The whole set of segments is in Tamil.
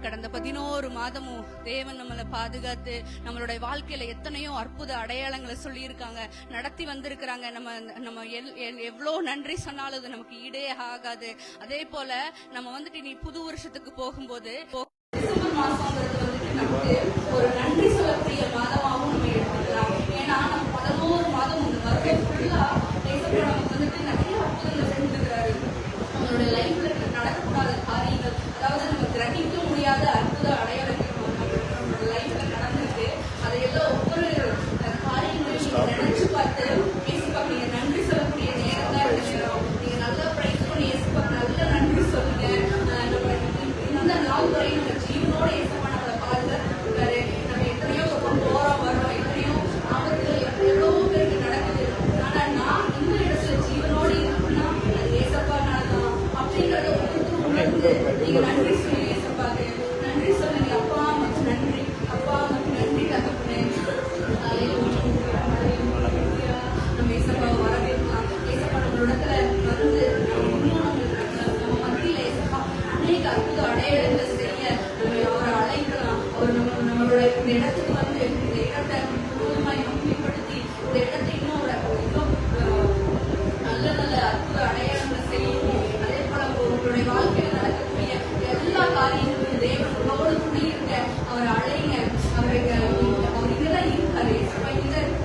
கடந்த 11 மாதமும் தேவன் நம்மளை பாதுகாத்து நம்மளுடைய வாழ்க்கையில எத்தனையோ அற்புத அடையாளங்களை சொல்லி இருக்காங்க, நடத்தி வந்திருக்கிறாங்க. நம்ம எவ்வளவு நன்றி சொன்னாலும் அது நமக்கு ஈடே ஆகாது. அதே போல நம்ம வந்துட்டு நீ புது வருஷத்துக்கு போகும்போது டிசம்பர் மாசம்ங்கிறது வந்துட்டு நமக்கு ஒரு நன்றி சொல்லக்கூடிய மாதமாகவும் நம்ம எடுத்துக்கலாம். ஏன்னா நம்ம 11 மாதம் இந்த வருஷம் ஃபுல்லா நமக்கு வந்துட்டு நிறைய அற்புதங்களை செஞ்சுருக்கிறாரு. நம்மளுடைய லைஃப்ல நடக்கக்கூடாத காரியங்கள், அதாவது நம்ம கிரகிக்க முடியாத அற்புத அடையாளங்கள் நம்மளோட லைஃப்ல நடந்திருக்கு. அதையெல்லாம் ஒவ்வொரு காரியங்களையும் நினைச்சு பார்த்து ஏசுப்பா நீங்க நன்றி சொல்லக்கூடிய நேரம் தான் இந்த நேரம். நீங்க நல்லா பிரைஸ் பண்ணி ஏசுப்பா நல்ல நன்றி சொல்லுங்க. நம்ம இந்த நாள் வரை நம்ம ஜீவனோட ஏசப்பா நம்மளை பாதுகாத்துருக்காரு. நம்ம எத்தனையோ போறோம் வரோம், எத்தனையோ ஆபத்துகள் எவ்வளவோ பேருக்கு நடக்குது. ஆனா நான் இந்த இடத்துல ஜீவனோடு இருக்குன்னா அது ஏசப்பானால தான் அப்படிங்கறத ஒவ்வொருத்தரும் உணர்ந்து நீங்க நன்றி சொல்லி ஏசப்பாக்கு நன்றி சொல்லுங்க. அப்பா நமக்கு நன்றி, அப்பா நமக்கு நன்றி தகப்பனே. நம்ம ஏசப்பாவை வரவேற்கலாம். ஏசப்பா நம்மளோடத்துல வந்து நம்ம மத்தியில ஏசப்பா அநேக அற்புத அடையாளங்களை செய்ய நம்ம அவரை அழைக்கலாம். அவர் நம்மளோட இந்த இடத்துக்கு வந்து இந்த இடத்தை முழுவதுமாய் நம்பிப்படுத்தி இந்த இடத்தை இன்னும் நல்ல நல்ல அற்புத அடையாளங்களை செய்யணும். அதே போல உங்களுடைய வாழ்க்கையில நடக்கக்கூடிய எல்லா காரியங்களும் தேவன் உங்களோடு கூட இருக்க அவர் அழைங்க. அவர் இங்கதான் இருக்காரு.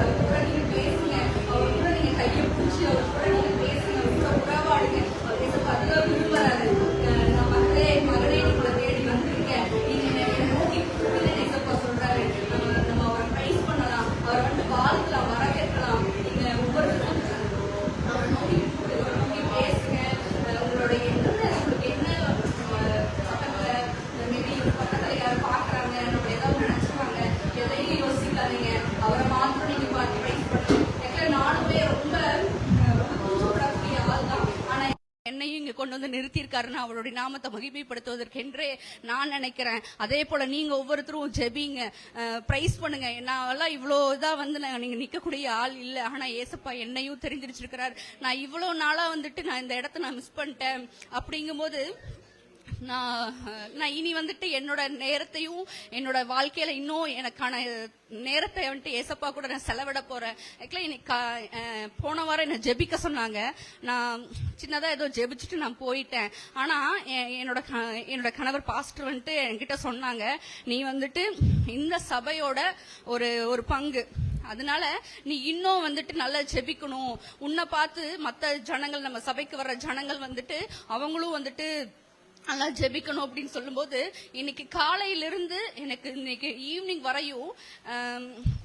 அவர் கூட நீங்க பேசுங்க, அவர் கூட நீங்க கையை பிடிச்சி அவர் கூட நீங்க பேசுங்க, அவர் கூட உறவாடுங்க. அவர் அதுதான் விரும்புறாரு. மகளே மகளே நீங்களை தேடி வந்திருக்கேன், நீங்க நோக்கி நேசப்பா சொல்றாரு. நம்ம அவரை பிரைஸ் பண்ணலாம், அவரை வந்து வாழ்க்கலாம், வரவேற்கலாம். நீங்க ஒவ்வொருத்தரும் அவரை நோக்கி பேசுங்க. உங்களுடைய உங்களுக்கு என்ன பக்கத்துல யாரும் பாக்குறாங்க, நம்ம ஏதாவது நினைச்சுவாங்க, எதையும் யோசிக்காதீங்க. அவரை மாத்திரம் நீங்க பார்த்து பிரைஸ் பண்ணுங்க. நானுமே ரொம்ப கூச்சப்படக்கூடிய ஆள் தான். ஆனா என்னையும் இங்க கொண்டு வந்து நிறுத்தியிருக்காருன்னா அவருடைய நாமத்தை மகிமைப்படுத்துவதற்கென்றே நான் நினைக்கிறேன். அதே போல நீங்க ஒவ்வொருத்தரும் ஜெபிங்க, பிரைஸ் பண்ணுங்க. நான் எல்லாம் இவ்வளோ இதா வந்து நீங்க நிக்கக்கூடிய ஆள் இல்லை. ஆனா ஏசப்பா என்னையும் தெரிஞ்சிருச்சிருக்கிறார். நான் இவ்வளவு நாளா வந்துட்டு நான் இந்த இடத்த நான் மிஸ் பண்ணிட்டேன். அப்படிங்கும்போது நான் இனி வந்துட்டு என்னோட நேரத்தையும் என்னோட வாழ்க்கையில இன்னும் எனக்கான நேரத்தை வந்துட்டு ஏசப்பா கூட நான் செலவிட போறேன். இன்னைக்கு போன வாரம் என்ன ஜெபிக்க சொன்னாங்க. நான் சின்னதா ஏதோ ஜெபிச்சுட்டு நான் போயிட்டேன். ஆனா என்னோட கணவர் பாஸ்டர் வந்துட்டு என்கிட்ட சொன்னாங்க, நீ வந்துட்டு இந்த சபையோட ஒரு பங்கு, அதனால நீ இன்னும் வந்துட்டு நல்லா ஜெபிக்கணும். உன்னை பார்த்து மற்ற ஜனங்கள், நம்ம சபைக்கு வர்ற ஜனங்கள் வந்துட்டு அவங்களும் வந்துட்டு நல்லா ஜெபிக்கணும் அப்படின்னு சொல்லும்போது இன்னைக்கு காலையிலிருந்து எனக்கு இன்னைக்கு ஈவினிங் வரையும்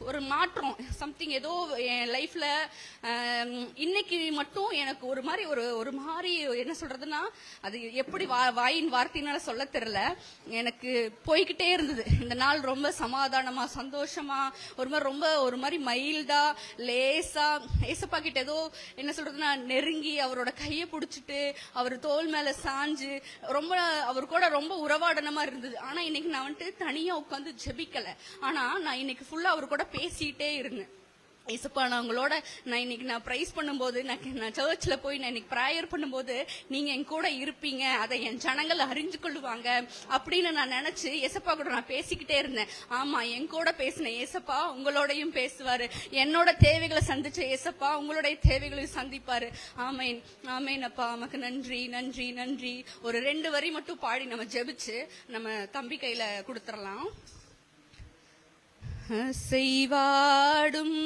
ஒரு மாற்றம், சம்திங் ஏதோ என் லைஃப்ல இன்னைக்கு மட்டும் எனக்கு ஒரு மாதிரி என்ன சொல்றதுன்னா அது எப்படி வாயின் வார்த்தையினால சொல்ல தெரியல. எனக்கு போய்கிட்டே இருந்தது இந்த நாள். ரொம்ப சமாதானமா சந்தோஷமா ஒரு மாதிரி மைல்டா லேசா ஏசப்பா கிட்ட ஏதோ என்ன சொல்றதுன்னா நெருங்கி அவரோட கையை பிடிச்சிட்டு அவர் தோல் மேல சாஞ்சு ரொம்ப அவர் கூட ரொம்ப உறவாடனமா இருந்தது. ஆனா இன்னைக்கு நான் வந்துட்டு தனியா உட்காந்து ஜெபிக்கல. ஆனா நான் இன்னைக்கு ஃபுல்லா அவர் கூட பேசிட்டே இருந்தேன். ஏசப்பா நான் உங்களோட நான் இன்னைக்கு நான் பிரைஸ் பண்ணும்போது நான் சர்ச்ல போய் நான் இன்னைக்கு ப்ரேயர் பண்ணும்போது நீங்க என் கூட இருப்பீங்க, அதை என் ஜனங்கள் அறிஞ்சு கொள்ளுவாங்க அப்படின்னு நான் நினைச்சு ஏசப்பா கூட நான் பேசிக்கிட்டே இருந்தேன். ஆமா, என் கூட பேசின ஏசப்பா உங்களோடையும் பேசுவாரு. என்னோட தேவைகளை சந்திச்ச ஏசப்பா உங்களுடைய தேவைகளையும் சந்திப்பாரு. ஆமேன் ஆமேன். அப்பா நமக்கு நன்றி நன்றி நன்றி. ஒரு 2 வரி மட்டும் பாடி நம்ம ஜெபிச்சு நம்ம தம்பி கையில கொடுத்துடலாம். செய்வாடும்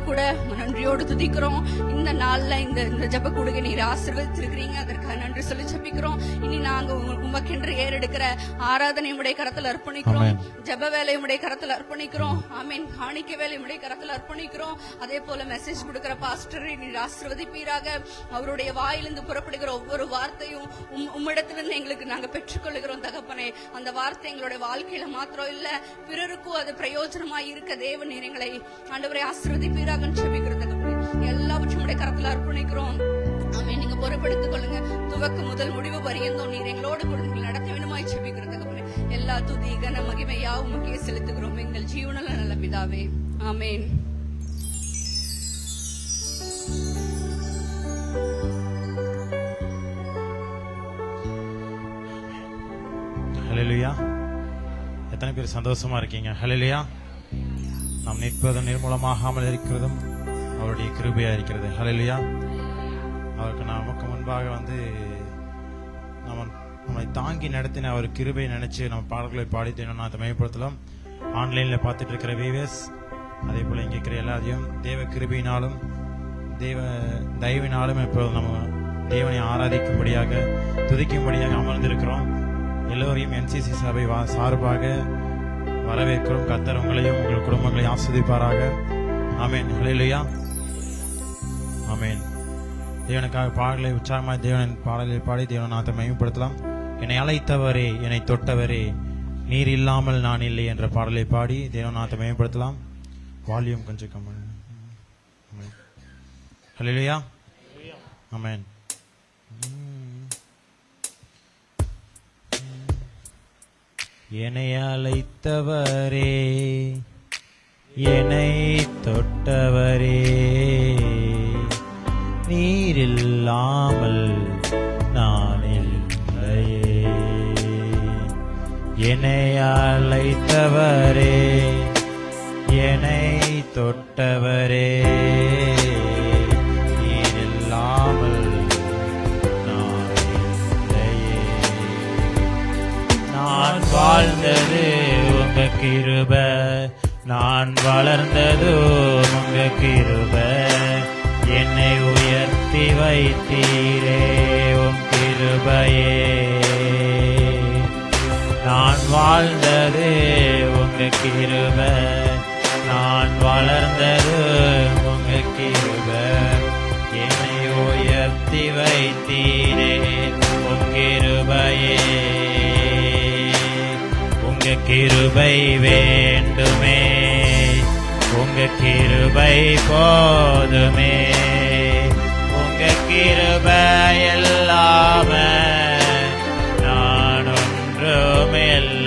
கூட நன்றியோடு துதிக்கிறோம். இந்த நாள்ல இந்த ஜெப கூடுகை நீர் ஆசீர்வதிச்சிருக்கிறீங்க, அதற்காக நன்றி சொல்லி ஜெபிக்கிறோம். இனி நாங்க உமக்கென்று ஏறெடுக்கிற ஆராதனை உடைய கரத்தில் அர்ப்பணிக்கிறோம், ஜெப வேலை உடைய கரத்தில் அர்ப்பணிக்கிறோம். ஆமென். காணிக்கை வேலை உடைய கரத்தில் அர்ப்பணிக்கிறோம். அதே போல மெசேஜ் கொடுக்கிற பாஸ்டரை நீர் ஆசீர்வதிப்பீராக. அவருடைய வாயிலிருந்து புறப்படுகிற ஒவ்வொரு வார்த்தையும் உம்மிடத்திலிருந்து எங்களுக்கு நாங்க பெற்றுக்கொள்ளுகிறோம் தகப்பனே. அந்த வார்த்தை எங்களுடைய வாழ்க்கையில மாத்திரம் இல்ல, பிறருக்கும் அது பிரயோஜனமாய் இருக்க தேவன் நீர் எங்களை ஆண்டவரை ஆசீர்வதிப்பீராக ஜெபிக்கிறோம். எல்லாவற்றும் உடைய கரத்தில் அர்ப்பணிக்கிறோம். ஆமென். நீங்க பொறுப்பெடுத்துக் கொள்ளுங்க. துவக்க முதல் முடிவு பரியந்தோம் நீர் எங்களோடு கூட நடத்த வேண்டுமாய் ஜெபிக்கிறதுக்கு எல்லா துதி கன மகிமை யாவும் உமக்கே செலுத்துகிறோம் எங்கள் ஜீவனுள்ள நல்ல பிதாவே. ஆமென். ஹல்லேலூயா. எத்தனை பேர் சந்தோஷமா இருக்கீங்க? ஹல்லேலூயா. நாம் நிற்பதும் நிர்மூலமாகாமல் இருக்கிறதும் அவருடைய கிருபையா இருக்கிறது. ஹல்லேலூயா. அவருக்கு நமக்கு முன்பாக நம்மை தாங்கி நடத்தின அவர் கிருபையை நினைச்சு நம்ம பாடல்களை பாடிட்டு நான் மேம்படுத்தலாம். ஆன்லைன்ல பார்த்துட்டு இருக்கிற வீவர்ஸ், அதே போல இங்கே இருக்கிற எல்லாத்தையும் தேவ கிருபையினாலும் தேவ தயவினாலும் இப்போ நம்ம தேவனை ஆராதிக்கும்படியாக துதிக்கும்படியாக அமர்ந்திருக்கிறோம். எல்லோரையும் NCC சபை சார்பாக வரவேற்கிறோம். கர்த்தர் உங்களையும் உங்கள் குடும்பங்களையும் ஆசீர்வதிப்பாராக. ஆமென். ஹல்லேலூயா. ஆமென். தேவனுக்காக பாடலை உற்சாகமாக தேவனின் பாடலை பாடி தேவனை நாத்தை மகிமைப்படுத்தலாம். என்னை அழைத்தவரே, என்னை தொட்டவரே, நீர் இல்லாமல் நான் இல்லை என்ற பாடலை பாடி தேவனை நாத்தை மகிமைப்படுத்தலாம். வால்யூம் கொஞ்சம் கம்மி. ஹல்லேலூயா. ஆமென். என்னை அழைத்தவரே, என்னை தொட்டவரே, நீரில்லாமல் நான் இல்லையே. என்னை அழைத்தவரே, என்னை தொட்டவரே, நீரில்லாமல் நான் இல்லையே. நான் வாழ்ந்தது உங்க கிருபை, நான் வளர்ந்தது உங்க கிருபை. என்னை உயர்த்தி வைத்தீரே உம் கிருபையே. நான் வாழ்ந்தது உங்க கிருபை, நான் வளர்ந்தது உங்க கிருபை. என்னை உயர்த்தி வைத்தீரே உம் கிருபையே. உங்க கிருபை வேண்டுமே, உங்க கிருபை போதுமே. உங்க கிருபை இல்லாம நான் ஒன்றுமில்லையே.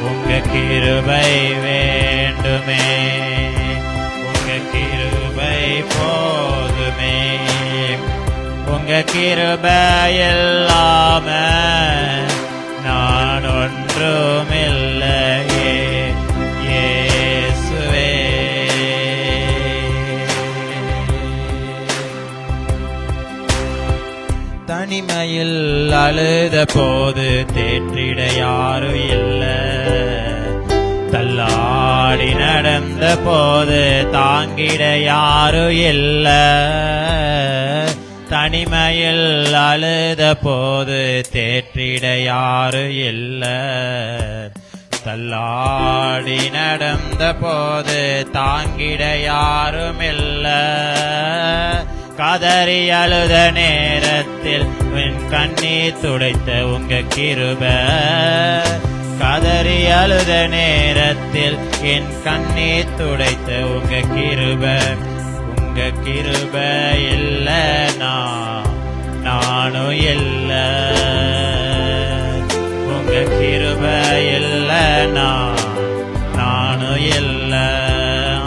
உங்க கிருபை வேண்டுமே, உங்க கிருபை போதுமே. உங்க கிருபை இல்லாம நான் ஒன்றுமில்லையே. இயேசுவே. தனிமையில் அழுத போது தேற்றிட யாரும் இல்ல, தள்ளாடி நடந்த போது தாங்கிட யாரும் இல்ல. தனிமையில் அழுத போது தேற்றிட யாரு இல்ல, தள்ளாடி நடந்த போது தாங்கிட யாரும் இல்ல, கதறி அழுத நேரத்தில் என் கண்ணீர் துடைத்த உங்க கிருபை, கதறி அழுத நேரத்தில் என் கண்ணீர் துடைத்த உங்க கிருபை, உங்க கிருபை இல்லைனா நானும் இல்ல, உங்க கிருபை இல்லைனா நானும் இல்ல.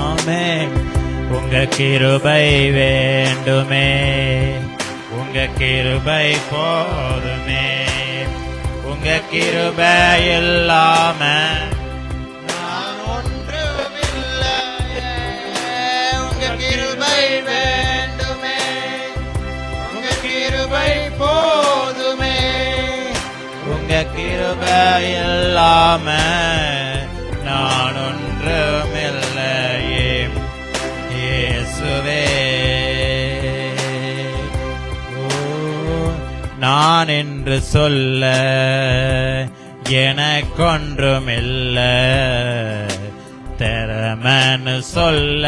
ஆமென். உங்க கிருபை வேண்டுமே, உங்க கிருபை போதுமே, உங்க கிருபை இல்லாம நான் ஒன்றுமில்லையே. உங்க கிருபை வேண்டுமே, உங்க கிருபை போதுமே, உங்க கிருபை இல்லாம நான் ஒன்றுமில்லையே. இயேசுவே, ஓ, நான் என்று சொல்ல எனக்கொன்றுமில்ல, திறமன்னு சொல்ல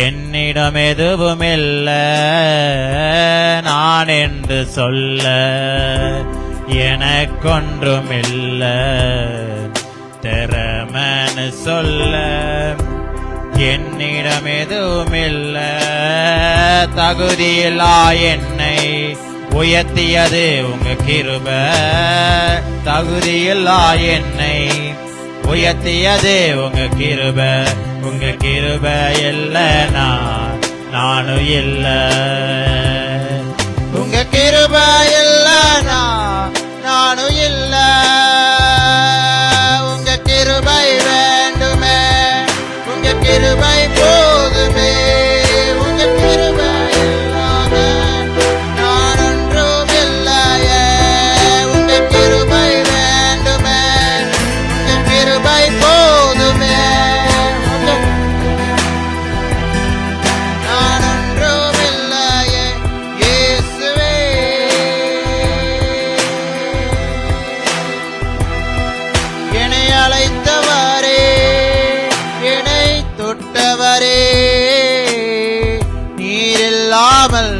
என்னிடம் எதுவுமில்ல, நான் என்று சொல்ல எனக்கொன்றுமில்ல, திறமன்னு சொல்ல என்னிடம் எதுவுமில்ல, தகுதியில்லா என்னை உயர்த்தியது உங்க கிருபை, தகுதியில்லா என்னை உயர்த்தியது உங்க கிருபை, உங்க கிருபை இல்லைனா நானும் இல்ல, உங்க கிருபை இல்லைனா நானும் இல்ல, உங்க கிருபை வேண்டுமே, உங்க கிருபை போதுமே, உங்க கிருபை இல்லாம நான் ஒன்றும் இல்லையே. உங்க கிருபை வேண்டுமே, உங்க கிருபை போதுமே, நான் ஒன்றும் இல்லையே. இயேசுவே, என்னை அழைத்தவரே, என்னை தொட்டவரே, நீர் இல்லாமல்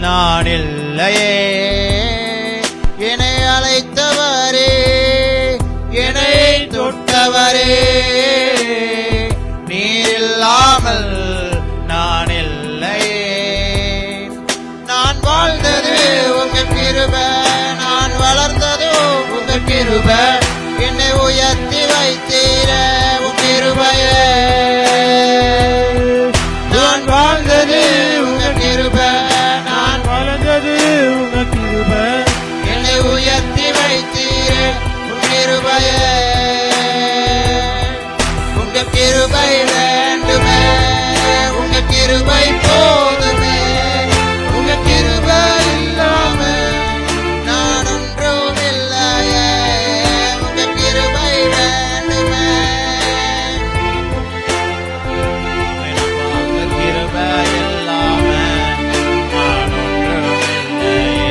நான் இல்லையே. என்னை அழைத்தவரே, என்னை தொட்டவரே, நீர் இல்லாமல் நான் இல்லையே. நான் வாழ்ந்தது உங்க கிருபை, நான் வளர்ந்தது உங்க கிருபை, என்னை உயர்த்தி வைத்தீர உங்க கிருபையே. நான் வாழ்ந்தது உங்க கிருபை, நான் வளர்ந்தது உங்க கிருபை, என்னை உயர்த்தி வைத்தீர உங்க கிருபையே. உங்க கிருபை வேண்டுமே, உங்க கிருபை போதுமே, உங்க கிருபை இல்லாம நான் ஒன்றும் இல்லையே. உங்க கிருபை வேண்டுமே, உங்க கிருபை இல்லாம நான் ஒன்றும் இல்லையே.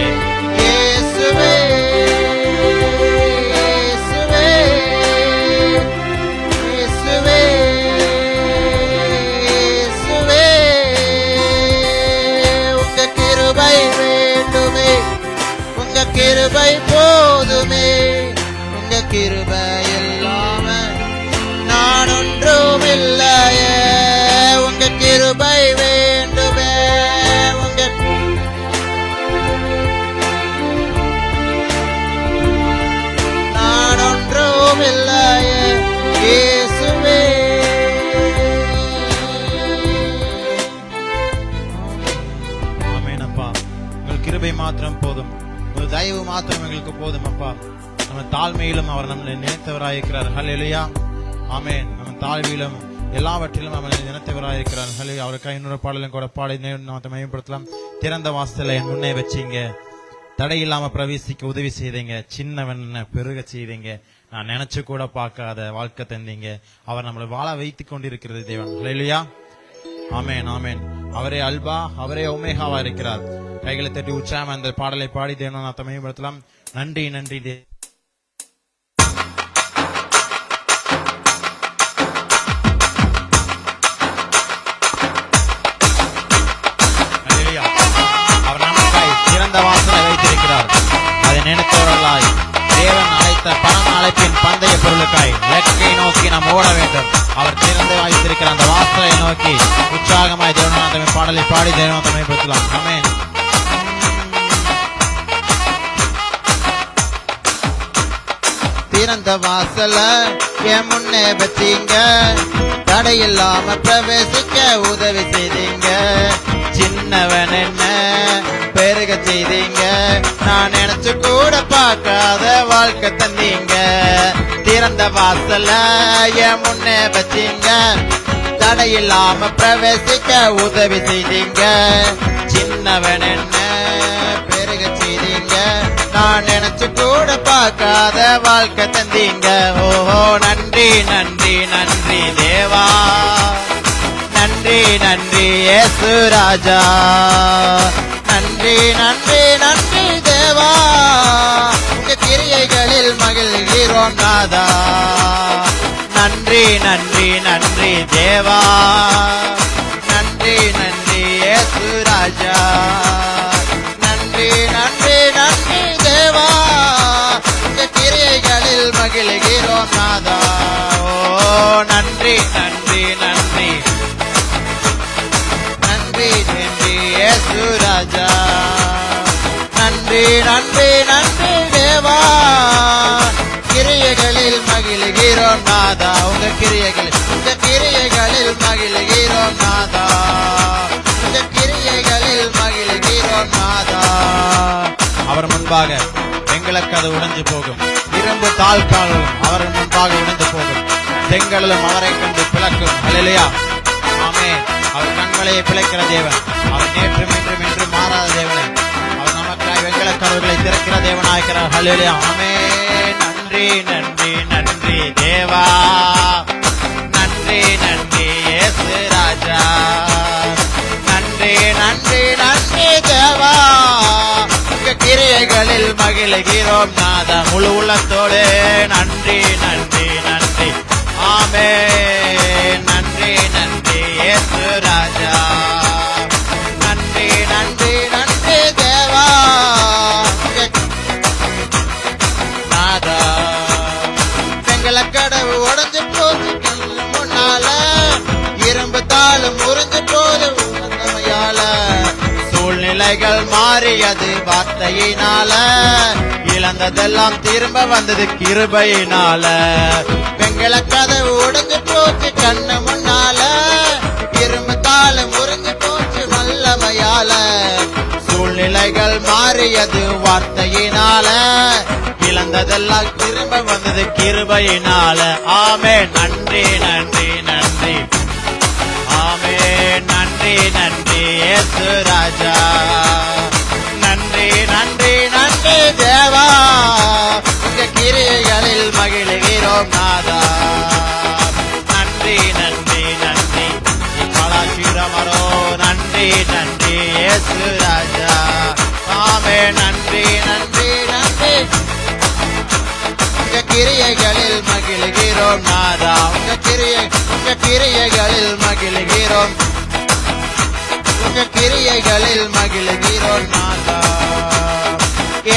இயேசுவே, இயேசுவே, இயேசுவே, இயேசுவே, உங்க கிருபை வேண்டுமே, உங்க கிருபை போதுமே, உங்க கிருபை இல்லாம நான் ஒன்றும் இல்லையே. உங்க கிருபை வேண்டுமே, உங்க நான் ஒன்றும் இல்லையே. இயேசுவே, ஆமென் அப்பா. உங்கள் கிருபை மாத்திரம் போதும், உங்கள் தயவு மாத்திரம் எங்களுக்கு போதும் அப்பா. நம்ம தாழ்மையிலும் அவர் நம்மளை நினைத்தவராயிருக்கிறார். ஹல்லேலூயா. ஆமென். நம்ம தாழ்விலும் எல்லாவற்றிலும் நம்மளை நினைத்தவராயிருக்கிறார். ஹல்லேலூயா. அவருக்காக இன்னொரு பாடலும் கூட பாடி நாமத்தை மகிமைப்படுத்தலாம். திறந்த வாசலை என் முன்னே வச்சீங்க, தடை இல்லாம பிரவேசிக்க உதவி செய்தீங்க, சின்னவன் பெருக செய்தீங்க, நான் நினைச்சு கூட பார்க்காத வாழ்க்கை தந்தீங்க. அவர் நம்மளை வாழ வைத்துக் கொண்டிருக்கிறது தேவன். ஹல்லேலூயா. ஆமென், ஆமென். அவரே அல்பா, அவரே ஒமேகாவா இருக்கிறார். கைகளை தட்டி உற்சாகம் அந்த பாடலை பாடி தேவநாமத்தை மகிமைப்படுத்தலாம். நன்றி நன்றி அவர் நமக்காய் திறந்த வாசலை வைத்திருக்கிறார். அதை நினைத்தவர்களாய் தேவன் அழைத்த பரம அழைப்பின் பந்தய பொருளுக்காய் இலக்கை நோக்கி நாம் ஓட வேண்டும். அவர் திறந்து வைத்திருக்கிற அந்த வாசலை நோக்கி உற்சாகமாய் தேவநாமத்தை பாடலை பாடி தேவநாமத்தை மகிமைப்படுத்தலாம். ஆமென். திறந்த வாசல என் முன்னே வச்சீங்க, தடையில்லாம பிரவேசிக்க உதவி செய்தீங்க. சின்னவன் என்ன பெருக செய்தீங்க, நான் நினைச்சு கூட பார்க்காத வாழ்க்கை தந்தீங்க. திறந்த வாசல என் முன்னே வச்சீங்க, தடையில்லாம பிரவேசிக்க உதவி செய்தீங்க. சின்னவன் என்ன பெருக செய்தீங்க, நான் நினைச்சு கூட பார்க்காத வாழ்க்கை தந்தீங்க. ஓஹோ நன்றி நன்றி நன்றி தேவா, நன்றி நன்றி இயேசு ராஜா, நன்றி நன்றி நன்றி தேவா, உங்க கிரியைகளில் மகிழ்கிறோம் நாதா. நன்றி நன்றி நன்றி தேவா, நன்றி நன்றி இயேசு ராஜா, நன்றி நன்றி நன்றி தேவா, உங்க கிரியைகளில் மகிழ்கிறோம் நாதா. ஓ நன்றி நன்றி நன்றி நன்றி நன்றி இயேசு ராஜா, நன்றி நன்றி நன்றி தேவா, கிரியைகளில் மகிழ்கிறோம் நாதா. உங்க கிரியைகளில் மகிழ்கிறோம் நாதா, உங்க கிரியைகளில் மகிழ்கிறோம் நாதா. அவர் முன்பாக எங்களுக்கு அது உடைஞ்சு போகும். இரும்பு தாழ்காலும் அவர் முன்பாக உடைந்து போகும். செங்கலும் அவரை கண்டு பிளக்கும். அல்லேலூயா. ஆமென். அவர் கண்களையே பிழைக்கிற தேவன். அவர் நேற்றும் என்றும் என்றும் மாறாத தேவனை. அவர் நமக்காய் வெங்கல கதவுகளை திறக்கிற தேவனாயிருக்கிறார். அல்லேலூயா. ஆமென். நன்றி நன்றி நன்றி தேவா, நன்றி நன்றி இயேசு ராஜா, நன்றி நன்றி நன்றி தேவா, உங்க கிரியைகளில் மகிழ்கிறோம் நாதா. முழு உள்ளத்தோடு நன்றி நன்றி நன்றி. ஆமென். நன்றி நன்றி இயேசு ராஜா, நன்றி நன்றி நன்றி தேவா, நாதா. வெங்கல கடவு உடைஞ்சு போது முன்னால, இரும்பு தாளும் முறிஞ்சு போது உணர்ந்தமையால, சூழ்நிலைகள் மாறியது வார்த்தையினால, இழந்ததெல்லாம் திரும்ப வந்தது கிருபையினால. வெங்கல கதவு உடைஞ்சு போச்சு கண்ணு முன்னால, இரும்பு தாளும் முறிஞ்சு போச்சு வல்லமையால, சூழ்நிலைகள் மாறியது வார்த்தையினால, இழந்ததெல்லாம் திரும்ப வந்தது கிருபையினால. ஆமென். நன்றி நன்றி நன்றி. ஆமென். நன்றி நன்றி இயேசு ராஜா, நன்றி நன்றி நன்றி தேவா, உங்க கிரியைகளில் மகிழ்கிறோம் நாதா. நன்றி நன்றி நன்றி கலாச்சிரமரோ, நன்றி நன்றி இயேசு ராஜா. ஆமென். நன்றி நன்றி நன்றி, உங்க கிரியைகளில் மகிழ்கிறோம் நாதா. உங்க கிரியைகளில் மகிழ்கிறோம், உங்க கிரியைகளில் மகிழ்கிறோம் நாதா.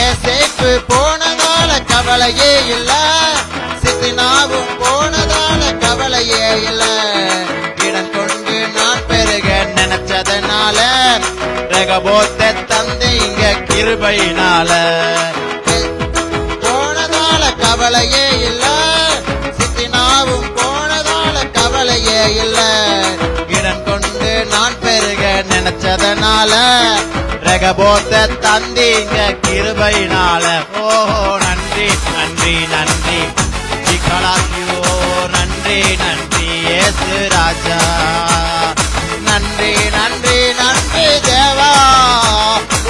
ஏசேப்பு போனதால கவலையே இல்ல, சித்தினாவும் போனதால கவலையே இல்ல, இடம் கொண்டு நான் பெருக நினைச்சதனால, ரெகபோத்தை தந்து இங்க கிருபையினால. போனதால கவலையே இல்ல, சித்தினாவும் போனதால கவலையே இல்ல, இடம் கொண்டு நான் பெருக நினைச்சதனால, ரெகபோத்தை தந்தீங்க கிருபையினால. ஓஹோ நன்றி நன்றி நன்றி கலாக்கியோ, நன்றி நன்றி இயேசு ராஜா, நன்றி நன்றி நன்றி தேவா,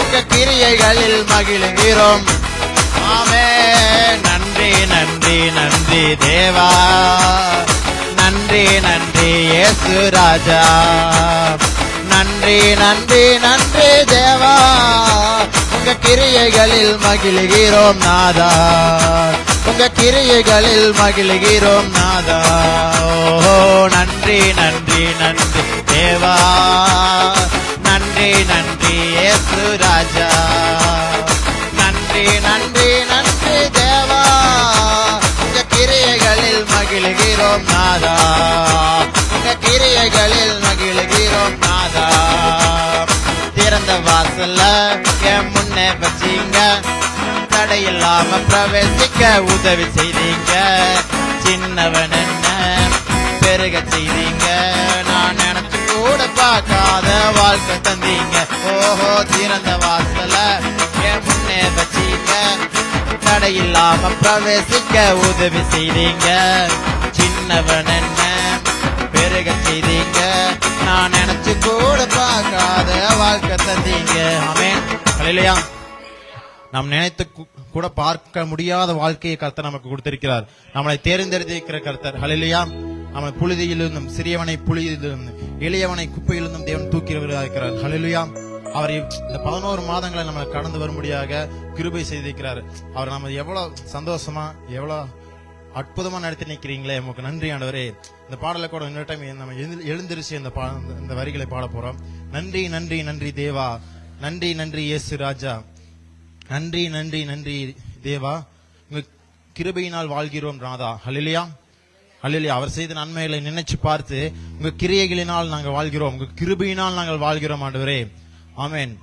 உங்க கிரியைகளில் மகிழ்கிறோம். ஆமென். நன்றி நன்றி நன்றி தேவா, நன்றி நன்றி இயேசு ராஜா, நன்றி நன்றி நன்றி தேவா, உங்க கிரியைகளில் மகிழ்கிறோம் நாதா, உங்க கிரியைகளில் மகிழ்கிறோம் நாதா. ஓ நன்றி நன்றி நன்றி தேவா, நன்றி நன்றி இயேசு ராஜா, நன்றி நன்றி நன்றி தேவா, உங்க கிரியைகளில் மகிழ்கிறோம் நாதா, உங்க கிரியைகளில் மகிழ்கிறோம் நாதா. திறந்த வாசல்ல என் முன்னே வச்சீங்க, தடையில்லாம பிரவேசிக்க உதவி செய்தீங்க, சின்னவன் என்ன பெருக செய்தீங்க, நான் நினைச்சு கூட பார்க்காத வாழ்க்கை தந்தீங்க. ஓஹோ திறந்த வாசல என் முன்னே வச்சீங்க, தடையில்லாம பிரவேசிக்க உதவி செய்தீங்க, சின்னவன் என்ன பெருக செய்தீங்க, நான் நினைச்சு கூட பார்க்காத வாழ்க்கை தந்தீங்க. ஆமென். ஹல்லேலூயா. நாம் நினைத்து கூட பார்க்க முடியாத வாழ்க்கையை கர்த்தர் நமக்கு கொடுத்திருக்கிறார். நம்மளை தேர்ந்தெடுத்திருக்கிற கர்த்தர். ஹல்லேலூயா. நம்மை புழுதியிலிருந்தும் சிறியவனை புழுதியிலிருந்தும் எளியவனை குப்பையிலிருந்தும் தேவன் தூக்கிறவராக இருக்கிறார். ஹல்லேலூயா. அவர் இந்த 11 மாதங்களை நம்ம கடந்து வரும்படியாக கிருபை செய்திருக்கிறார். அவர் நம்ம எவ்வளவு சந்தோஷமா எவ்வளவு அற்புதமா நடத்தி நிற்கிறீங்களே, உங்களுக்கு நன்றி ஆண்டவரே. இந்த பாடலை கூட இன்னொரு டைம் நம்ம எழுந்திருச்சு இந்த வரிகளை பாட போறோம். நன்றி நன்றி நன்றி தேவா, நன்றி நன்றி இயேசு ராஜா, நன்றி நன்றி நன்றி தேவா, உங்க கிருபையினால் வாழ்கிறோம் ராதா. ஹல்லேலூயா. ஹல்லேலூயா. அவர் செய்த நன்மைகளை நினைச்சு பார்த்து உங்க கிரியைகளினால் நாங்கள் வாழ்கிறோம், உங்க கிருபையினால் நாங்கள் வாழ்கிறோம் ஆண்டவரே. ஆமென்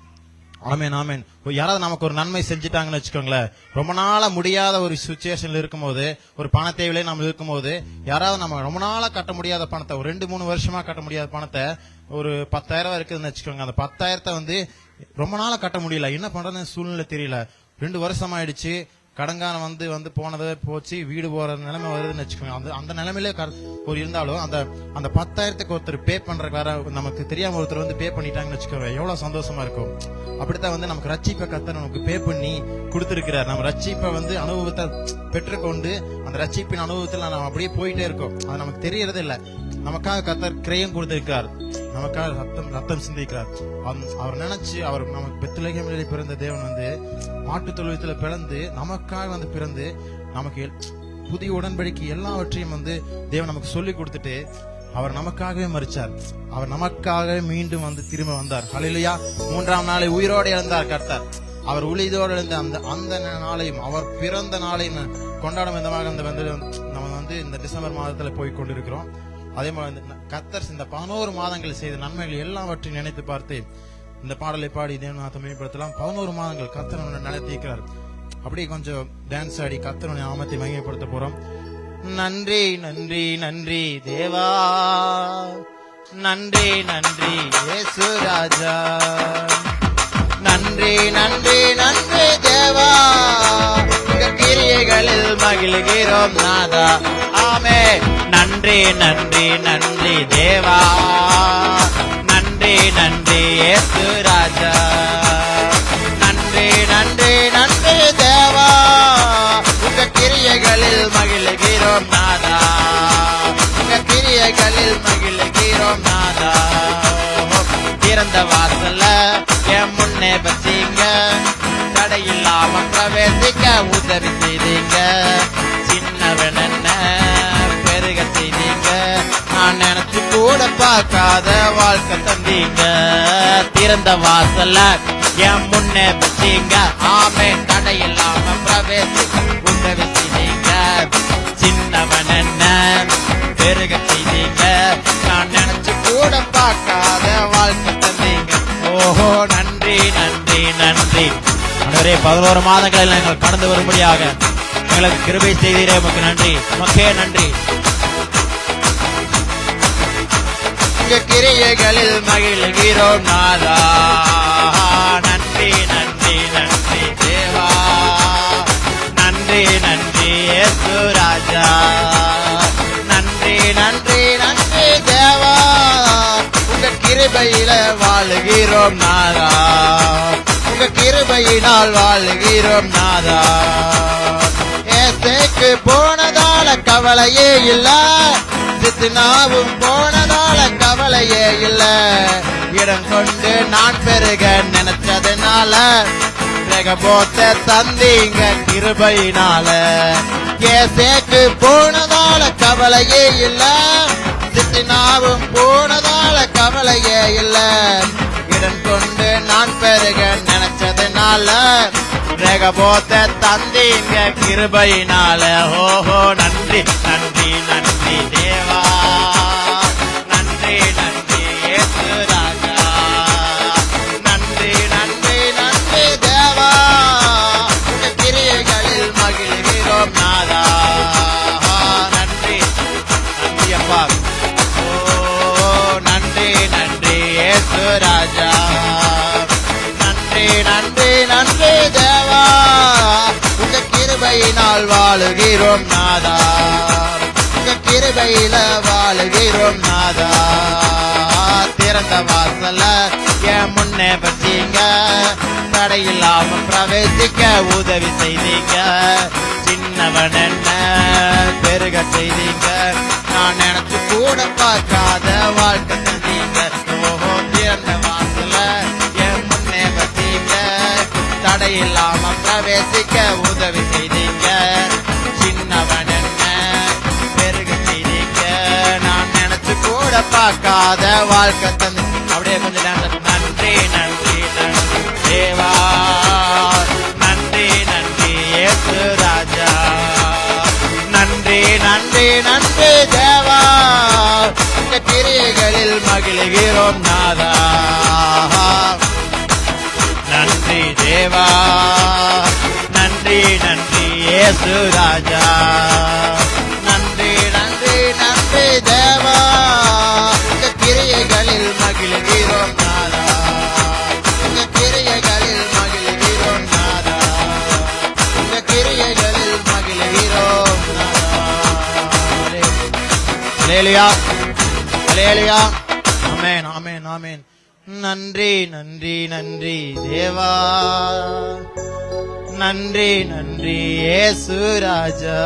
ஆமென் ஆமென். யாராவது நமக்கு ஒரு நன்மை செஞ்சுட்டாங்கன்னு வச்சுக்கோங்களேன், ரொம்ப நாளா முடியாத ஒரு சிச்சுவேஷன்ல இருக்கும்போது, ஒரு பண தேவையிலே நம்ம இருக்கும்போது, யாராவது நம்ம ரொம்ப நாளா கட்ட முடியாத பணத்தை, ஒரு 2-3 வருஷமா கட்ட முடியாத பணத்தை, ஒரு 10,000 இருக்குதுன்னு வச்சுக்கோங்க, அந்த 10,000 ரொம்ப நாளா கட்ட முடியல, என்ன பண்றதுன்னு சூழ்நிலை தெரியல, 2 வருஷம் ஆயிடுச்சு, கடங்கான வந்து போனதை போச்சு, வீடு போற நிலைமை வருதுன்னு வச்சுக்கோங்க. அந்த நிலைமையில ஒரு இருந்தாலும் அந்த 10,000 ஒருத்தர் பே பண்ற வேற நமக்கு தெரியாம ஒருத்தர் பே பண்ணிட்டாங்கன்னு வச்சுக்கோங்க, எவ்வளவு சந்தோஷமா இருக்கும். அப்படித்தான் நமக்கு ரட்சிப்பை கர்த்தர் நமக்கு பே பண்ணி கொடுத்திருக்கிறார். நம்ம ரட்சிப்பை அனுபவத்தை பெற்றுக்கொண்டு அந்த ரட்சிப்பின் அனுபவத்தில் நம்ம அப்படியே போயிட்டே இருக்கோம். அது நமக்கு தெரியறது இல்ல. நமக்காக கர்த்தர் கிரயம் கொடுத்திருக்கிறார், நமக்காக ரத்தம் சிந்திக்கிறார். அவர் நினைச்சு அவர் நமக்கு பெத்லகேமிலே பிறந்த தேவன் மாட்டு தொழுவத்துல பிறந்து நமக்காக பிறந்து நமக்கு புதிய உடன்படிக்கை எல்லாவற்றையும் தேவன் நமக்கு சொல்லி கொடுத்துட்டு அவர் நமக்காகவே மரிச்சார். அவர் நமக்காக மீண்டும் திரும்ப வந்தார். ஹல்லேலூயா. 3ஆம் நாளை உயிரோடு எழுந்தார் கர்த்தர். அவர் உயிரோடு எழுந்த அந்த நாளையும் அவர் பிறந்த நாளையும் கொண்டாடும் விதமாக நம்ம இந்த டிசம்பர் மாதத்துல போய் கொண்டிருக்கிறோம். அதே மாதிரி கர்த்தர் இந்த 11 மாதங்கள் செய்த நன்மைகள் எல்லாவற்றையும் நினைத்து பார்த்து இந்த பாடலை பாடி தேவநாத்தை மேம்படுத்தலாம். 11 மாதங்கள் கர்த்தர் நடத்தியிருக்கிறார். அப்படியே கொஞ்சம் டான்ஸ் ஆடி கர்த்தருடைய நாமத்தை மகிமைப்படுத்த போறோம். நன்றி நன்றி நன்றி தேவா, நன்றி நன்றி இயேசு ராஜா, நன்றி நன்றி நன்றி தேவா, உங்க கிரியைகளில் மகிழ்கிறோம் நாதா. ஆமே. நன்றி நன்றி நன்றி தேவா, நன்றி நன்றி இயேசு ராஜா, நன்றி நன்றி நன்றி தேவா, உங்க கிரியைகளில் மகிழ்கிறோம் நாதா, உங்க கிரியைகளில் மகிழ்கிறோம் நாதா. திறந்த வாசல்ல என் முன்னே வச்சீங்க, தடையில்லாம பிரவேசிக்க உதவி செய்தீங்க, சின்னவன் என்ன பெருக செய்தீங்க, நான் நினைச்சு கூட பார்க்காத வாழ்க்கை தந்தீங்க. திறந்த வாசல்ல என் முன்னே வச்சீங்க, ஆமே, தடையில்லாம பிரவேசிக்க உதவி செய்தீங்க, சின்னவன் என்ன பெருக செய்தீங்க, நான் நினைச்சு கூட பார்க்காத வாழ்க்கை தந்தீங்க. ஓஹோ நன்றி நன்றி நன்றி ஆண்டவரே. 11 மாதங்களில் நாங்கள் கடந்து வரும்படியாக எங்களுக்கு கிருபை செய்தீரே, உமக்கு நன்றி, உமக்கே நன்றி. உங்க கிரியைகளில் மகிழ்கிறோம் நாதா, நன்றி நன்றி நன்றி தேவா, நன்றி நன்றி இயேசு ராஜா, நன்றி நன்றி நன்றி தேவா, உங்க கிருபையில வாழுகிறோம் நாதா, உங்க கிருபையினால் வாழுகிறோம் நாதா. ஏசேக்கு போனதால கவலையே இல்ல, சித்துனாவும் போனதால கவலையே இல்ல, இடம் கொண்டு நான் பெருக நினைச்சதுனால ரெகபோத்தை தந்தீங்க கிருபையினால. கேசேக்கு போனதால கவலையே இல்ல, சித்தினாவும் போனதால கவலையே இல்ல. இடம் கொண்டு நான் பெருக நினைச்சதுனால ரெகபோத்தை தந்தீங்க கிருபையினால. ஓஹோ நன்றி நன்றி நன்றி தேவா, நன்றி நன்றி இயேசு ராஜா, நன்றி நன்றி நன்றி தேவா, உங்க கிரியைகளில் மகிழ்கிறோம் நாதா. நன்றி நன்றி அப்பா, ஓ நன்றி நன்றி இயேசு ராஜா, நன்றி நன்றி நன்றி தேவா, உங்க கிருபையினால் வாழுகிறோம் நாதா, உங்க கிருபையில வாழுகிறோம் நாதா. திறந்த வாசல என் முன்னே வச்சீங்க, தடையில்லாம பிரவேசிக்க உதவி செய்தீங்க. சின்னவன் என்ன பெருக செய்தீங்க, நான் நினைச்சு கூட பார்க்காத வாழ்க்கை தந்தீங்க. ஓஹோ திறந்த வாசல என் முன்னே வச்சீங்க, தடையில்லாம பிரவேசிக்க உதவி செய்தீங்க. சின்னவன் என்ன பெருக செய்தீங்க, நான் நினைச்சு கூட பார்க்காத வாழ்க்கை தந்து. அப்படியே கொஞ்சம் நன்றி நன்றி நன்றி தேவா, நன்றி நன்றி இயேசு ராஜா, நன்றி நன்றி நன்றி தேவா, உங்க கிரியைகளில் மகிழ்கிறோம் நாதா. நன்றி தேவா, நன்றி நன்றி இயேசு ராஜா, நன்றி நன்றி நன்றி தேவா, உங்க கிரியைகளில் மகிழ்கிறோம் நாதா, உங்க கிரியைகளில் மகிழ்கிறோம் நாதா, உங்க கிரியைகளில் மகிழ்கிறோம் நாதா. அல்லேலூயா அல்லேலூயா, ஆமென் ஆமென் ஆமென். நன்றி நன்றி நன்றி தேவா, நன்றி நன்றி இயேசு ராஜா,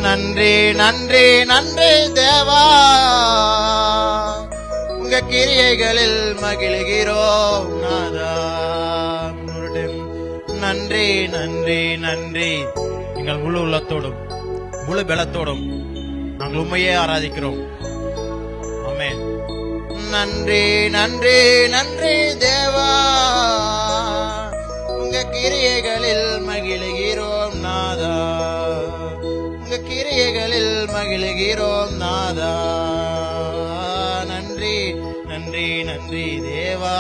நன்றி நன்றி நன்றி தேவா, உங்க கிரியைகளில் மகிழ்கிறோம் நாதா. நன்றி நன்றி நன்றி. எங்கள் முழு உள்ளத்தோடும் முழு பலத்தோடும் நாங்கள் உண்மையே ஆராதிக்கிறோம். ஆமென். நன்றி நன்றி நன்றி தேவா, உங்க கிரியைகளில் மகிழ்கிறோம் நாதா, உங்க கிரியைகளில் மகிழ்கிறோம் நாதா. நன்றி நன்றி நன்றி தேவா,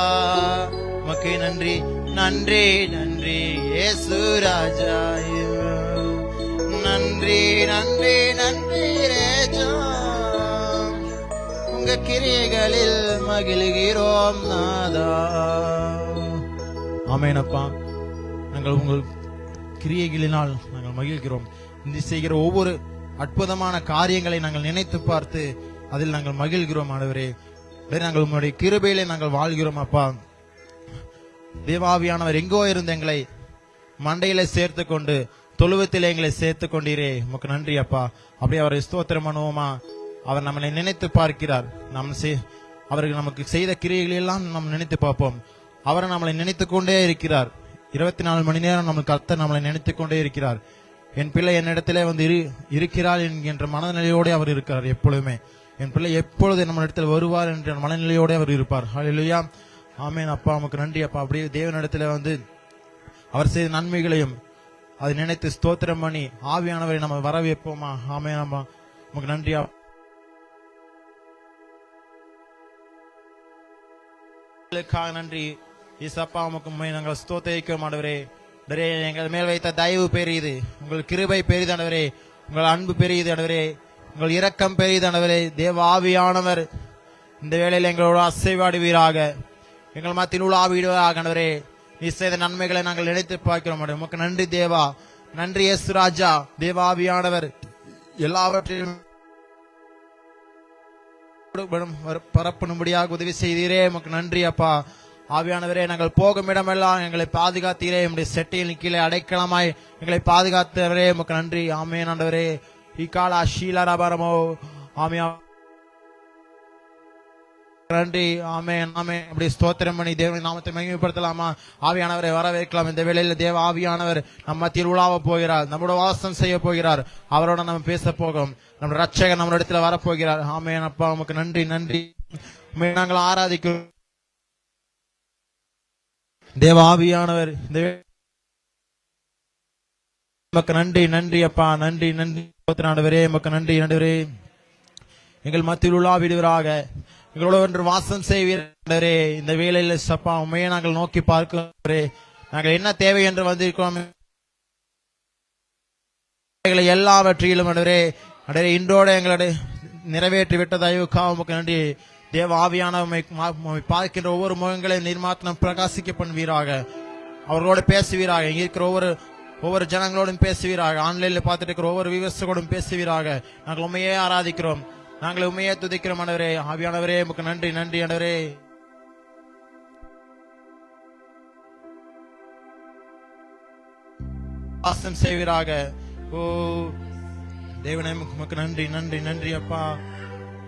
உமக்கு நன்றி நன்றி நன்றி இயேசு ராஜா, நன்றி நன்றி நன்றி ரேஜா, உங்க கிரியைகளில் மகிழ்கிறோம் நாதா. ஆமென் அப்பா, நாங்கள் உங்கள் கிரியைகளினால் நாங்கள் மகிழ்கிறோம். இந்த செய்கிற ஒவ்வொரு அற்புதமான காரியங்களை நாங்கள் நினைத்து பார்த்து அதில் நாங்கள் மகிழ்கிறோம் ஆண்டவரே. நாங்கள் உங்களுடைய கிருபையிலே நாங்கள் வாழ்கிறோம் அப்பா. தேவாவியானவர் எங்கோ இருந்து எங்களை மண்டையில சேர்த்து கொண்டு தொழுவத்திலே எங்களை சேர்த்து கொண்டீரே, உமக்கு நன்றி அப்பா. அப்படியே அவரை ஸ்தோத்திரம் பண்ணுவோமா? அவர் நம்மளை நினைத்து பார்க்கிறார். அவருக்கு நமக்கு செய்த கிரியைகளை எல்லாம் நாம் நினைத்து பார்ப்போம். அவர் நம்மளை நினைத்து கொண்டே இருக்கிறார். 24 மணி நேரம் நமக்கு கர்த்தர் நம்மளை நினைத்து கொண்டே இருக்கிறார். என் பிள்ளை என்னிடத்திலே வந்து இருக்கிறார் என்கின்ற மனநிலையோடு அவர் இருக்கிறார். எப்பொழுதுமே என் பிள்ளை எப்பொழுது நம்ம இடத்துல வருவார் என்ற மனநிலையோடு அவர் இருப்பார். ஹல்லேலூயா, ஆமென் அப்பா, உமக்கு நன்றி அப்பா. அப்படியே தேவனிடத்துல வந்து அவர் செய்த நன்மைகளையும் அதை நினைத்து ஸ்தோத்திரம் பண்ணி ஆவியானவரை நம்ம வரவேற்போமா? ஆமென் அம்மா, உமக்கு நன்றியா. நன்றி இசப்பா, உமக்கு நாங்கள் ஸ்தோத்திரிக்கிறோம் ஆண்டவரே. எங்கள் மேல் வைத்த தயவு பெரியது, உங்கள் கிருபை பெரியது ஆண்டவரே, உங்கள் அன்பு பெரியது ஆண்டவரே, உங்கள் இரக்கம் பெரியது ஆண்டவரே. தேவ ஆவியானவர் இந்த வேளையில் எங்களோட அசைவாடுவீராக, எங்கள் மத்தியில் உள்ள ஆவிடுவீராக ஆண்டவரே. நீ செய்த நன்மைகளை நாங்கள் நினைத்து பார்க்கிறோம். உமக்கு நன்றி தேவா, நன்றி இயேசு ராஜா. தேவ ஆவியானவர் எல்லாவற்றையும் பரப்பணும்படியாக உதவி செய்தீரே, உமக்கு நன்றி அப்பா. ஆவியானவரே, நாங்கள் போகும் இடமெல்லாம் எங்களை பாதுகாத்தீரே, உங்களுடைய செட்டையின் கீழே அடைக்கலமாய் எங்களை பாதுகாத்தவரே, உமக்கு நன்றி. ஆமென் ஆண்டவரே. இக்கால ஷீலரபரமோ ஆமியா நன்றி. ஆமென் ஆமென். அப்படி ஸ்தோத்திரம் பண்ணி தேவனின் நாமத்தை மகிமைப்படுத்தலாமா? ஆவியானவரை வரவேற்கலாம். இந்த வேளையில் தேவ ஆவியானவர் நம்ம மத்தியில் உலாவ போகிறார், நம்மளோட வாசம் செய்ய போகிறார். அவரோட நம்ம பேச போகிறோம். நம்ம ரட்சகர் நம்ம இடத்துல வரப்போகிறார். ஆமென். அப்பா உமக்கு நன்றி நன்றி. உம்மை நாங்கள் ஆராதிக்கிறோம். தேவ ஆவியானவர் இந்த உமக்கு நன்றி நன்றி அப்பா, நன்றி நன்றி. ஆண்டவரே உமக்கு நன்றி ஆண்டவரே. எங்கள் மத்தியில் உலாவிடுவராக, எங்களோட ஒன்று வாசம் செய்வீரே. இந்த வேளையில் சப்பா உண்மையை நாங்கள் நோக்கி பார்க்கிறோம். நாங்கள் என்ன தேவை என்று வந்திருக்கிறோம் எல்லாவற்றிலும் அடரே அடரே இன்றோட எங்களுடைய நிறைவேற்றி விட்ட தயவுக்காக உமக்கு நன்றி. தேவ ஆவியான பார்க்கின்ற ஒவ்வொரு முகங்களையும் நிர்மாத்தனம் பிரகாசிக்க பண்ணுவீராக. அவர்களோட பேசுவீராக. இங்க இருக்கிற ஒவ்வொரு ஜனங்களோடும் பேசுவீராக. ஆன்லைன்ல பார்த்துட்டு இருக்கிற ஒவ்வொரு விவசாயோடும் பேசுவீராக. நாங்கள் உண்மையே ஆராதிக்கிறோம், நாங்கள் உண்மையே துதிக்கிறோம் ஆண்டவரே. ஆவியானவரே உமக்கு நன்றி நன்றி ஆண்டவரே. வாசம் செய்வீராக. ஓ தேவனே உமக்கு நன்றி நன்றி நன்றி அப்பா.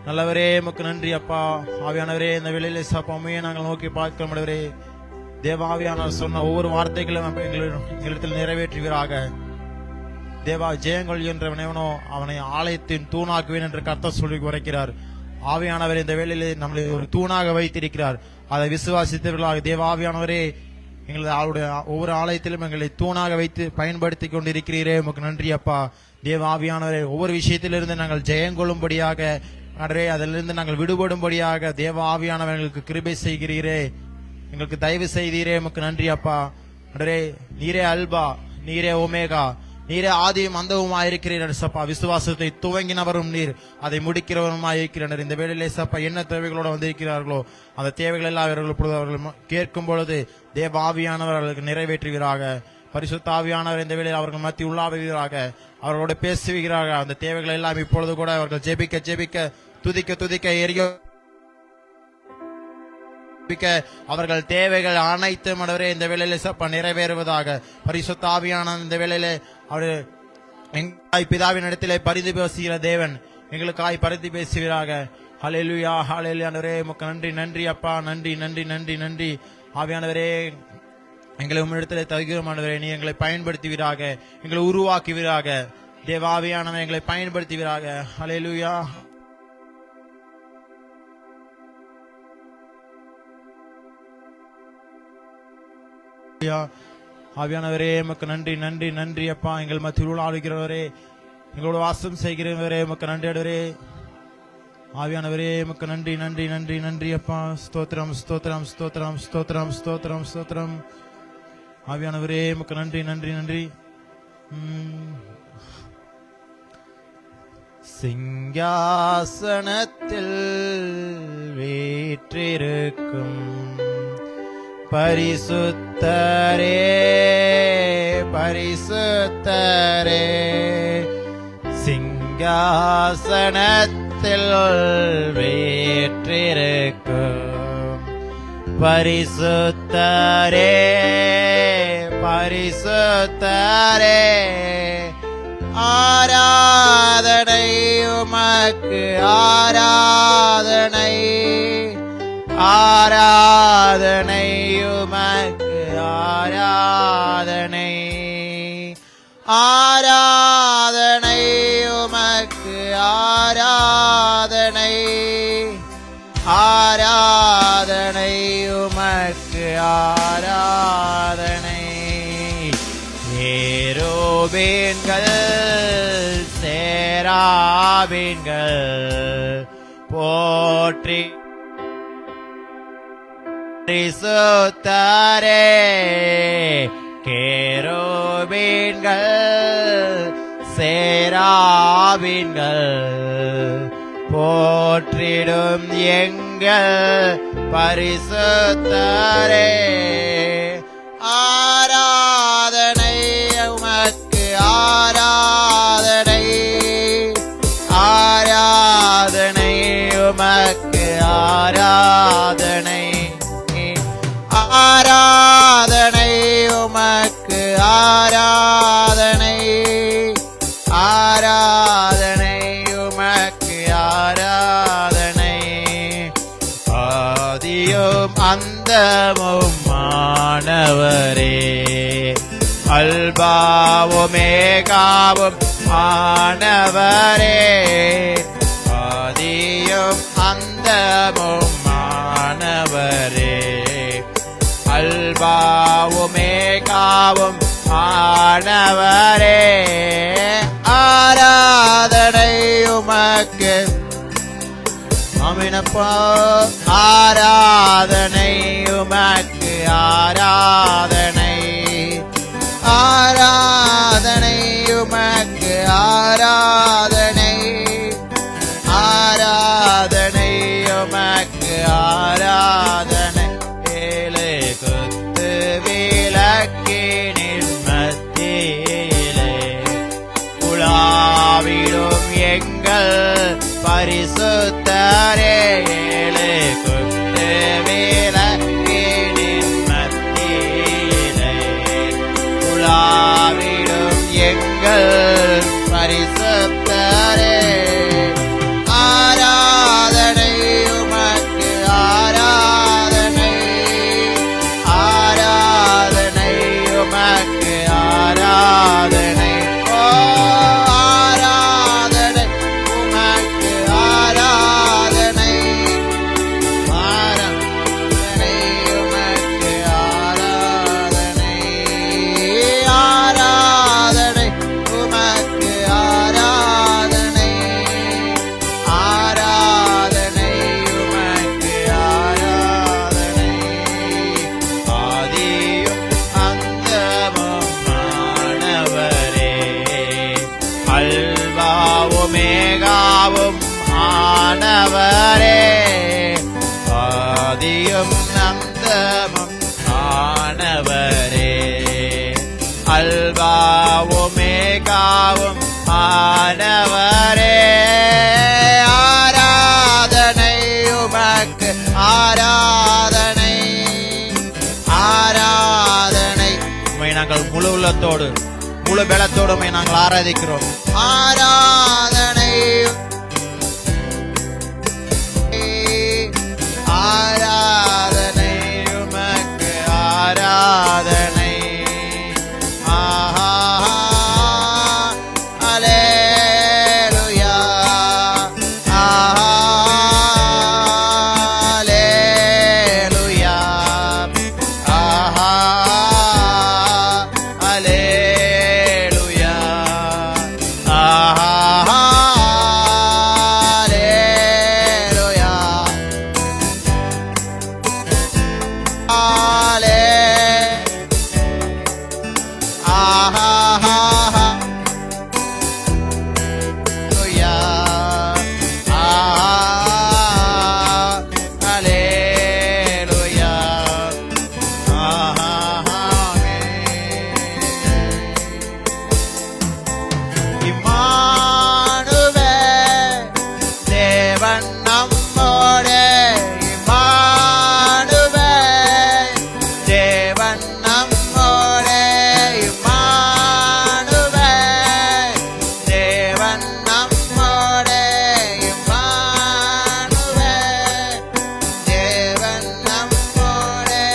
நல்லவரே உமக்கு நன்றி அப்பா. ஆவியானவரே இந்த வேளையிலே சப்பா உண்மையை நாங்கள் நோக்கி பார்க்கிறோம் ஆண்டவரே. தேவாவியானவர் சொன்ன ஒவ்வொரு வார்த்தைகளும் எங்களிடத்தில் நிறைவேற்றுவீராக. தேவா ஜெயங்கொள் என்றவனோ அவனை ஆலயத்தின் தூணாக்குவேன் என்று கர்த்தர் சொல்லி உரைக்கிறார். ஆவியானவர் இந்த வேளையிலே நம்மளை ஒரு தூணாக வைத்திருக்கிறார். அதை விசுவாசித்தவர்களாக தேவாவியானவரே எங்களது அவருடைய ஒவ்வொரு ஆலயத்திலும் எங்களை தூணாக வைத்து பயன்படுத்தி கொண்டிருக்கிறீரே உமக்கு நன்றி அப்பா. தேவாவியானவரே ஒவ்வொரு விஷயத்திலிருந்து நாங்கள் ஜெயங்கொள்ளும்படியாக அடரே அதிலிருந்து நாங்கள் விடுபடும்படியாக தேவ ஆவியானவர்களுக்கு கிருபை செய்கிறீரே, எங்களுக்கு தயவு செய்தீரே உமக்கு நன்றி அப்பா. அடரே நீரே அல்பா, நீரே ஒமேகா, நீரே ஆதியும் அந்தவுமா இருக்கிறீர் சப்பா. விசுவாசத்தை துவங்கினவரும் நீர், அதை முடிக்கிறவருமா இருக்கிறனர். இந்த வேளையிலே சப்பா என்ன தேவைகளோட வந்திருக்கிறார்களோ அந்த தேவைகள் எல்லாம் அவர்கள் கேட்கும் பொழுது தேவ ஆவியானவர் அவர்களுக்கு நிறைவேற்றுவீராக. பரிசுத்த ஆவியானவர் இந்த வேளையில் அவர்கள் மத்தியில் உள்ளாவுவீராக. அவர்களோட பேசுவீராக. அந்த தேவைகள் எல்லாம் இப்பொழுது கூட அவர்கள் ஜெபிக்க ஜெபிக்க துதிக்க துதிக்க எரிய அவர்கள் தேவைகள் அனைத்தும் ஆண்டவரே இந்த வேளையிலே சப்பா நிறைவேறுவதாக. பரிசுத்த ஆவியான இந்த வேளையிலே அவர் எங்களுக்காய் பிதாவின் இடத்திலே பரிந்து பேசுகிற தேவன் எங்களுக்காய் பரிந்து பேசுவீராக. ஹல்லேலூயா ஹல்லேலூயா. ஆண்டவரே உமக்கு நன்றி நன்றி அப்பா. நன்றி நன்றி நன்றி நன்றி. ஆவியானவரே எங்களை உம்மிடத்திலே தருகிறோம் ஆண்டவரே. நீ எங்களை பயன்படுத்துவீராக, எங்களை உருவாக்குவீராக. தேவ ஆவியானவர் எங்களை பயன்படுத்துவீராக. ஹல்லேலூயா. ஆவியானவரே உமக்கு நன்றி நன்றி நன்றி அப்பா. எங்கள் மத்தியில் ஆளுகிறவரே, எங்களோட வாசம் செய்கிறவரே உமக்கு நன்றி ஆண்டவரே. ஆவியானவரே உமக்கு நன்றி நன்றி நன்றி நன்றி அப்பா. ஸ்தோத்திரம் ஸ்தோத்திரம் ஸ்தோத்திரம் ஸ்தோத்திரம் ஸ்தோத்திரம் ஸ்தோத்திரம். ஆவியானவரே உமக்கு நன்றி நன்றி நன்றி. சிங்காசனத்தில் வீற்றிருக்கும் பரிசுத்தரே பரிசுத்தரே, சிங்காசனத்தில் வீற்றிருக்கும் பரிசுத்தரே பரிசுத்தரே, ஆராதனை உமக்கு ஆராதனை ஆராதனை உமக்கு ஆராதனை ஆராதனை உமக்கு ஆராதனை ஆராதனை உமக்கு ஆராதனை. ஏரோபீன்கள் சேராபீன்கள் போற்றி பரிசுத்தரே, கேருபீன்கள் சேராபீன்கள் போற்றிடும் எங்கள் பரிசுத்தரே, ஆராதனை உமக்கு ஆராதனை ஆராதனை உமக்கு ஆராதனை ஆராதனை உமக்கு ஆராதனை ஆராதனை உமக்கு ஆராதனை அந்தமும் ஆனவரே, அல்பாவுமேகாவும் ஆனவரே, ஆதியும் அந்தமும் ஆனவரே, அல்பாவுமேகாவும் ஆனவரே, ஆராதனை உமக்கு. ஆமெனப்பா. ஆராதனை உமக்கு, ஆராதனை, ஆராதனை உமக்கு, ஆராதனை, ஆராதனை உமக்கு, ஆராதனை. ஏழு குத்து விளக்கினின் மத்தியிலே உலாவிடும் எங்கள் பரிசுத்தரே, ஏழு குத்து விளக்கினின் மத்தியிலே உலாவிடும் எங்கள் பரிசுத்தரே, ஆராதனை உமக்கு, ஆராதனை, ஆராதனை உமக்கு, ஆராதனை. ஓ ஆராதனை உமக்கு, ஆராதனை, ஆராதனை உமக்கு, ஆராதனை, ஆராதனை உமக்கு, ஆராதனை, ஆராதனை உமக்கு, ஆராதனை. ஆதியும் அந்தமும் ஆனவரே, அல்பாவுமேகாவும் ஆனவரே, ஆதியும் அந்தமும் ஆனவரே, அல்பாவுமேகாவும் ஆனவரே, ஆராதனை உமக்கு, ஆராதனை, ஆராதனை. உம்மை நாங்கள் முழு உள்ளத்தோடு முழு பலத்தோடு உம்மை நாங்கள் ஆராதிக்கிறோம். ஆராதனை, ஆராதனை உமக்கு, ஆராதனை. ஆஹா, அல்லேலூயா, ஆஹா, அல்லேலூயா, ஆஹா, அல்லேலூயா, ஆஹா, அல்லேலூயா, ஆலே, ஆஹா, அல்லேலூயா, ஆஹா, அல்லேலூயா, ஆஹா, ஆமென். இம்மானுவேல், தேவன் நம்மோடே, இம்மானுவேல், தேவன் நம்மோடே, இம்மானுவேல், தேவன் நம்மோடே, இம்மானுவேல், தேவன் நம்மோடே.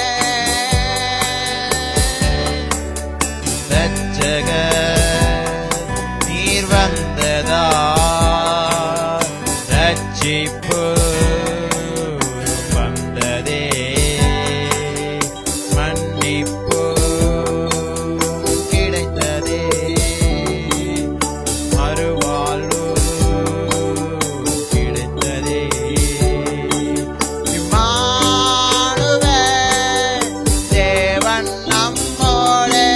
இரட்சகர் நீர் வந்ததா, ரட்சிப்பு வந்ததே, மன்னிப்பு கிடைத்ததே, மறுவாழ்வு கிடைத்ததே. இம்மானுவேல், தேவன் நம்மோடே,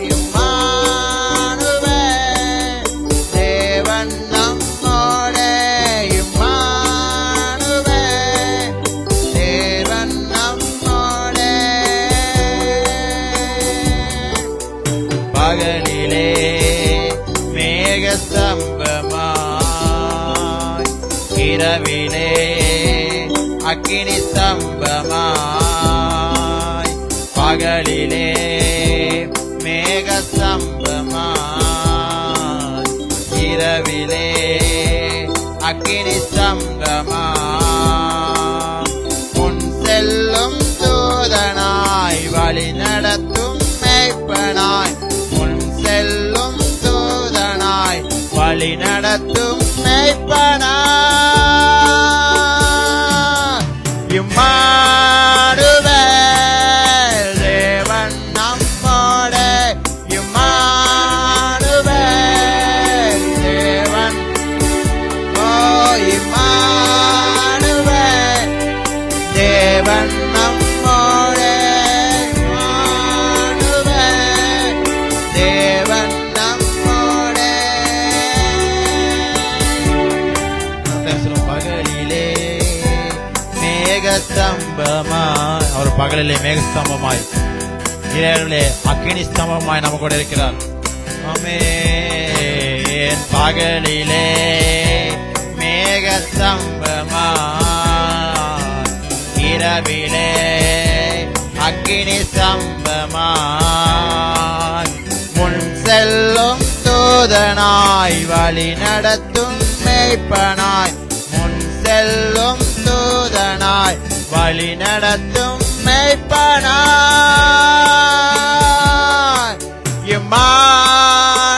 இம்மானுவேல், தேவன் நம்மோடே, இம்மானுவேல், தேவன் நம்மோடே. பகலிலே மேகஸ்தம்பமாய், இரவிலே அக்கினி ஸ்தம்பமாய், பகலிலே மேகஸ்தம்பமாய், இரவிலே அக்கினி ஸ்தம்பமாய், முன் செல்லும் தூதனா வழி நடத்தும் மேய்ப்பனாய் முன் செல்லும் தூதனாய் வழி நடத்தும் மேய்ப்பனாய் இம்மானுவேல் தேவன் நம்மோடே இம்மானுவேல் தேவன் ஓ இம்மானுவேல் தேவன் நம்மோடே இம்மானுவேல் தேவன் நம்மோடே பகலிலே மேகஸ்தம்பமாய் அவர் பகலிலே மேகஸ்தம்பமாய் இரவிலே அக்கினி ஸ்தம்பமாய் நம்ம கூட இருக்கிறார் ஆமென் பகலிலே மேகஸ்தம்பமாய் இரவிலே அக்கினி ஸ்தம்பமாய் முன் செல்லும் தூதனாய் வழி நடத்தும் மேய்ப்பனாய் முன் செல்லும் தூதனாய் வழி நடத்தும் மேய்ப்பனாய்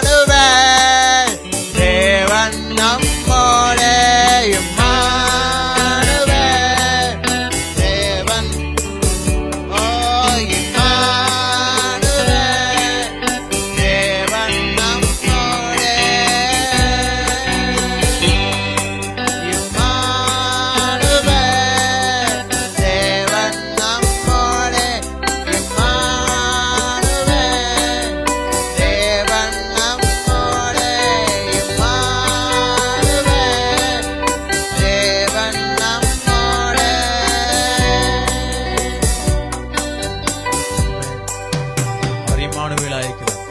இம்மானுவேல் தேவன் நம்மோடே இம்மானுவேல் தேவன் ஓ இம்மானுவேல் தேவன் நம்மோடே இம்மானுவேல் தேவன் நம்மோடே இம்மானுவேல் தேவன் நம்மோடே இம்மானுவேல் தேவன் நம்மோடே அவர் இம்மானுவேலாயிருக்கிறார்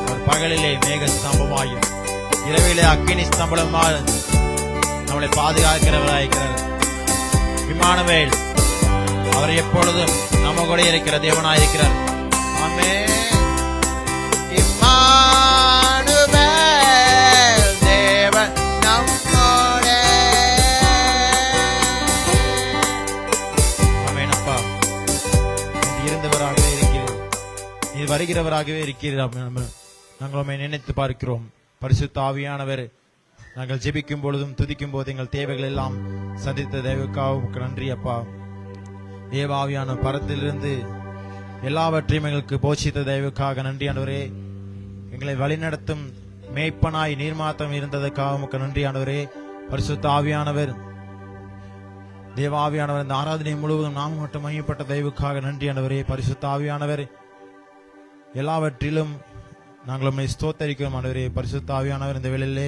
அவர் பகலிலே மேக ஸ்தம்பமாயும் இரவிலே அக்கினி ஸ்தம்பமாய் நம்மளை பாதுகாக்கிறவராயிருக்கிறார் இம்மானுவேல் அவர் எப்பொழுதும் நம்ம கூட இருக்கிற தேவனாயிருக்கிறார் ஆமென் இம்மானுவேல் தேவன் நம்மோடே ஆமென் அப்பா நீர் இருந்தவராகவே இருக்கிறீர் நீர் வருகிறவராகவே இருக்கிறீர் நாங்கள் உம்மை நினைத்து பார்க்கிறோம் பரிசுத்த ஆவியானவர் நாங்கள் ஜெபிக்கும் பொழுதும் துதிக்கும் போது எங்கள் தேவைகள் எல்லாம் சந்தித்த தேவக்காவுக்கு நன்றி அப்பா தேவாவியான பரத்திலிருந்து எல்லாவற்றையும் எங்களுக்கு போஷித்த தேவக்காக நன்றி ஆண்டவரே எங்களை வழிநடத்தும் மேய்ப்பனாய் நீர்மாத்தம் இருந்ததற்காக உமக்கு நன்றி ஆண்டவரே பரிசுத்த ஆவியானவர் தேவாவியானவர் இந்த ஆராதனை முழுவதும் நாம் மட்டும் மையப்பட்ட தெய்வுக்காக நன்றி ஆண்டவரே பரிசுத்த ஆவியானவர் எல்லாவற்றிலும் நாங்கள் உம்மை ஸ்தோத்தரிக்கிறோம் ஆண்டவரே பரிசுத்த ஆவியானவர் இந்த வேளையிலே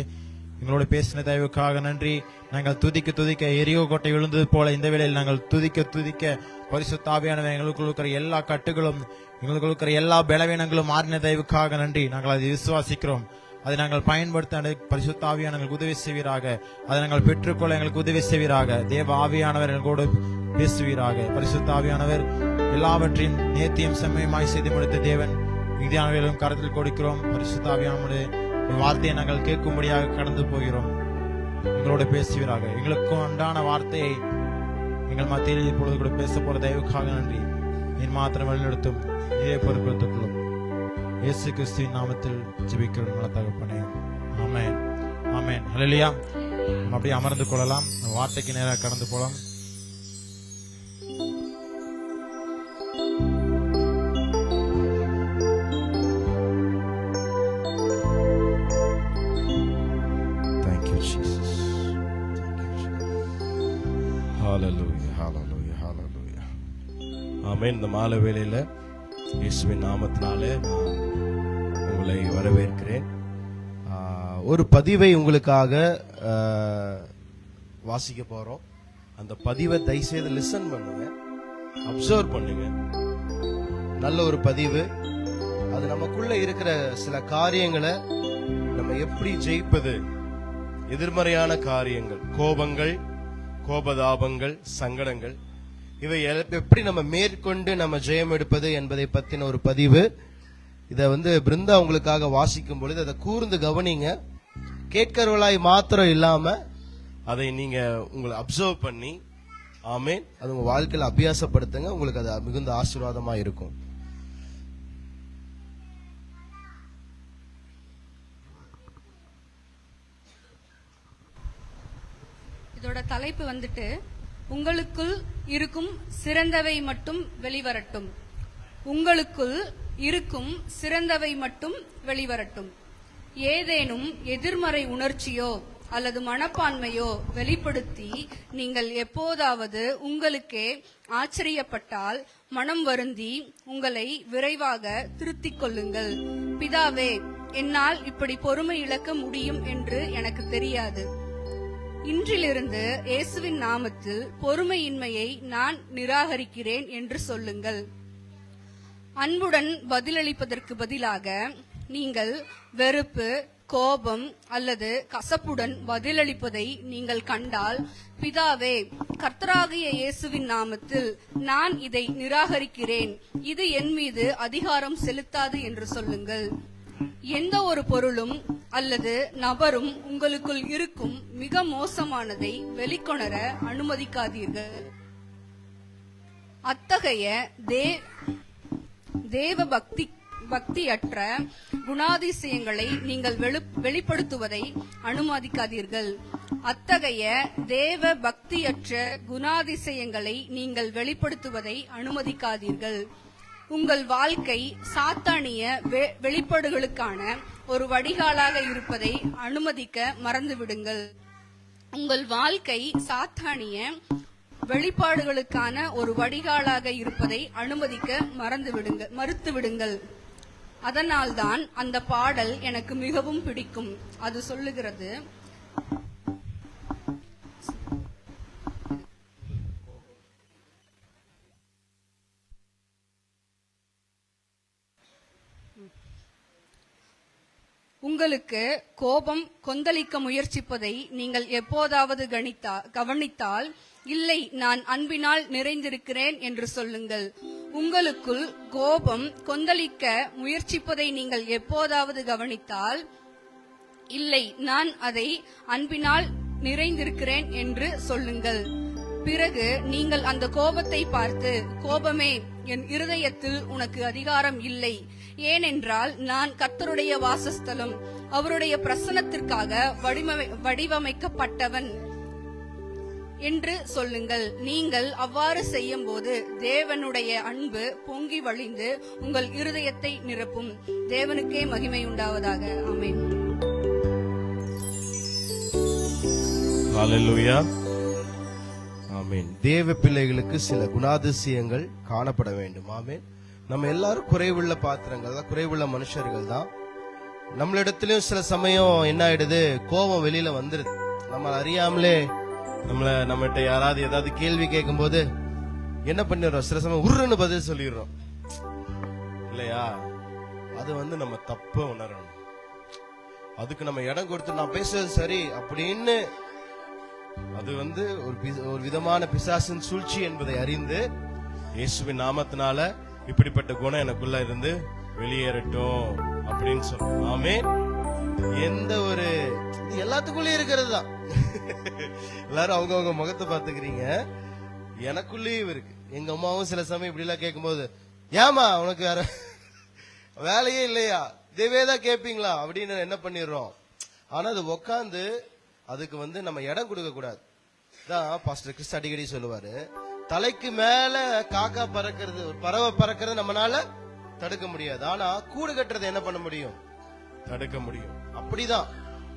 எங்களோட பேசின தயவுக்காக நன்றி நாங்கள் துதிக்க துதிக்க எரியோ கோட்டை விழுந்தது போல இந்த வேளையில் நாங்கள் துதிக்க துதிக்க பரிசுத்த ஆவியானவர் எங்களுக்குள் இருக்கிற எல்லா கட்டுகளும் எங்களுக்குள் இருக்கிற எல்லா பலவீனங்களும் மாறின தயவுக்காக நன்றி நாங்கள் அதை விசுவாசிக்கிறோம் அதை நாங்கள் பயன்படுத்த பரிசுத்த ஆவியானவர் எங்களுக்கு உதவி செய்வீராக அதை நாங்கள் பெற்றுக்கொள்ள எங்களுக்கு உதவி செய்வீராக தேவ ஆவியானவர் எங்களோடு பேசுவீராக பரிசுத்த ஆவியானவர் எல்லாவற்றையும் நேர்த்தியும் செம்மையுமாய் செய்து முடித்த தேவன் மீதியானவர்களும் கருத்தில் கொடுக்கிறோம் பரிசுத்த ஆவியானவருடைய வார்த்தையை நாங்கள் கேட்கும்படியாக கடந்து போகிறோம் எங்களோட பேசுவீராக எங்களுக்கும் உண்டான வார்த்தையை எங்கள் மத்தியில் இப்பொழுது கூட பேச போற தயவுக்காக நன்றி நீர் மாத்திரம் வழிநடத்தும் நீரே பொறுப்பெடுத்துக் கொள்ளும் இயேசு கிறிஸ்துவின் நாமத்தில் ஜெபிக்கிறோம் நல்ல தகப்பனே ஆமென் ஆமென் ஹல்லேலூயா நம்ம அப்படியே அமர்ந்து கொள்ளலாம் வார்த்தைக்கு நேராக கடந்து போலாம் ஹalleluya ஹalleluya ஹalleluya ஆமென் இந்த மாலை வேளையில இயேசுவின் நாமத்தினாலே நான் உங்களை வரவேற்கிறேன் ஒரு பதிவை உங்களுக்காக வாசிக்க போறோம் அந்த பதிவை தயவுசெய்து லிசன் பண்ணுங்க அப்சர்வ் பண்ணுங்க நல்ல ஒரு பதிவு அது நமக்குள்ள இருக்கிற சில காரியங்களை நம்ம எப்படி ஜெயிப்பது எதிர்மறையான காரியங்கள் கோபங்கள் கோபதாபங்கள் சங்கடங்கள் இவை எப்படி நம்ம மேற்கொண்டு நம்ம ஜெயம் எடுப்பது என்பதை பத்தின ஒரு பதிவு இதை பிருந்தா உங்களுக்காக வாசிக்கும் பொழுது அதை கூர்ந்து கவனிங்க கேட்கிறவர்களாய் மாத்திரம் இல்லாம அதை நீங்க உங்களை அப்சர்வ் பண்ணி ஆமென் அது உங்க வாழ்க்கையில அபியாசப்படுத்துங்க உங்களுக்கு அது மிகுந்த ஆசீர்வாதமா இருக்கும் இதோட தலைப்பு வந்துட்டு உங்களுக்குள் இருக்கும் சிறந்தவை மட்டும் வெளிவரட்டும். உங்களுக்குள் இருக்கும் சிறந்தவை மட்டும் வெளிவரட்டும். ஏதேனும் எதிர்மறை உணர்ச்சியோ அல்லது மனப்பான்மையோ வெளிப்படுத்தி நீங்கள் எப்போதாவது உங்களுக்கே ஆச்சரியப்பட்டால் மனம் வருந்தி உங்களை விரைவாக திருத்திக் கொள்ளுங்கள். பிதாவே, என்னால் இப்படி பொறுமை இழக்க முடியும் என்று எனக்கு தெரியாது. இன்றிலிருந்து இயேசுவின் நாமத்தில் பொறுமையின்மையை நான் நிராகரிக்கிறேன் என்று சொல்லுங்கள். அன்புடன் பதிலளிப்பதற்கு பதிலாக நீங்கள் வெறுப்பு, கோபம் அல்லது கசப்புடன் பதிலளிப்பதை நீங்கள் கண்டால், பிதாவே, கர்த்தராகிய இயேசுவின் நாமத்தில் நான் இதை நிராகரிக்கிறேன், இது என் மீது அதிகாரம் செலுத்தாது என்று சொல்லுங்கள். எந்த ஒரு பொருளும் அல்லது நபரும் உங்களுக்குள் இருக்கும் மிக மோசமானதை வெளிக்கொணர அனுமதிக்காதீர்கள். அத்தகைய தேவ பக்தியற்ற குணாதிசயங்களை நீங்கள் வெளிப்படுத்துவதை அனுமதிக்காதீர்கள். அத்தகைய தேவ பக்தியற்ற குணாதிசயங்களை நீங்கள் வெளிப்படுத்துவதை அனுமதிக்காதீர்கள். உங்கள் வாழ்க்கை சாத்தானிய வெளிப்பாடுகளுக்கான ஒரு வடிகாலாக இருப்பதை அனுமதிக்க மறந்துவிடுங்கள். உங்கள் வாழ்க்கை சாத்தானிய வெளிப்பாடுகளுக்கான ஒரு வடிகாலாக இருப்பதை அனுமதிக்க மறுத்துவிடுங்கள். அதனால்தான் அந்த பாடல் எனக்கு மிகவும் பிடிக்கும். அது சொல்லுகிறது, உங்களுக்கு கோபம் கொந்தளிக்க முயற்சிப்பதை நீங்கள் எப்போதாவது கவனித்தால், இல்லை, நான் அன்பினால் நிறைந்திருக்கிறேன் என்று சொல்லுங்கள். உங்களுக்குள் கோபம் கொந்தளிக்க முயற்சிப்பதை நீங்கள் எப்போதாவது கவனித்தால், இல்லை, நான் அதை அன்பினால் நிறைந்திருக்கிறேன் என்று சொல்லுங்கள். பிறகு நீங்கள் அந்த கோபத்தை பார்த்து, கோபமே, என் இருதயத்தில் உனக்கு அதிகாரம் இல்லை, ஏனென்றால் நான் கர்த்தருடைய வாசஸ்தலம், அவருடைய பிரசன்னத்திற்காக வடிவமைக்கப்பட்டவன் என்று சொல்லுங்கள். நீங்கள் அவ்வாறு செய்யும் போது தேவனுடைய அன்பு பொங்கி வழிந்து உங்கள் இருதயத்தை நிரப்பும். தேவனுக்கே மகிமை உண்டாவதாக. ஆமென். ஹல்லேலூயா. ஆமென். தேவ பிள்ளைகளுக்கு சில குணாதிசயங்கள் காணப்பட வேண்டும். ஆமென். நம்ம எல்லாரும் குறைவுள்ள பாத்திரங்கள் தான், குறைவுள்ள மனுஷர்கள் தான். நம்மளிடத்திலும் சில சமயம் என்ன ஆயிடுது, கோபம் வெளியில வந்துருது. நம்ம அறியாமலே நம்மகிட்ட யாராவது ஏதாவது கேள்வி கேட்கும் போது என்ன பண்ணிடுறோம், சில சமயம் உருன்னு பதில் சொல்லிடுறோம் இல்லையா? அது நம்ம தப்ப உணரணும். அதுக்கு நம்ம இடம் கொடுத்து நான் பேசுறது சரி அப்படின்னு, அது ஒரு விதமான பிசாசின் சூழ்ச்சி என்பதை அறிந்து இயேசுவின் நாமத்தினால இப்படிப்பட்ட குணம் எனக்குள்ள இருந்து வெளியேறட்டும் அப்படின்னு சொல்றோம். ஆமென். எந்த ஒரு எல்லாத்துக்குள்ளே இருக்கிறது தான். எல்லாரும் அவங்கவுங்க முகத்தை பாத்துக்கிறீங்க, எனக்குள்ளேயும் இருக்கு. எங்க அம்மாவும் சில சமயம் இப்படி எல்லாம் கேட்கும்போது, ஏமா உனக்கு வேற வேலையே இல்லையா, இதேதான் கேட்பீங்களா அப்படின்னு என்ன பண்ணிடுறோம். ஆனா அது உக்காந்து அதுக்கு நம்ம இடம் கொடுக்க கூடாது. தான் பாஸ்டர் கிறிஸ்து அடிக்கடி சொல்லுவாரு, தலைக்கு மேல காக்கா பறக்கிறது, ஒரு பறவை பறக்கிறது நம்மளால தடுக்க முடியாது. ஆனா கூடு கட்டுறது என்ன பண்ண முடியும், தடுக்க முடியும். அப்படிதான்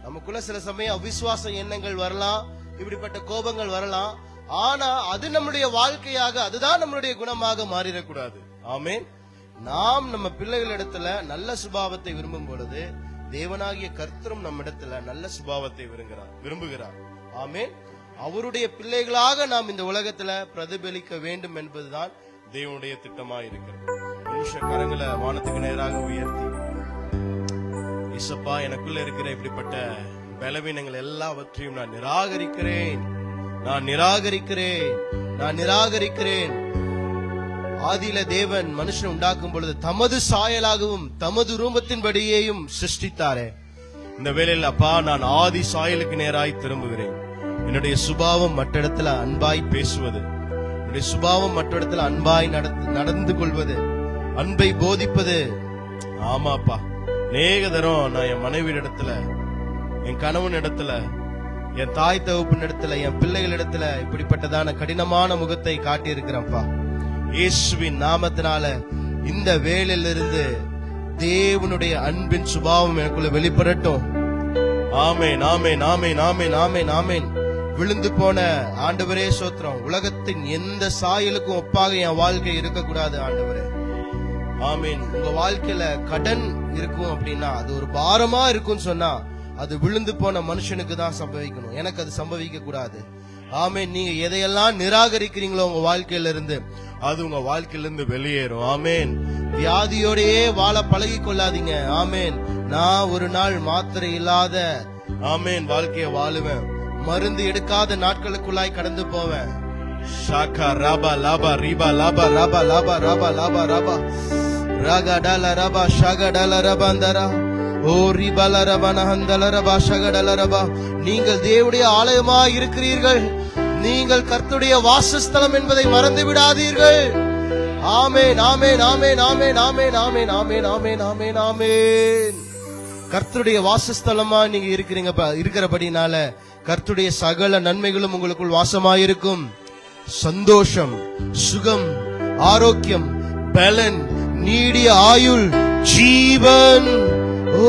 நமக்குள்ள சில சமயம் அவிசுவாச எண்ணங்கள் வரலாம், இப்படிப்பட்ட கோபங்கள் வரலாம். ஆனா அது நம்முடைய வாழ்க்கையாக, அதுதான் நம்மளுடைய குணமாக மாறிடக்கூடாது. ஆமென். நாம் நம்ம பிள்ளைகளிடத்துல நல்ல சுபாவத்தை விரும்பும் பொழுது தேவனாகிய கர்த்தரும் நம்ம இடத்துல நல்ல சுபாவத்தை விரும்புகிறார். ஆமென். அவருடைய பிள்ளைகளாக நாம் இந்த உலகத்துல பிரதிபலிக்க வேண்டும் என்பதுதான் தேவனுடைய திட்டமா இருக்கிறது. மனுஷ கரங்களை வானத்துக்கு நேராக உயர்த்தி, இசப்பா, எனக்குள்ள இருக்கிற இப்படிப்பட்ட பலவீனங்கள் எல்லாவற்றையும் நான் நிராகரிக்கிறேன், நான் நிராகரிக்கிறேன், நான் நிராகரிக்கிறேன். ஆதியில தேவன் மனுஷன் உண்டாக்கும் பொழுது தமது சாயலாகவும் தமது ரூபத்தின்படியேயும் சிருஷ்டித்தாரே. இந்த வேளையில் அப்பா, நான் ஆதி சாயலுக்கு நேராய் திரும்புகிறேன். என்னுடைய சுபாவம் மற்ற இடத்துல அன்பாய் பேசுவது, என்னுடைய சுபாவம் மற்ற இடத்துல அன்பாய் நடந்து கொள்வது, அன்பை போதிப்பது. ஆமாப்பா, அநேக தரம் நான் என் மனைவி இடத்துல, என் கணவன் இடத்துல என் தாய் தகப்பனிடத்துல, என் பிள்ளைகளிடத்துல இப்படிப்பட்டதான கடினமான முகத்தை காட்டி இருக்கிறேன்ப்பா. இயேசுவின் நாமத்தினால இந்த வேளையிலிருந்து தேவனுடைய அன்பின் சுபாவம் எனக்குள்ள வெளிப்படட்டும். ஆமேன், ஆமேன், ஆமேன், ஆமேன், ஆமேன், ஆமேன். விழுந்து போன ஆண்டவரே சோத்திரம். உலகத்தின் எந்த சாயலுக்கும் ஒப்பாக என் வாழ்க்கை இருக்கக்கூடாது ஆண்டவரே. ஆமீன். உங்க வாழ்க்கையில கடன் இருக்கும் அப்படின்னா, அது ஒரு பாரமா இருக்கும்னு சொன்னா, அது விழுந்து போன மனுஷனுக்கு தான் சம்பவிக்கணும். எனக்கு அது சம்பவிக்க கூடாது. ஆமீன். நீங்க எதையெல்லாம் நிராகரிக்கிறீங்களோ உங்க வாழ்க்கையில இருந்து, அது உங்க வாழ்க்கையில இருந்து வெளியேறும். ஆமீன். வியாதியோடயே வாழ பழகி கொள்ளாதீங்க. ஆமீன். நான் ஒரு நாள் மாத்திரை இல்லாத ஆமீன் வாழ்க்கைய வாழுவேன். மருந்து எடுக்காத நாட்களுக்குள்ளாய் கடந்து போவேன். ஷாக்கா ராபா லாபா ரீபா லாபா ராபா லாபா ராபா லாபா ராபா ராகா டால ரபா ஷாகா டால ரபாந்தரா ஓ ரீபால ரபா நஹந்தல ரபா ஷாகா டால ரபா. நீங்கள் தேவனுடைய ஆலயமாய் இருக்கிறீர்கள். நீங்கள் கர்த்தருடைய வாசஸ்தலம் என்பதை மறந்து விடாதீர்கள். ஆமேன், ஆமேன், ஆமேன், ஆமேன், ஆமேன், ஆமேன், ஆமேன், ஆமேன், ஆமேன், ஆமேன். கர்த்தருடைய வாசஸ்தலமா நீங்க இருக்கிறபடினால கர்த்தருடைய சகல நன்மைகளும் உங்களுக்குள் வாசமாயிருக்கும். சந்தோஷம், சுகம், ஆரோக்கியம், பலன், நீடிய ஆயுள், ஜீவன், ஓ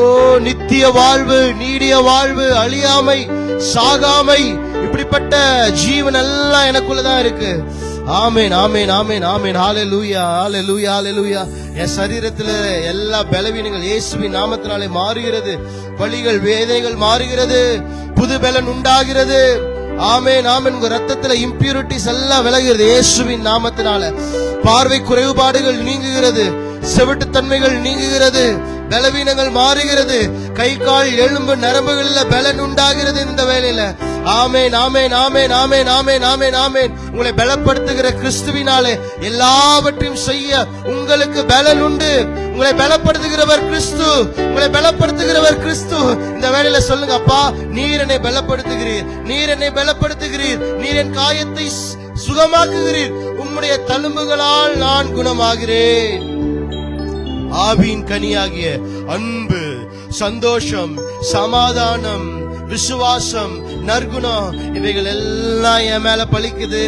நித்திய வாழ்வு, நீடிய வாழ்வு, அழியாமை, சாகாமை, இப்படிப்பட்ட ஜீவன் எல்லாம் எனக்குள்ளதான் இருக்கு. ஆமேன், ஆமேன், ஆமேன், ஆமேன். ஹல்லேலூயா, ஹல்லேலூயா, ஹல்லேலூயா. என் சரீரத்துல எல்லா பலவீனங்கள் இயேசுவின் நாமத்தினாலே மாறுகிறது. வலிகள், வேதனைகள் மாறுகிறது. புது பலன் உண்டாகிறது. ஆமேன், ஆமேன். உங்க ரத்தத்துல இம்பியூரிட்டிஸ் எல்லாம் விலகுகிறது இயேசுவின் நாமத்தினால. பார்வை குறைபாடுகள் நீங்குகிறது. செவிட்டுத்தன்மைகள் நீங்குகிறது. பலவீனங்கள் மாறுகிறது. கை கால் எலும்பு நரம்புகளில் பலன் உண்டாகிறது இந்த வேளையில. ஆமேன், ஆமேன், ஆமேன், ஆமேன், ஆமேன், ஆமேன், ஆமேன். உங்களை பலப்படுத்துகிற கிறிஸ்துவினாலே எல்லாவற்றையும் செய்ய உங்களுக்கு பலன் உண்டு. உங்களை பலப்படுத்துகிறவர் கிறிஸ்து. உங்களை பலப்படுத்துகிறவர் கிறிஸ்து. இந்த வேளையில சொல்லுங்க, அப்பா நீர் என்னை பலப்படுத்துகிறீர், நீர் என்னை பலப்படுத்துகிறீர், நீர் என் காயத்தை சுகமாக்குகிறீர், உம்முடைய தழும்புகளால் நான் குணமாகிறேன். ஆவியின் கனியாகிய அன்பு, சந்தோஷம், சமாதானம், விசுவாசம், நற்குணம், இவைகள் எல்லாம் என் மேல பலிக்குது.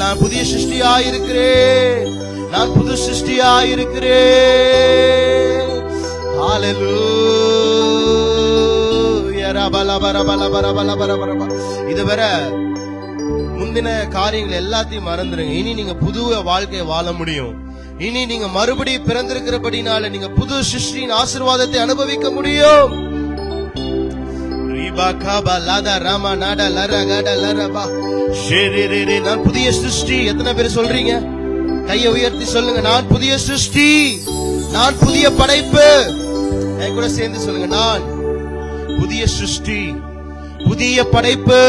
நான் புதிய சிருஷ்டியாயிருக்கிறேன். நான் புது சிருஷ்டியாயிருக்கிறேன். இதுவரை முந்தின காரியங்கள் எல்லாத்தையும் மறந்துருங்க. இனி நீங்க புது வாழ்க்கையை வாழ முடியும். இனி நீங்க மறுபடியும் பிறந்திருக்கிறபடினால நீங்க புது சிருஷ்டியின் ஆசீர்வாதத்தை அனுபவிக்க முடியும். நான் புதிய சிருஷ்டி. எத்தனை பேர் சொல்றீங்க? கையை உயர்த்தி சொல்லுங்க, நான் புதிய சிருஷ்டி, நான் புதிய படைப்பு. என் கூட சேர்ந்து சொல்லுங்க, நான் புதிய சிருஷ்டி, புதிய படைப்பு,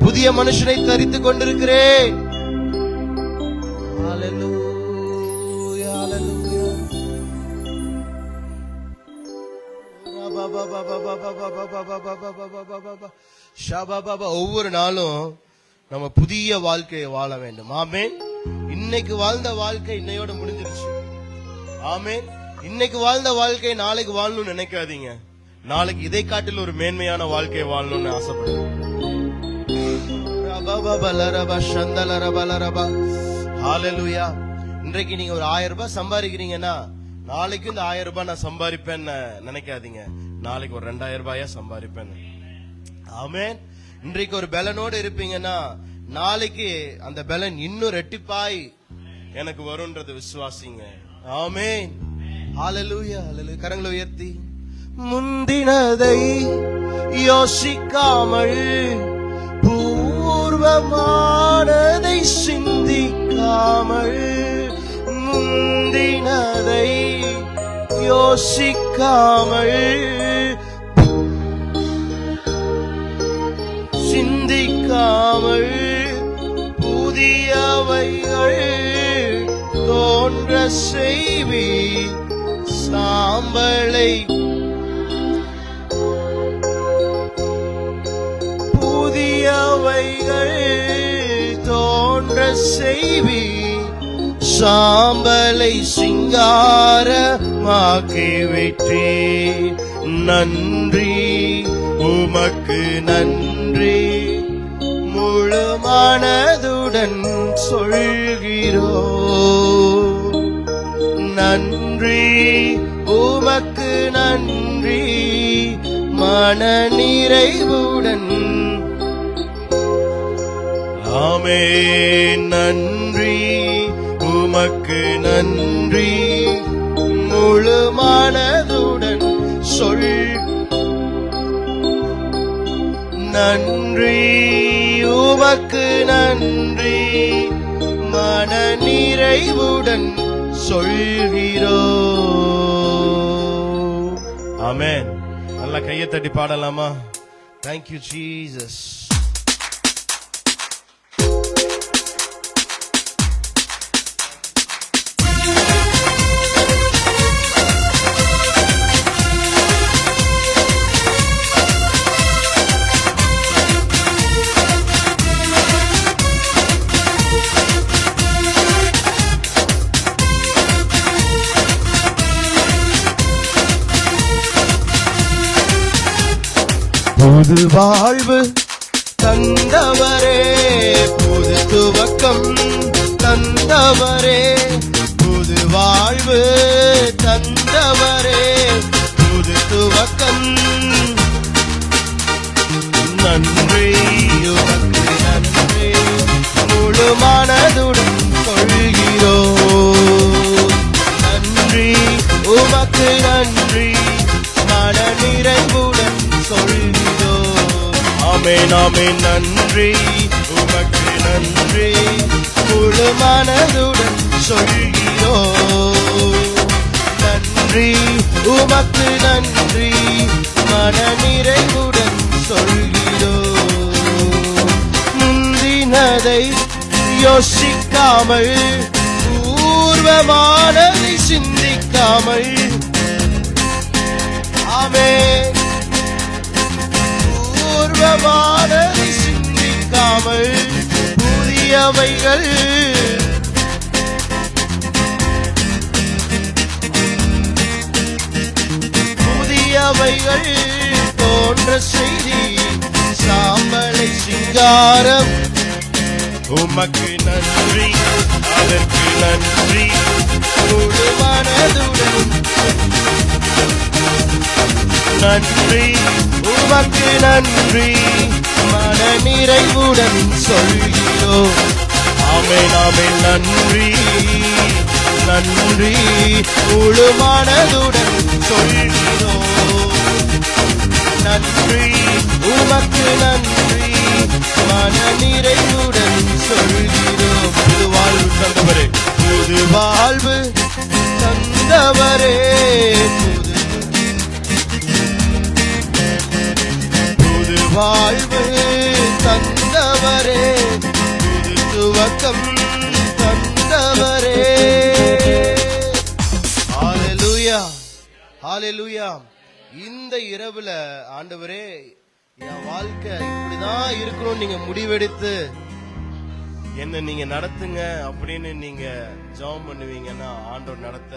புதிய மனுஷனை தரித்துக் கொண்டிருக்கிறேன். ஒவ்வொரு நாளும் நம்ம புதிய வாழ்க்கையை வாழ வேண்டும். ஆமேன். இன்னைக்கு வாழ்ந்த வாழ்க்கை இன்னையோட முடிஞ்சிருச்சு. ஆமேன். இன்னைக்கு வாழ்ந்த வாழ்க்கை நாளைக்கு வாழணும்னு நினைக்காதீங்க. நாளைக்கு இதை காட்டில் ஒரு மேன்மையான வாழ்க்கையை வாழணும்னு ஆசைப்படுங்க. இன்றைக்கு நீங்க ஒரு 1000 ரூபாய் சம்பாதிக்கிறீங்கன்னா நாளைக்கு இந்த 1000 ரூபாய் நான் சம்பாதிப்பேன்னு நினைக்காதீங்க. நாளைக்கு ஒரு 2000 ரூபாயா சம்பாதிப்பேன். ஆமேன். இன்றைக்கு ஒரு பலனோடு இருப்பீங்கன்னா நாளைக்கு அந்த பலன் இன்னும் ரெட்டிப்பாய் எனக்கு வரும்ன்றது விசுவாசிங்க. ஆமேன். ஹல்லேலூயா, ஹல்லேலூயா. கரங்களை உயர்த்தி முந்தினதை யோசிக்காமல், பூர்வமானதை சிந்திக்காமல், முந்தினதை யோசிக்காமல், சிந்திக்காமல், புதியவைகள் தோன்ற செய்வி, சாம்பலை புதியவைகள் தோன்ற செய்வி, சாம்பலை சிங்காரமாக்கி விட்டே. நன்றி உமக்கு நன்றி முழு மனதுடன் சொல்கிறோம். நன்றி உமக்கு நன்றி மன நிறைவுடன். ஆமென். நன்றி உமக்கு நன்றி முழு மனதுடன் சொல். நன்றி உமக்கு நன்றி மன நிறைவுடன் சொல்கிறோம். ஆமென். நல்லா கையை தட்டி பாடலாமா? Thank you Jesus. புது வாழ்வு தந்தவரே, புது துவக்கம் தந்தவரே, புது வாழ்வு தந்தவரே, புது துவக்கம். நன்றி உமக்கு நன்றி முழு மனதுடன் கொள்கிறோம். நன்றி உமக்கு நன்றி மன நிறைவுடன் சொல்கிறோம். ஆமென் ஆமென். நன்றி உமக்கு நன்றி முழு மனதுடன் சொல்கிறோம். நன்றி உமக்கு நன்றி மன நிறைவுடன் சொல்கிறோம். முந்தினதை யோசிக்காமல் பூர்வமானதை சிந்திக்காமல். ஆமென். பூர்வமானதை சிந்திக்காமல் புதியவைகள் புதியவைகள் தோன்ற செய்தி சாம்பலை சிங்காரம். உமக்கு நன்றி அதற்கு நன்றி முழு மனதுடன். நன்றி உமக்கு நன்றி மன நிறைவுடன் சொல்கிறோம். ஆமென் ஆமென். நன்றி நன்றி முழு மனதுடன் சொல்கிறோம். நன்றி உமக்கு நன்றி மன நிறைவுடன் சொல்கிறோம். புது வாழ்வு தந்தவரே, புது வாழ்வு தந்தவரே, புது வாழ்வு தந்தவரே, புது துவக்கம் தந்தவரே. ஹalleluya ஹalleluya. இந்த இரவுல ஆண்டவரே என் வாழ்க்கை இப்படிதான் இருக்கணும் நீங்க முடிவெடுத்து என்ன நீங்க நடத்துங்க அப்படின்னு நீங்க ஜெபம் பண்ணுவீங்கன்னா ஆண்டவர் நடத்த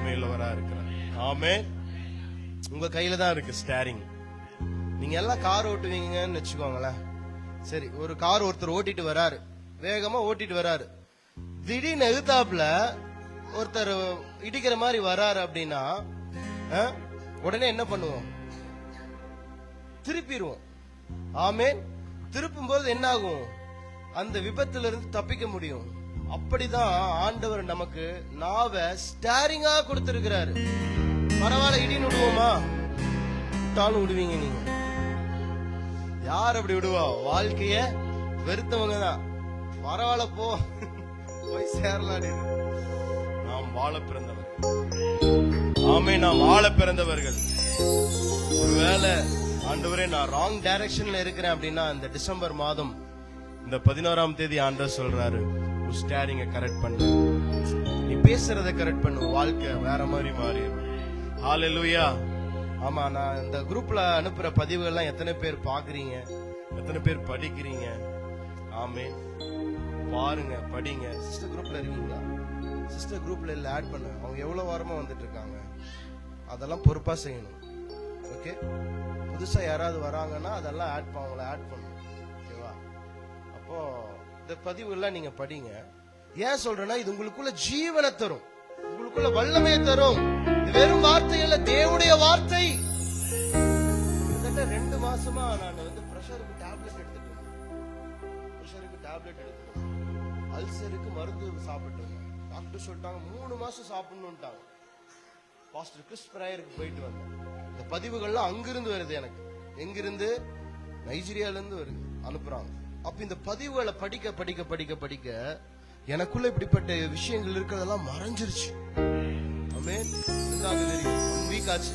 மேலவரா இருக்கிறார். ஆமென். உங்க கையில தான் இருக்கு ஸ்டேரிங். நீங்க எல்லாம் கார் ஓட்டுவீங்கன்னு வச்சுக்கோங்களேன். சரி, ஒரு கார் ஒருத்தர் ஓட்டிட்டு வராரு, வேகமா ஓட்டிட்டு வராரு. திடீர்னு எதிர்த்தாப்புல ஒருத்தர் இடிக்கிற மாதிரி வராரு அப்படின்னா உடனே என்ன பண்ணுவோம்? திருப்பிடுவோம். ஆமென். திருப்பும் போது என்ன ஆகும்? அந்த விபத்துல இருந்து தப்பிக்க முடியும். அப்படிதான் ஆண்டவர் நமக்கு நாவை ஸ்டேரிங்கா கொடுத்திருக்கிறாரு. பரவாயில்ல, இடின்னு விடுவோமா? விட்டாலும் விடுவீங்க நீங்க. யார் அப்படி விடுவா? வாழ்க்கைய வெறுத்தவங்க தான். பரவாயில்ல போ, போய் சேரலாடி. நாம் வாழ பிறந்தவர்கள். ஆமே, நாம் வாழ பிறந்தவர்கள். ஒருவேளை ஆண்டவரே நான் ராங் டைரக்ஷன்ல இருக்கிறேன் அப்படின்னா இந்த டிசம்பர் மாதம் இந்த 11ஆம் தேதி ஆண்டவர் சொல்றாரு, ஸ்டேரிங்க கரெக்ட் பண்ணு, நீ பேசுறத கரெக்ட் பண்ணு, வாழ்க்கை வேற மாதிரி மாறிடும். ஹalleluya. ஆமா, நான் இந்த குரூப்ல அனுப்புற பதிவுகள்லாம் எத்தனை பேர் பாக்குறீங்க, எத்தனை பேர் படிக்கிறீங்க? ஆமென். பாருங்க, படிங்க. சிஸ்டர் குரூப்ல இருக்கீங்களா? சிஸ்டர் குரூப்ல இல்ல, ஆட் பண்ணு. அவங்க எவ்வளவு வாரமா வந்துட்டு இருக்காங்க, அதெல்லாம் பொறுப்பா செய்யணும். ஓகே, புதுசா யாராவது வராங்கன்னா அதெல்லாம் அவங்கள ஆட் பண்ணணும். ஓகேவா? அப்போ இந்த பதிவுகள்லாம் நீங்க படிங்க. ஏன் சொல்றேன்னா இது உங்களுக்குள்ள ஜீவனை தரும், உங்களுக்குள்ள வல்லமையை தரும். இது வெறும் வார்த்தை இல்ல, தேவனுடைய வார்த்தை. 2 மாசமா நான் வந்து பிரஷருக்கு டேப்லெட் எடுத்துட்டு அல்சருக்கு மருந்து சாப்பிட்டு டாக்டர் சொல்லிட்டாங்க 3 மாசம் சாப்பிடணும்ட்டாங்க. பாஸ்டர் கிறிஸ் பிரேயருக்கு போயிட்டு வந்தேன். இந்த பதிவுகள்லாம் அங்கிருந்து வருது, எனக்கு எங்கிருந்து, நைஜீரியால இருந்து வருது, அனுப்புறாங்க. அப்ப இந்த பதிவுகளை படிக்க படிக்க படிக்க படிக்க எனக்குள்ள இப்படிப்பட்ட விஷயங்கள் இருக்கிறதெல்லாம் மறைஞ்சிருச்சு. ஆமென். 1 வீக் ஆச்சு,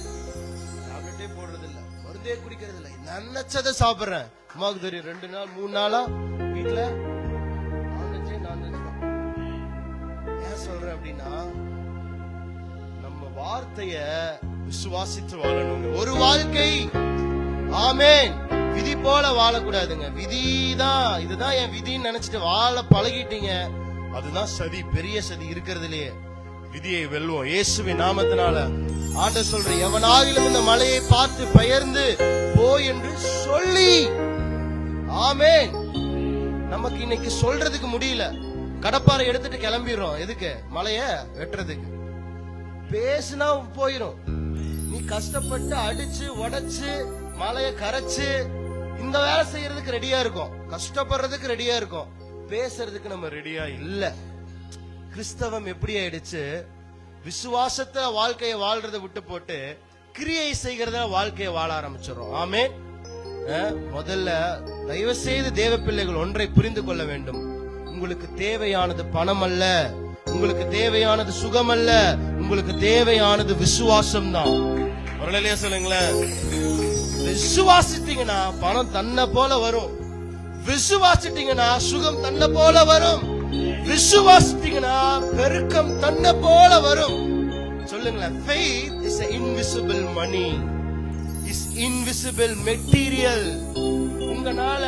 டேப்லெட்டே போடுறது இல்ல, மருந்தே குடிக்கிறது இல்ல, நினைச்சதை சாப்பிடுறேன். அம்மாவுக்கு தெரியும் 2 நாள் 3 நாளா வீட்டுல நான்வெஜ் தான். ஏன் சொல்றேன் அப்படின்னா நம்ம வார்த்தைய விசுவாசித்து வாழணும். ஒரு வாழ்க்கை, ஆமென், விதி போல வாழக்கூடாதுங்க. விதிதான், இதுதான் என் விதின்னு நினைச்சிட்டு வாழ பழகிட்டீங்க, அதுதான் சதி, பெரிய சதி இருக்கிறதுலயே. விதியை வெல்வோம் இயேசுவின் நாமத்தினால. ஆண்டவர் சொல்ற, எவனாகிலும் இந்த மலையை பார்த்து பெயர்ந்து போய் என்று சொல்லி. ஆமென். நமக்கு இன்னைக்கு சொல்றதுக்கு முடியல, கடப்பாரை எடுத்துட்டு கிளம்பிடுறோம். எதுக்கு? மலைய வெட்டுறதுக்கு. பேசுனா போயிரும். நீ கஷ்டப்பட்டு அடிச்சு உடைச்சு மலைய கரைச்சு இந்த வேலை செய்யறதுக்கு ரெடியா இருக்கும், கஷ்டப்படுறதுக்கு ரெடியா இருக்கும், பேசுறதுக்கு நம்ம ரெடியா இல்ல. கிறிஸ்தவம் எப்படி ஆயிடுச்சு? விசுவாசத்தை வாழ்க்கையை வாழ்றதை விட்டு போட்டு கிரியை செய்கிறத வாழ்க்கையை வாழ ஆரம்பிச்சிடும். ஆமென். முதல்ல தயவு செய்து தேவ பிள்ளைகள் ஒன்றை புரிந்து கொள்ள வேண்டும். உங்களுக்கு தேவையானது பணம் அல்ல, உங்களுக்கு தேவையானது சுகம் அல்ல, உங்களுக்கு தேவையானது விசுவாசம் தான். ஒரு சொல்லுங்களேன். விசுவாசிட்டீங்கன்னா பணம் தன்னை போல வரும், விசுவாசிட்டீங்கன்னா சுகம் தன்னை போல வரும், விசுவாசிட்டீங்கன்னா பெருக்கம் தன்னை போல வரும். சொல்லுங்களேன். faith is an invisible money, is invisible material. உங்களால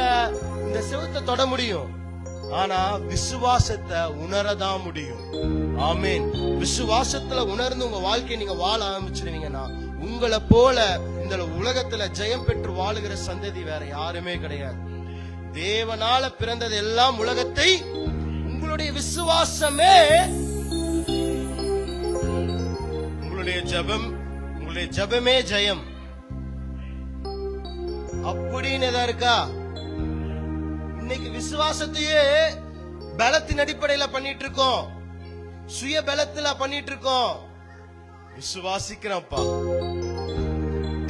இந்த செவுத்தை தொட முடியும், ஆனா விசுவாசத்தை உணரதான் முடியும். ஆமென். விசுவாசத்துல உணர்ந்து உங்க வாழ்க்கையை நீங்க வாழ ஆரம்பிச்சிருவீங்கன்னா உங்களை போல இந்த உலகத்துல ஜெயம் பெற்று வாழுகிற சந்ததி வேற யாருமே கிடையாது. தேவனால பிறந்தது எல்லாம் உலகத்தை, உங்களுடைய விசுவாசமே உங்களுடைய ஜெபம், உங்களுடைய ஜெபமே ஜெயம் அப்படின்னு எதா இருக்கா? இன்னைக்கு விசுவாசத்தையே பலத்தின் அடிப்படையில பண்ணிட்டு இருக்கோம், சுய பலத்துல பண்ணிட்டு இருக்கோம். விசுவாசிக்கிறப்பா,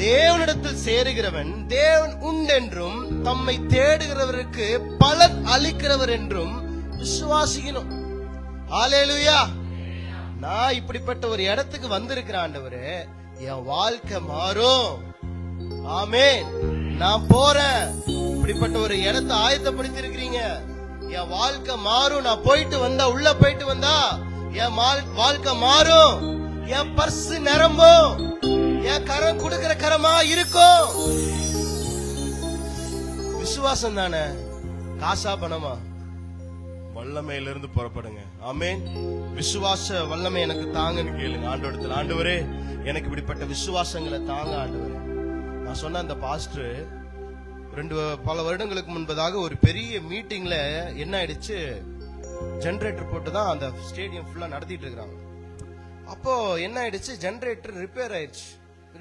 தேவனிடத்தில் சேருகிறவன் தேவன் உண்டென்றும் தம்மை தேடுகிறவருக்கு பலன் அளிக்கிறவர் என்றும் விசுவாசிக்கணும். ஹல்லேலூயா. நான் இப்படிப்பட்ட ஒரு இடத்துக்கு வந்திருக்கிறேன் ஆண்டவரே, என் வாழ்க்கை மாறும். ஆமென். நான் போறேன், இப்படிப்பட்ட ஒரு இடத்தை ஆயத்தப்படுத்தி இருக்கிறீங்க, என் வாழ்க்கை மாறும். நான் போயிட்டு வந்தா, உள்ள போயிட்டு வந்தா என் வாழ்க்கை மாறும், என் பர்ஸ் நிரம்பும், என் கரம் கொடுக்கிற கரமா இருக்கும். விசுவாசம் தானே, காசா பணமா? வல்லமையில இருந்து புறப்படுங்க. ஆமென். விசுவாச வல்லமை எனக்கு தாங்கன்னு கேளுங்க ஆண்டவரத்துல. ஆண்டவரே, எனக்கு இப்படிப்பட்ட விசுவாசங்களை தாங்க ஆண்டவரே. நான் சொன்ன அந்த பாஸ்டர் பல வருடங்களுக்கு முன்பதாக ஒரு பெரிய மீட்டிங்ல என்ன ஆயிடுச்சு, ஜெனரேட்டர் போட்டு தான் அந்த ஸ்டேடியம் ஃபுல்லா நடத்திட்டு இருக்காங்க. அப்போ என்ன ஆயிடுச்சு, ஜெனரேட்டர் ரிப்பேர் ஆயிடுச்சு.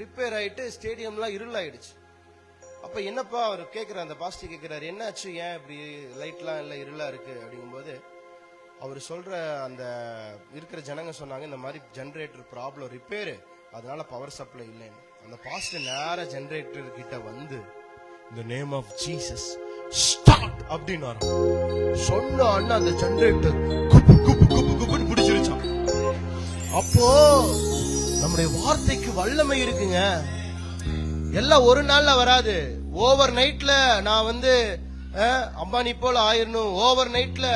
ரிப்பேர் ஆயிட்டு ஸ்டேடியம்லாம் இருள் ஆயிடுச்சு. அப்ப என்னப்பா அவர் கேக்குற, அந்த பாஸ்டர் கேக்குறாரு, என்னாச்சு, ஏன் இப்படி லைட்லாம் எல்லாம் இருளா இருக்கு அப்படிங்கும்போது அவர் சொல்ற அந்த இருக்கிற ஜனங்க சொன்னாங்க, இந்த மாதிரி ஜெனரேட்டர் ப்ராப்ளம், ரிப்பேர், அதனால பவர் சப்ளை இல்லைன்னு. அந்த பாஸ்டர் நேர ஜெனரேட்டர் கிட்ட வந்து இந்த நேம் ஆஃப் ஜீசஸ் ஸ்டார்ட் அப்படின்னு சொன்ன அந்த ஜெனரேட்டர் குப்பு குப்பு குப்பு குப்புன்னு பிடிச்சிருச்சான். அப்போ நம்முடைய வார்த்தைக்கு வல்லமை இருக்குங்க. எல்லாம் ஒரு நாள்ல வராது. ஓவர் நைட்ல நான் வந்து அம்பானி போல ஆயிரணும், ஓவர் நைட்ல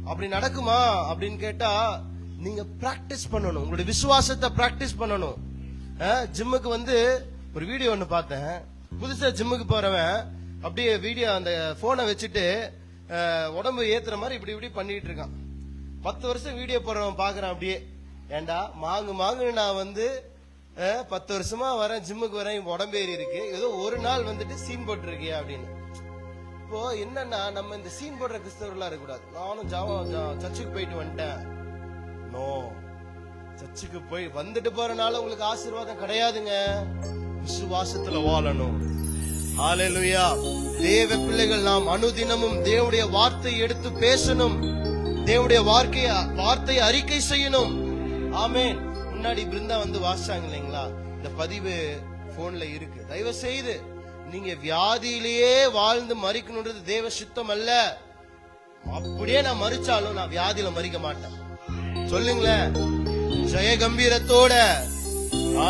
அப்படி நடக்குமா அப்படின்னு கேட்டா, நீங்க பிராக்டிஸ் பண்ணணும், உங்களுடைய விசுவாசத்தை பிராக்டிஸ் பண்ணணும். ஜிம்முக்கு வந்து ஒரு வீடியோ ஒண்ணு பார்த்தேன். புதுசா ஜிம்முக்கு போறவன் அப்படியே வீடியோ அந்த போனை வச்சுட்டு உடம்பு ஏத்துற மாதிரி இப்படி இப்படி பண்ணிட்டு இருக்கான். 10 வருஷம் வீடியோ போறவன் பாக்குறான் அப்படியே, ஏண்டா மாங்கு மாங்கு நான் வந்து 10 வருஷமா வரேன், ஜிம்முக்கு வரேன், உடம்பேறி இருக்கு, ஏதோ ஒரு நாள் வந்துட்டு சீன் போட்டுருக்கியா அப்படின்னு. இப்போ என்னன்னா, நம்ம இந்த சீன் போடுற கிறிஸ்தவர்களா இருக்கக்கூடாது. நானும் சர்ச்சுக்கு போயிட்டு வந்துட்டேன். நோ, சர்ச்சுக்கு போய் வந்துட்டு போறனால உங்களுக்கு ஆசீர்வாதம் கிடையாதுங்க. விசுவாசத்துல வாழணும். ஹல்லேலூயா. தேவ பிள்ளைகள் நாம் அனுதினமும் தேவனுடைய வார்த்தையை எடுத்து பேசணும். தேவனுடைய வார்த்தையை அறிக்கை செய்யணும். ஆமென். முன்னாடி பிருந்தா வந்து வாசிச்சாங்க இல்லைங்களா, இந்த பதிவு போன்ல இருக்கு. தயவு செய்து நீங்க வியாதியிலேயே வாழ்ந்து மறிக்கணும்ன்றது தேவ சித்தம் அல்ல. அப்படியே நான் மறிச்சாலும் நான் வியாதியில மறிக்க மாட்டேன். சொல்லுங்களேன், ஜெய கம்பீரத்தோட.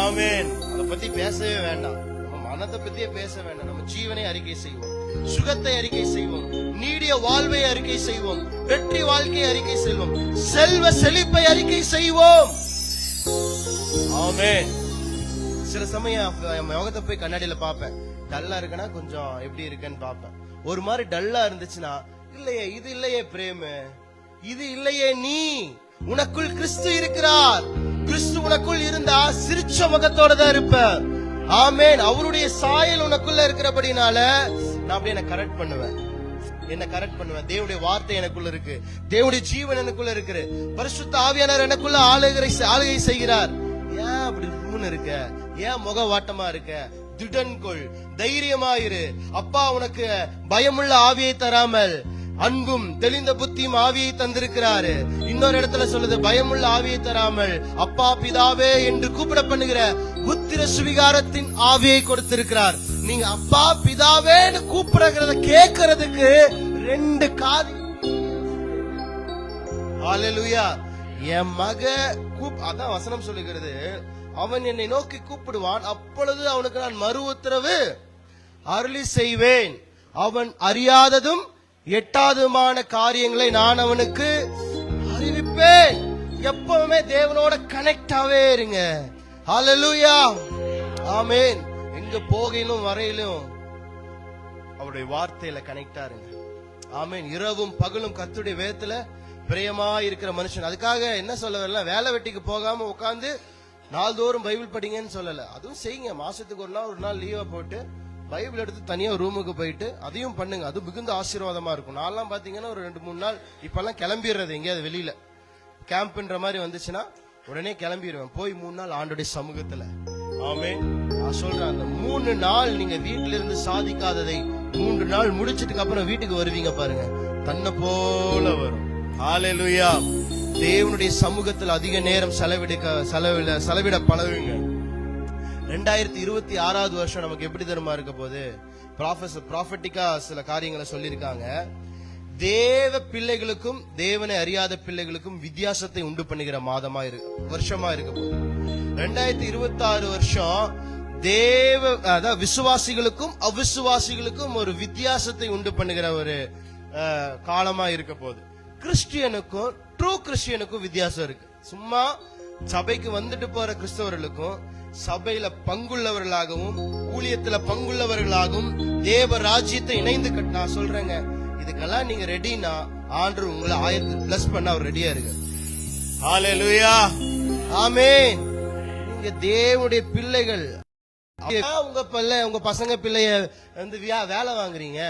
ஆமென். அத பத்தி பேசவே வேண்டாம், நம்ம மனத்தை பத்தியே பேச வேண்டாம். நம்ம ஜீவனை அறிக்கை செய்வோம், சுகத்தை அறிக்கை செய்வோம், நீடிய வாழ்வை அறிக்கை செய்வோம், வெற்றி வாழ்க்கையை அறிக்கை செய்வோம், செல்வ செழிப்பை அறிக்கை செய்வோம். ஆமென். சில சமயம் முகத்தை போய் கண்ணாடியில பாப்பேன். டல்லா இருக்கனா கொஞ்சம் எப்படி இருக்கேன்னு பாப்பேன். ஒரு மாதிரி டல்லா இருந்துச்சுன்னா, இல்லையே இது இல்லையே பிரேம், இது இல்லையே நீ, உனக்குள் கிறிஸ்து இருக்கிறார். கிறிஸ்து உனக்குள் இருந்தா சிரிச்ச முகத்தோட தான் இருப்ப. ஆமென். அவருடைய சாயல் உனக்குள்ள இருக்கிறபடினால நான் அப்படியே என்ன கரெக்ட் பண்ணுவேன். தேவனுடைய வார்த்தை எனக்குள்ள இருக்கு, தேவனுடைய ஜீவன் எனக்குள்ள இருக்கு, பரிசுத்த ஆவியானவர் எனக்குள்ள ஆளுகை செய்கிறார். ஏன் அப்படி இருக்க? ஏன் முக வாட்டமா இருக்க? திடன் கொள், தைரியமாயிரு. அப்பா உனக்கு பயமுள்ள ஆவியை தராமல் அன்பும் தெளிந்த புத்தியும் ஆவியை தந்திருக்கிறாரு. இன்னொரு இடத்துல சொல்லுது, பயமுள்ள ஆவியை தராமல் அப்பா பிதாவே என்று கூப்பிட பண்ணுகிற புத்திர சுவிகாரத்தின் ஆவியை கொடுத்திருக்கிறார். நீங்க அப்பா பிதாவேன்னு கூப்பிடுறத கேட்கறதுக்கு 2 காது. ஹல்லேலூயா. என் மக அதான் வசனம் சொல்லுகிறது, அவன் என்னை நோக்கி கூப்பிடுவான், அப்பொழுது அவனுக்கு நான் மறு உத்தரவு அருளி செய்வேன். அவன் அறியாததும் எட்டாததுமான காரியங்களை நான் அவனுக்கு அறிவிப்பேன். எப்பவுமே தேவனோட கனெக்டாவே இருங்க. ஹல்லேலூயா. ஆமென். எங்க போகையிலும் வரையிலும் அவருடைய வார்த்தையில கனெக்டா இருங்க. ஆமென். இரவும் பகலும் கர்த்தருடைய வேதத்துல பிரியமா இருக்கிற மனுஷன். அதுக்காக என்ன சொல்ல வரல, வேலை வெட்டிக்கு போகாம உட்கார்ந்து நாள்தோறும் பைபிள் படிங்கன்னு சொல்லல. அதுவும் செய்யுங்க. மாசத்துக்கு ஒரு நாள் லீவா போட்டு பைபிள் எடுத்து தனியா ரூமுக்கு போயிட்டு அதையும் பண்ணுங்க. அது மிகுந்த ஆசீர்வாதமா இருக்கும். நான்லாம் பாத்தீங்கன்னா ஒரு 2-3 நாள் இப்பெல்லாம் கிளம்பிடுறது, எங்கேயாவது வெளியில கேம்ப்ன்ற மாதிரி வந்துச்சுன்னா உடனே கிளம்பிடுவேன். போய் 3 நாள் ஆண்டோடைய சமூகத்துல. ஆமென். நான் சொல்றேன், அந்த 3 நாள் நீங்க வீட்டுல இருந்து சாதிக்காததை 3 நாள் முடிச்சிட்டுக்கு அப்புறம் வீட்டுக்கு வருவீங்க பாருங்க, தன்னை போல வரும். ஹல்லேலூயா. தேவனுடைய சமூகத்தில் அதிக நேரம் செலவிட பழகுங்க. 2026வது வருஷம் நமக்கு எப்படி தெரியுமா இருக்க போது? ப்ராஃபட்டிக்கா சில காரியங்களை சொல்லியிருக்காங்க. தேவ பிள்ளைகளுக்கும் தேவனை அறியாத பிள்ளைகளுக்கும் வித்தியாசத்தை உண்டு பண்ணுகிற வருஷமா இருக்க போது. 2026 வருஷம் அதாவது விசுவாசிகளுக்கும் அவிசுவாசிகளுக்கும் ஒரு வித்தியாசத்தை உண்டு பண்ணுகிற ஒரு காலமா இருக்க போது. கிறிஸ்டியனுக்கும் ட்ரூ கிறிஸ்டியனுக்கும் வித்தியாசம் இருக்கு. சும்மா சபைக்கு வந்துட்டு போற கிறிஸ்தவர்களுக்கும் சபையில பங்குள்ளவர்களாகவும் ஊழியத்துல பங்குள்ளவர்களாகவும் தேவ ராஜ்யத்தை இணைந்து நான் சொல்றேங்க, இதுக்கெல்லாம் நீங்க ரெடினா ஆண்டவர் உங்களை பிளஸ் பண்ண அவர் ரெடியா இருக்கு. ஹல்லேலூயா. ஆமென். நீங்க தேவனுடைய பிள்ளைகள். உங்க பசங்க பிள்ளைய வந்து வேலை வாங்குறீங்க.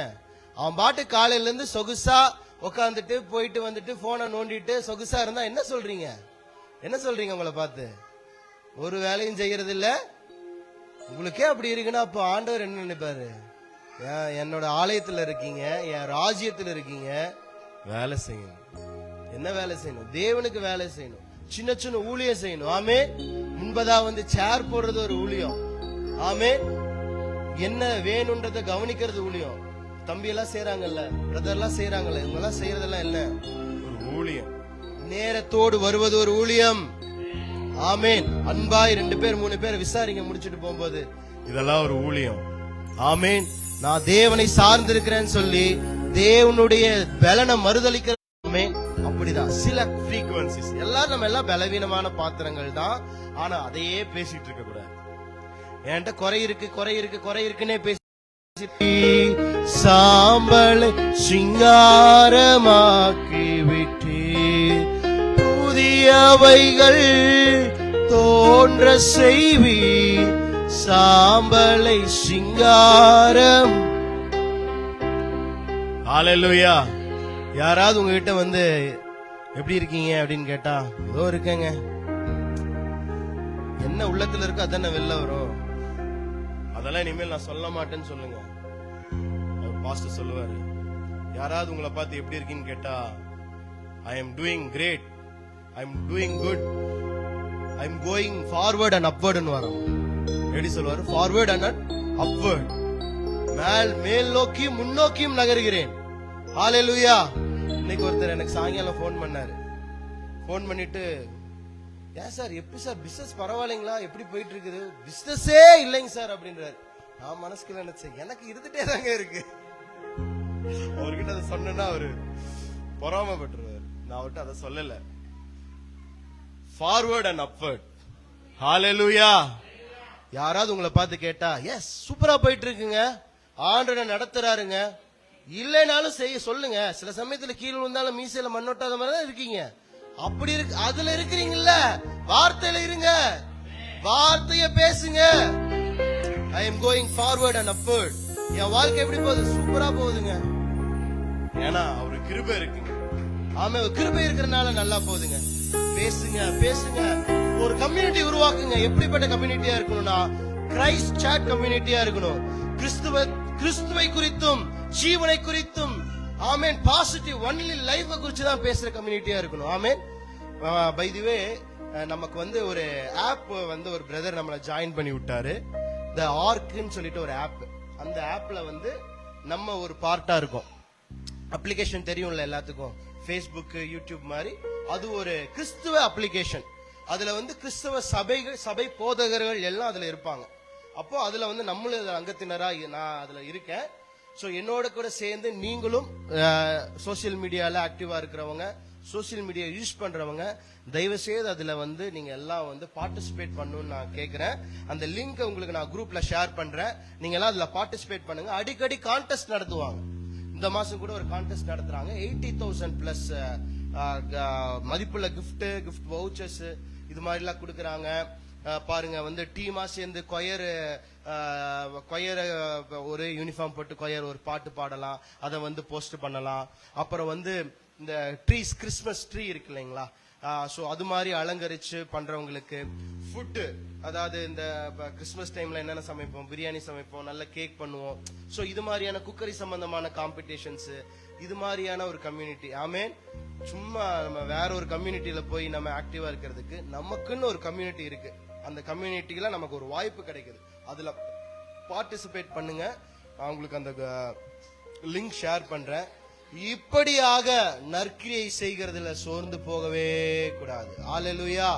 அவன் பாட்டு காலையில இருந்து சொகுசா உட்காந்துட்டு போயிட்டு வந்துட்டு போனை நோண்டிட்டு சொகுசா இருந்தா என்ன சொல்றீங்க? உங்களை பார்த்து? ஒரு வேலையும் செய்யறது இல்ல. உங்களுக்கே அப்படி இருக்குன்னா அப்ப ஆண்டவர் என்ன நினைப்பாரு? என்னோட ஆலயத்துல இருக்கீங்க, என் ராஜ்யத்துல இருக்கீங்க, வேலை செய்யணும். என்ன வேலை செய்யணும்? தேவனுக்கு வேலை செய்யணும். சின்ன சின்ன ஊழியம் செய்யணும். ஆமே. முன்பதா வந்து சேர் போடுறது ஒரு ஊழியம். ஆமே. என்ன வேணும்ன்றத கவனிக்கிறது ஊழியம். தம்பி எல்லாம் செய்யறாங்கல்ல, பிரதர் எல்லாம் செய்யறாங்கல்ல, இவங்க எல்லாம் செய்யறதெல்லாம் என்ன? ஒரு ஊழியம். நேரத்தோடு வருவது ஒரு ஊழியம். ஆமேன். அன்பாய் 2 பேர் 3 பேர் விசாரிங்க முடிச்சுட்டு போகும்போது, இதெல்லாம் ஒரு ஊழியம். ஆமேன். நான் தேவனை சார்ந்திருக்கிறேன்னு சொல்லி தேவனுடைய பலனை மறுதளிக்கிற அப்படிதான் சில ஃப்ரீக்வன்சிஸ். எல்லாரும் நம்ம எல்லாம் பலவீனமான பாத்திரங்கள் தான். ஆனா அதையே பேசிட்டு இருக்க கூடாது. என்கிட்ட குறை இருக்குன்னே பேசி சாம்பலை சிங்காரமாக்கி விட்டு புதியவைகள் தோன்ற செய்வி சாம்பலை சிங்காரம். ஹalleluya. யாராவது உங்ககிட்ட வந்து எப்படி இருக்கீங்க அப்படின்னு கேட்டா ஏதோ இருக்கேங்க, என்ன உள்ளத்துல இருக்கோ அதானே வெளில வரும், அதெல்லாம் இனிமேல் நான் சொல்ல மாட்டேன்னு சொல்லுங்க. அவர் பாஸ்டர் சொல்லுவாரு, யாராவது உங்களை பார்த்து எப்படி இருக்கீங்கன்னு கேட்டா I am doing great, I am doing good, I am going forward and அப்வர்ட்னு வரும். எப்படி சொல்லுவாரு? ஃபார்வர்ட் அண்ட் அப்வர்ட், மேல் நோக்கியும் முன்னோக்கியும் நகர்கிறேன். ஹalleluya. இன்னைக்கு ஒருத்தர் எனக்கு சாயங்காலம் போன் பண்ணாரு. போன் பண்ணிட்டு, ஏன் சார் எப்படி சார் பிசினஸ் பரவாயில்லைங்களா, எப்படி போயிட்டு இருக்குது? பிசினஸே இல்லைங்க சார் அப்படின்றாரு. நான் மனசுக்குள்ள நினைச்சேன், எனக்கு இருந்துட்டே தாங்க இருக்கு. அவர்கிட்ட அதை சொன்னா அவரு பொறாமப்பட்டுருவாரு. நான் அவர்கிட்ட அதை சொல்லல. Forward and upward. ஹalleluya. யாராவது உங்களை பார்த்து கேட்டா எஸ் சூப்பரா போயிட்டு இருக்குங்க, ஆண்டவரை நடத்துறாருங்க, இல்லைனாலும் செய்ய சொல்லுங்க. சில சமயத்துல கீழே விழுந்தாலும் மீசையில மண்ணொட்டாத மாதிரி தான் இருக்கீங்க. அப்படி இருக்கு, அதுல இருக்கிறீங்கல்ல, வார்த்தையில இருங்க, வார்த்தைய பேசுங்க. I am going forward and upward. என் வாழ்க்கை எப்படி போகுது? சூப்பரா போகுதுங்க. ஏன்னா அவரு கிருபை இருக்குங்க. ஆமா, கிருபை இருக்கிறதுனால நல்லா போகுதுங்க. பேசுங்க பேசுங்க. ஒரு கம்யூனிட்டி உருவாக்குங்க. எப்படிப்பட்ட கம்யூனிட்டியா இருக்கணும்னா கிரைஸ்ட் சாட் கம்யூனிட்டியா இருக்கணும். கிறிஸ்துவை குறித்தும் ஜீவனை குறித்தும் ஆமென் பாசிட்டிவ் ஒன்லி லைஃப் குறித்து தான் பேசுற கம்யூனிட்டியா இருக்கணும். ஆமென். பை தி வே நமக்கு வந்து ஒரு ஆப் வந்து ஒரு பிரதர் நம்மள ஜாயின் பண்ணி விட்டாரு. தி ஆர்க்னு சொல்லிட்டு ஒரு ஆப். அந்த ஆப்ல வந்து நம்ம ஒரு பார்ட்டா இருக்கும். அப்ளிகேஷன் தெரியும்ல எல்லாத்துக்கும், Facebook யூடியூப் மாதிரி. அது ஒரு கிறிஸ்துவ அப்ளிகேஷன். அதுல வந்து கிறிஸ்தவ சபை போதகர்கள் எல்லாம் அதுல இருப்பாங்க. அப்போ அதுல வந்து நம்மளும் அங்கத்தினரா நான் அதுல இருக்கேன். சோ என்னோட கூட சேர்ந்து நீங்களும் சோசியல் மீடியால ஆக்டிவா இருக்கிறவங்க, சோசியல் மீடியா யூஸ் பண்றவங்க தயவு செய்து அதுல வந்து நீங்க எல்லாம் வந்து பார்ட்டிசிபேட் பண்ணணும்னு நான் கேக்குறேன். அந்த லிங்க் உங்களுக்கு நான் குரூப்ல ஷேர் பண்றேன். நீங்க எல்லாம் அதுல பார்ட்டிசிபேட் பண்ணுங்க. அடிக்கடி கான்டெஸ்ட் நடத்துவாங்க. இந்த மாசம் கூட ஒரு கான்டெஸ்ட் நடத்துறாங்க. 80,000 பிளஸ் மதிப்புள்ள கிஃப்ட் வவுச்சர்ஸ் இது மாதிரி எல்லாம் கொடுக்கறாங்க. பாருங்க வந்து டீமா சேர்ந்து கொயர் ஒரு யூனிஃபார்ம் போட்டு கொயர் ஒரு பாட்டு பாடலாம், அதை வந்து போஸ்ட் பண்ணலாம். அப்புறம் வந்து இந்த ட்ரீஸ், கிறிஸ்மஸ் ட்ரீ இருக்கு இல்லைங்களா, சோ அது மாதிரி அலங்கரிச்சு பண்றவங்களுக்கு ஃபுட், அதாவது இந்த கிறிஸ்மஸ் டைம்ல என்னென்ன சமைப்போம், பிரியாணி சமைப்போம், நல்ல கேக் பண்ணுவோம். சோ இது மாதிரியான குக்கரி சம்பந்தமான காம்படிஷன்ஸ், இது மாதிரியான ஒரு கம்யூனிட்டி. ஆமேன். சும்மா நம்ம வேற ஒரு கம்யூனிட்டியில போய் நம்ம ஆக்டிவா இருக்கிறதுக்கு நமக்குன்னு ஒரு கம்யூனிட்டி இருக்கு. அந்த கம்யூனிட்டியில நமக்கு ஒரு வாய்ப்பு கிடைக்குது. அதுல பார்ட்டிசிபேட் பண்ணுங்க. உங்களுக்கு அந்த லிங்க் ஷேர் பண்றேன். இப்படியாக நற்கிரியை செய்கிறதுல சோர்ந்து போகவே கூடாது. ஹல்லேலூயா.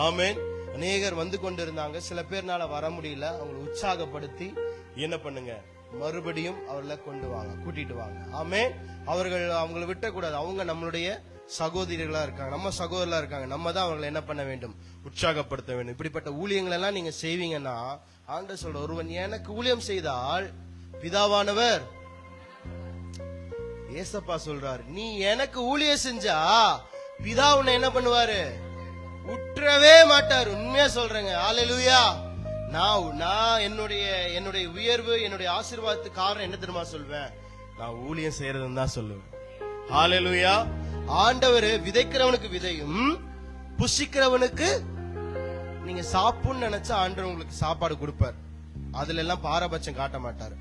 ஆமென். அநேகர் வந்து கொண்டிருந்தாங்க. சில பேர்னால வர முடியல. அவங்களை உற்சாகப்படுத்தி என்ன பண்ணுங்க, மறுபடியும் அவர்களை கொண்டு வாங்க, கூட்டிட்டு வாங்க. ஆமென். அவங்களை விட்டக்கூடாது. அவங்க நம்மளுடைய சகோதரிகளா இருக்காங்க, நம்ம சகோதரர்களா இருக்காங்க. நம்ம தான் அவங்களை என்ன பண்ண வேண்டும், உற்சாகப்படுத்த வேண்டும். இப்படிப்பட்ட ஊழியங்கள் எல்லாம் நீங்க செய்வீங்கன்னா ஆண்டவர் சொல்ற, ஒருவன் எனக்கு ஊழியம் செய்தால் பிதாவானவர், ஏசப்பா சொல்றாரு, நீ எனக்கு ஊழியம் செஞ்சா பிதா உன்னை என்ன பண்ணுவாரு, உற்றவே மாட்டாரு. உண்மையா சொல்றேங்க. ஹல்லேலூயா. நான் என்னுடைய உயர்வு, என்னுடைய ஆசீர்வாதத்துக்கு காரணம் என்ன தெரியுமா சொல்வேன், நான் ஊழியம் செய்யறதுன்னு தான் சொல்லுவேன். ஹல்லேலூயா. ஆண்டவர் விதைக்கிறவனுக்கு விதையும் புசிக்கிறவனுக்கு நீங்க சாப்பிடணும்னு நினைச்சா ஆண்டவர் உங்களுக்கு சாப்பாடு கொடுப்பார். அதுல எல்லாம் பாரபட்சம் காட்ட மாட்டாரு.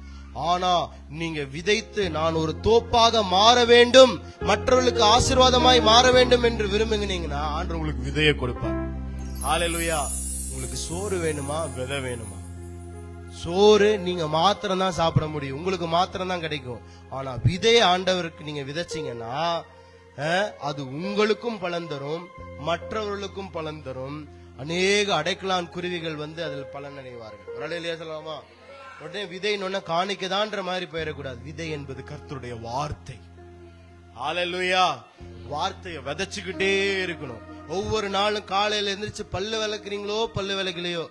ஆனா நீங்க விதைத்து நான் ஒரு தோப்பாக மாற வேண்டும், மற்றவர்களுக்கு ஆசீர்வாதமாய் மாற வேண்டும் என்று விரும்புகிறீங்கன்னா ஆண்டவர் உங்களுக்கு விதையை கொடுப்பார். ஹல்லேலூயா. உங்களுக்கு சோறு வேணுமா, விதை வேணுமா? சோறு நீங்க மாத்திரம் தான் சாப்பிட முடியும், உங்களுக்கு மாத்திரம் தான் கிடைக்கும். ஆனா விதையை ஆண்டவருக்கு நீங்க விதைச்சீங்கன்னா அது உங்களுக்கும் பலன் தரும், மற்றவர்களுக்கும் பலன் தரும். அநேக அடைக்கலான் குருவிகள் வந்து அதில் பலன் அடைவார்கள். வரலையா சொல்லலாமா? உடனே விதை நொன்ன காணிக்கதான்ற மாதிரி போயிடக்கூடாது. விதை என்பது கர்த்தருடைய வார்த்தை. ஹல்லேலூயா. வார்த்தையை விதைச்சுக்கிட்டே இருக்கணும். ஒவ்வொரு நாளும் காலையில எந்திரிச்சு பல்லு விளக்குறீங்களோ பல்லு விளக்கலையோ,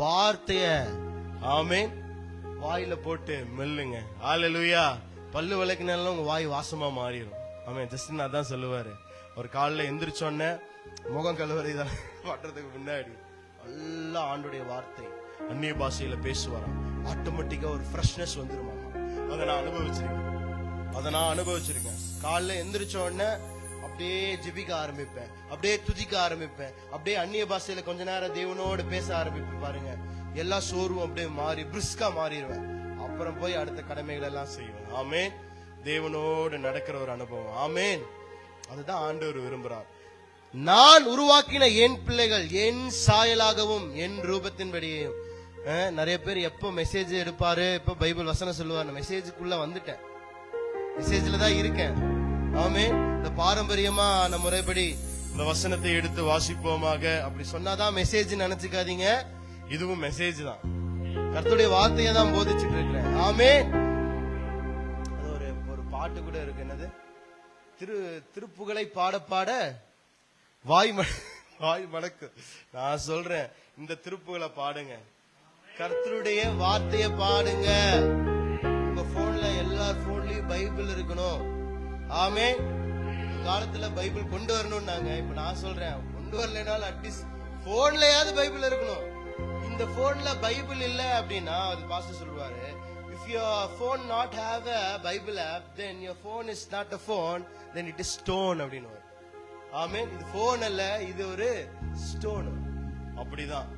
வார்த்தைய ஆமென் வாயில போட்டு மெல்லுங்க. ஹல்லேலூயா. பல்லு விளக்குனாலும் உங்க வாய் வாசமா மாறிடும். ஆமென். ஜஸ்டின் அதான் சொல்லுவாரு, ஒரு காலையில எந்திரிச்சோன்ன முகம் கழுவுறது பண்றதுக்கு முன்னாடி நல்லா ஆண்டுடைய வார்த்தை அந்நிய பாஷையில பேசுவாராம். ஆட்டோமேட்டிக்கா ஒரு ஃப்ரெஷ்னஸ் வந்துருமாமா. அதை நான் அனுபவிச்சிருக்கேன். காலைல எந்திரிச்ச உடனே அப்படியே ஜெபிக்க ஆரம்பிப்பேன், அப்படியே துதிக்க ஆரம்பிப்பேன், அப்படியே அந்நிய பாஷையில கொஞ்ச நேரம் தேவனோடு பேச ஆரம்பிப்பேன். பாருங்க, எல்லா சோர்வும் அப்படியே மாறி பிரிஸ்கா மாறிடுவேன். அப்புறம் போய் அடுத்த கடமைகள் எல்லாம் செய்வேன். ஆமேன். தேவனோடு நடக்கிற ஒரு அனுபவம். ஆமேன். அதுதான் ஆண்டவர் விரும்புறார். நான் உருவாக்கின என் பிள்ளைகள் என் சாயலாகவும் என் ரூபத்தின்படியையும். நிறைய பேர் எப்போ மெசேஜ் எடுப்பாரு, எப்ப பைபிள் வசனம் சொல்லுவார், மெசேஜுக்குள்ள வந்துட்டேன், மெசேஜ்ல தான் இருக்கேன். ஆமென். இந்த பாரம்பரியமா நம்ம முறைப்படி இந்த வசனத்தை எடுத்து வாசிப்போமாக அப்படி சொன்னாதான் மெசேஜ் நினைச்சுக்காதீங்க. இதுவும் மெசேஜ் தான். கர்த்தருடைய வார்த்தையை தான் போதிச்சுட்டு இருக்கிறேன். ஆமென். அது ஒரு பாட்டு கூட இருக்கு. என்னது? திருப்புகளை பாட பாட வாய் மணக்கு. நான் சொல்றேன், இந்த திருப்புகளை பாடுங்க, கர்த்தருடைய வார்த்தையை பாடுங்க. உங்க போன்ல எல்லா போன்லயும் பைபிள் இருக்கணும். ஆமே. காலத்துல பைபிள் கொண்டு வரணும்னாங்க. இப்ப நான் சொல்றேன், கொண்டு வரலனாலும் அட்லீஸ்ட் போன்லயாவது பைபிள் இருக்கணும். இந்த போன்ல பைபிள் இல்ல அப்படின்னா அது பாஸ்டர் சொல்லுவாரு, if your phone not have a bible app, then your phone is not a phone, then it is stone அப்படின்னு. ஆமென். இது போன் அல்ல, இது ஒரு ஸ்டோன். அப்படிதான்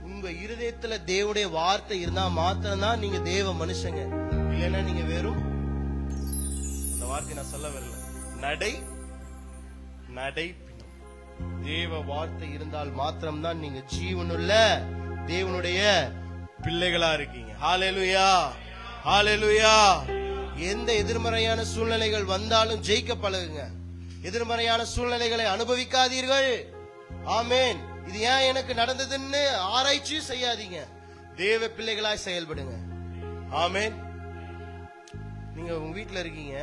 உங்க இருதயத்துல தேவனுடைய வார்த்தை இருந்தா மாத்திரம்தான் நீங்க தேவ மனுஷங்க. இல்லைன்னா நீங்க வெறும், அந்த வார்த்தை நான் சொல்ல வரல, நடை பின்னும். தேவ வார்த்தை இருந்தால் மாத்திரம்தான் நீங்க ஜீவனுள்ள தேவனுடைய பிள்ளைகளா இருக்கீங்க. ஹல்லேலூயா, ஹல்லேலூயா. எந்த எதிர்மறையான சூழ்நிலைகள் வந்தாலும் ஜெயிக்க பழகுங்க. எதிர்மறையான சூழ்நிலைகளை அனுபவிக்காதீர்கள். ஆமென். இது ஏன் எனக்கு நடந்ததுன்னு ஆராய்ச்சி செய்யாதீங்க. தேவ பிள்ளைகளாய் செயல்படுங்க. ஆமென். நீங்க உங்க வீட்டுல இருக்கீங்க,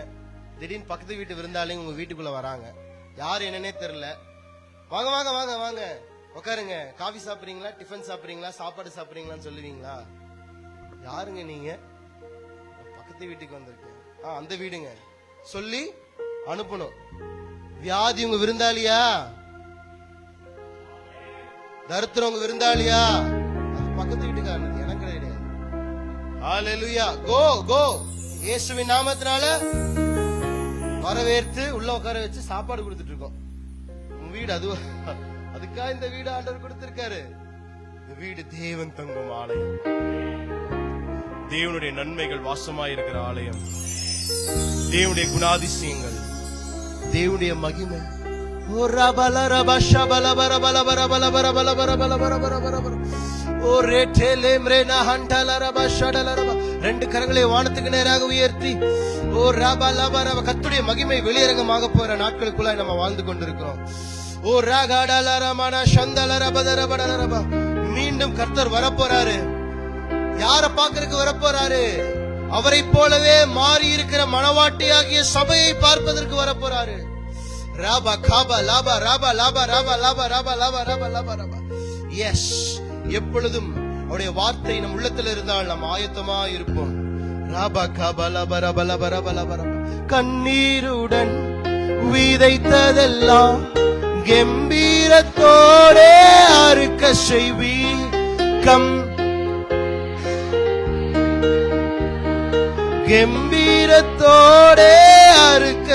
திடீர்னு பக்கத்து வீட்டு விருந்தாளிங்க உங்க வீட்டுக்குள்ள வராங்க, யார் என்னன்னே தெரியல. வாங்க வாங்க வாங்க வாங்க உட்காருங்க, காஃபி சாப்பிடுறீங்களா, டிஃபன் சாப்பிடுறீங்களா, சாப்பாடு சாப்பிடுறீங்களான்னு சொல்லுவீங்களா? யாருங்க நீங்க? பக்கத்து வீட்டுக்கு வந்திருக்கேன். அந்த வீடுங்க சொல்லி அனுப்பணும். வியாதி உங்க விருந்தாளியா, தரித்திரம் உங்க விருந்தாளியா, பக்கத்து வீட்டுக்காரன், எனக்கு கிடையாது. ஹல்லேலூயா. கோ கோ. இயேசுவின் நாமத்தினால வரவேற்று உள்ள உட்கார வச்சு சாப்பாடு கொடுத்துட்டு இருக்கோம். உங்க வீடு அதுக்கா இந்த வீடு ஆண்டவர் கொடுத்திருக்காரு. இந்த வீடு தேவன் தங்கும் ஆலயம், தேவனுடைய நன்மைகள் வாசமாய் இருக்கிற ஆலயம், தேவனுடைய குணாதிசயங்கள், தேவனுடைய மகிமை. ரெண்டு கரங்களை வானத்துக்கு நேராக உயர்த்தி கர்த்தருடைய மகிமை வெளியரங்கமாக போற நாட்களுக்குள்ள நம்ம வாழ்ந்து கொண்டிருக்கிறோம். மீண்டும் கர்த்தர் வரப்போறாரு. யார பாக்குறதுக்கு வரப்போறாரு? அவரை போலவே மாறி இருக்கிற மணவாட்டியாகிய சபையை பார்ப்பதற்கு வரப்போறாரு. ராபா காபா லாபா ராபா லாபா ராபா லாபா ராபா லாபா ராபா லாபா ராபா. எஸ், எப்பொழுதும் அவருடைய வார்த்தை நம் உள்ளத்துல இருந்தால் நாம் ஆயத்தமா இருப்போம். ராபா காபா லாபா ராபா லாபா ராபா லாபா ராபா. கண்ணீருடன் விதைத்ததெல்லாம் கம்பீரத்தோடே அறுக்க செய்வி. கம்பீரத்தோடே அறுக்க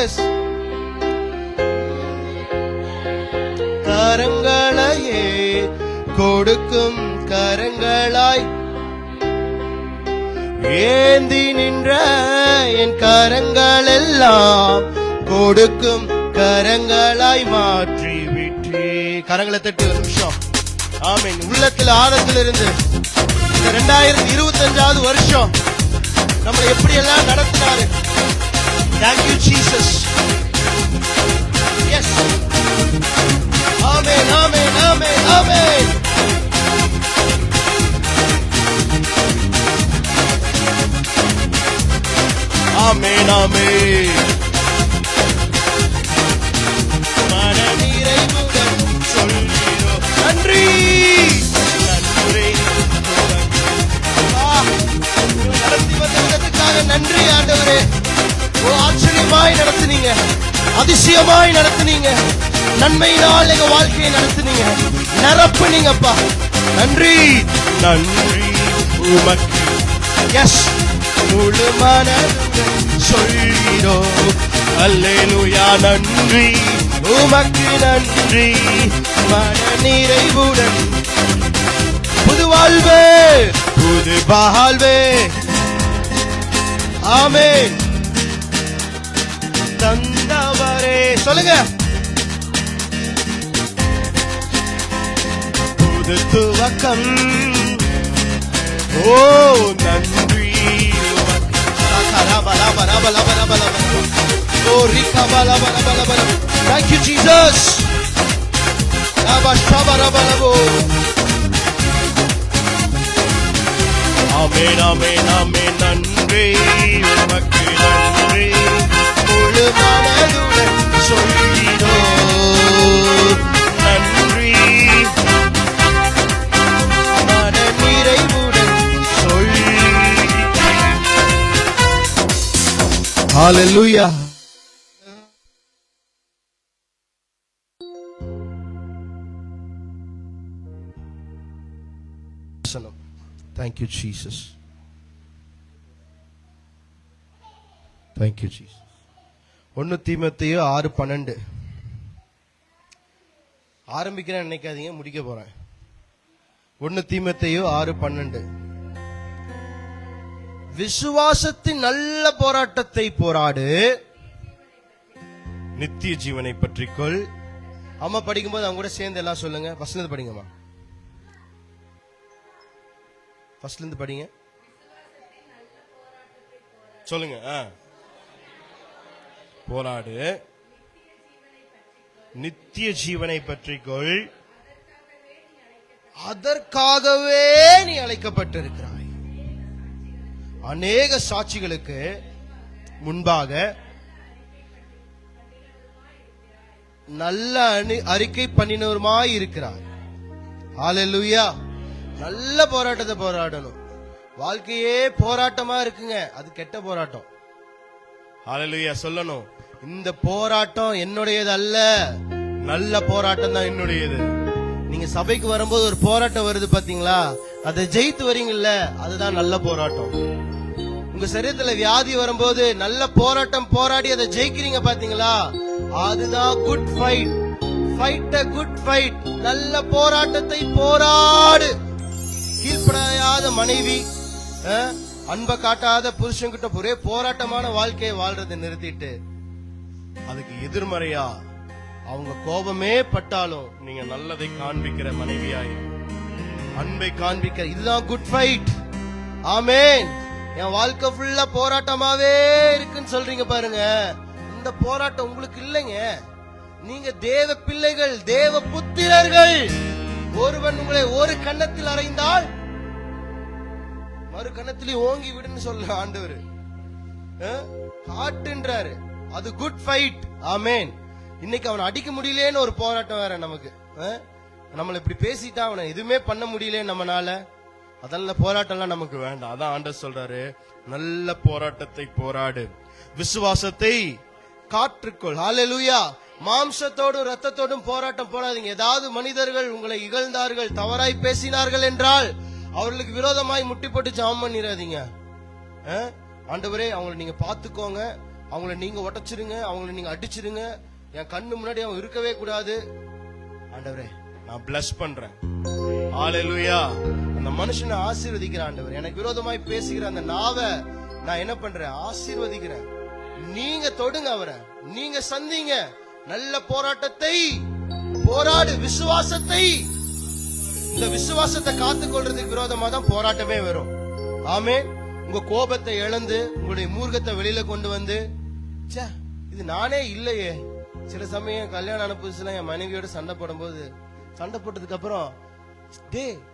கரங்களையே கொடுக்கும் கரங்களாய் ஏந்தி நின்ற என் கரங்கள் எல்லாம் கொடுக்கும் கரங்களாய் மாற்றி விட்டு. கரங்களை தட்டி ஒரு நிமிஷம். ஆமென். உள்ளத்தில் ஆழத்தில் இருந்து இந்த 2025வது வருஷம் நம்மளை எப்படி எல்லாம் நடத்தினாரு. Thank you Jesus. Yes. Amen, amen, amen, amen. Amen, amen. மனநிறைவுடன் சொல்கிறோம் நன்றி, நன்றி. நடத்தி வந்ததற்காக நன்றி ஆண்டவரே. ஓ ஆச்சரியமாய் நடத்துனீங்க, அதிசயமாய் நடத்துனீங்க, நன்மையினால் எங்க வாழ்க்கையை நடத்துனீங்க, நிரப்புனீங்கப்பா. நன்றி நன்றி உமக்கு. எஸ், முழு மனதுடன் சொல்கிறோம் அல்லேலூயா. நன்றி உமக்கு நன்றி, மன நிறைவுடன் புது வாழ்வே புது வாழ்வே. ஆமென். தந்தவரே சொல்லுங்க. புது துவக்கம். ஓ நன்றி. Thank you, Jesus. Amen, amen, amen. நன்றி உமக்கு நன்றி, முழு மனதுடன் சொல்கிறோம் நன்றி, மன நிறைவுடன் சொல்லி. Hallelujah. Thank you, Jesus. Thank you, Jesus. 1 தீமோத்தேயு 6:12. ஆரம்பிக்கிறேன் நினைக்காதீங்க, முடிக்க போறேன். 1 தீமோத்தேயு 6:12. விசுவாசத்தின் நல்ல போராட்டத்தை போராடு, நித்திய ஜீவனை பற்றிக்கொள். அம்மா படிக்கும்போது அவங்க கூட சேர்ந்து எல்லாம் சொல்லுங்க. ஃபர்ஸ்ட்ல இருந்து படிங்கம்மா. ஃபர்ஸ்ட்ல இருந்து படிங்க. சொல்லுங்க. போராடு, நித்திய ஜீவனை பற்றிக்கொள், அதற்காகவே நீ அழைக்கப்பட்டிருக்கிறாய். அநேக சாட்சிகளுக்கு முன்பாக நல்ல அறிக்கை பண்ணினவருமாய் இருக்கிறாய். ஹல்லேலூயா. நல்ல போராட்டத்தை போராடணும். வாழ்க்கையே போராட்டமா இருக்குங்க, அது கெட்ட போராட்டம். ஹல்லேலூயா சொல்லணும். இந்த போராட்டம் என்னுடையது அல்ல, நல்ல போராட்டம் தான் என்னுடையது. நீங்க சபைக்கு வரும்போது ஒரு போராட்டம் வருது பாத்தீங்களா, அதை ஜெயித்து வரீங்கல்ல, அதுதான் நல்ல போராட்டம். உங்க சரீரத்துல வியாதி வரும்போது நல்ல போராட்டம் போராடி அதை ஜெயிக்கிறீங்க பாத்தீங்களா, அதுதான் good fight. Fight a good fight. நல்ல போராட்டத்தை போராடு. கீழ்ப்படியாத மனைவி, அன்பை காட்டாத புருஷன் கிட்ட ஒரே போராட்டமான வாழ்க்கையை வாழ்றதை நிறுத்திட்டு அதுக்கு எதிர்மறையா அவங்க கோபமே பட்டாலும் நீங்க நல்லதை காண்பிக்கிற மனைவியாய், அன்பை காண்பிக்கிற, இதுதான் குட் ஃபைட். ஆமென். என் வாழ்க்கை ஃபுல்லா போராட்டமாவே இருக்குன்னு சொல்றீங்க பாருங்க, இந்த போராட்டம் உங்களுக்கு இல்லைங்க. நீங்க தேவ பிள்ளைகள், தேவ புத்திரர்கள். ஒருவன் உங்களை ஒரு கன்னத்தில் அறைந்தால் மறு கன்னத்திலே ஓங்கி விடுன்னு சொல்ல ஆண்டவர் காட்டுன்றாரு. அது குட் ஃபைட். ஆமென். இன்னைக்கு அவனை அடிக்க முடியலன்னு ஒரு போராட்டம் வேற நமக்கு. நம்மள இப்படி பேசிட்டா அவனை எதுவுமே பண்ண முடியல நம்மனால, அதெல்லாம் போராட்டம்லாம் நமக்கு வேண்டாம். அதான் ஆண்டவர் சொல்றாரு, நல்ல போராட்டத்தை போராடு, விசுவாசத்தை காற்றுக்கொள். ஹல்லேலூயா. மாம்சத்தோடும் ரத்தத்தோடும் போராட்டம் போடாதீங்க. ஏதாவது மனிதர்கள் உங்களை இகழ்ந்தார்கள், தவறாய் பேசினார்கள் என்றால் அவர்களுக்கு விரோதமாய் முட்டி போட்டு ஜெபம் பண்ணிராதீங்க. ஆண்டவரே அவங்களை நீங்க பாத்துக்கோங்க, அவங்களை நீங்க உடைச்சிருங்க, அவங்களை நீங்க அடிச்சிருங்க, என் கண்ணு முன்னாடி அவங்க இருக்கவே கூடாது. ஆண்டவரே நான் பிளஸ் பண்றேன். ஹல்லேலூயா. அந்த மனுஷனை ஆசீர்வதிக்கிறேன். ஆண்டவர் எனக்கு விரோதமாய் பேசுகிற அந்த நாவை நான் என்ன பண்றேன், ஆசீர்வதிக்கிறேன். நீங்க தொடுங்க அவரை, நீங்க சந்திங்க. நல்ல போராட்டத்தை போராடு, விசுவாசத்தை. இந்த விசுவாசத்தை காத்துக்கொள்றதுக்கு விரோதமா தான் போராட்டமே வரும். ஆமென். உங்க கோபத்தை இழந்து உங்களுடைய மூர்க்கத்தை வெளியில கொண்டு வந்து, இது நானே இல்லையே. சில சமயம் கல்யாணம் ஆன புதுசுல என் மனைவியோட சண்டை போடும்போது, சண்டை போட்டதுக்கு அப்புறம்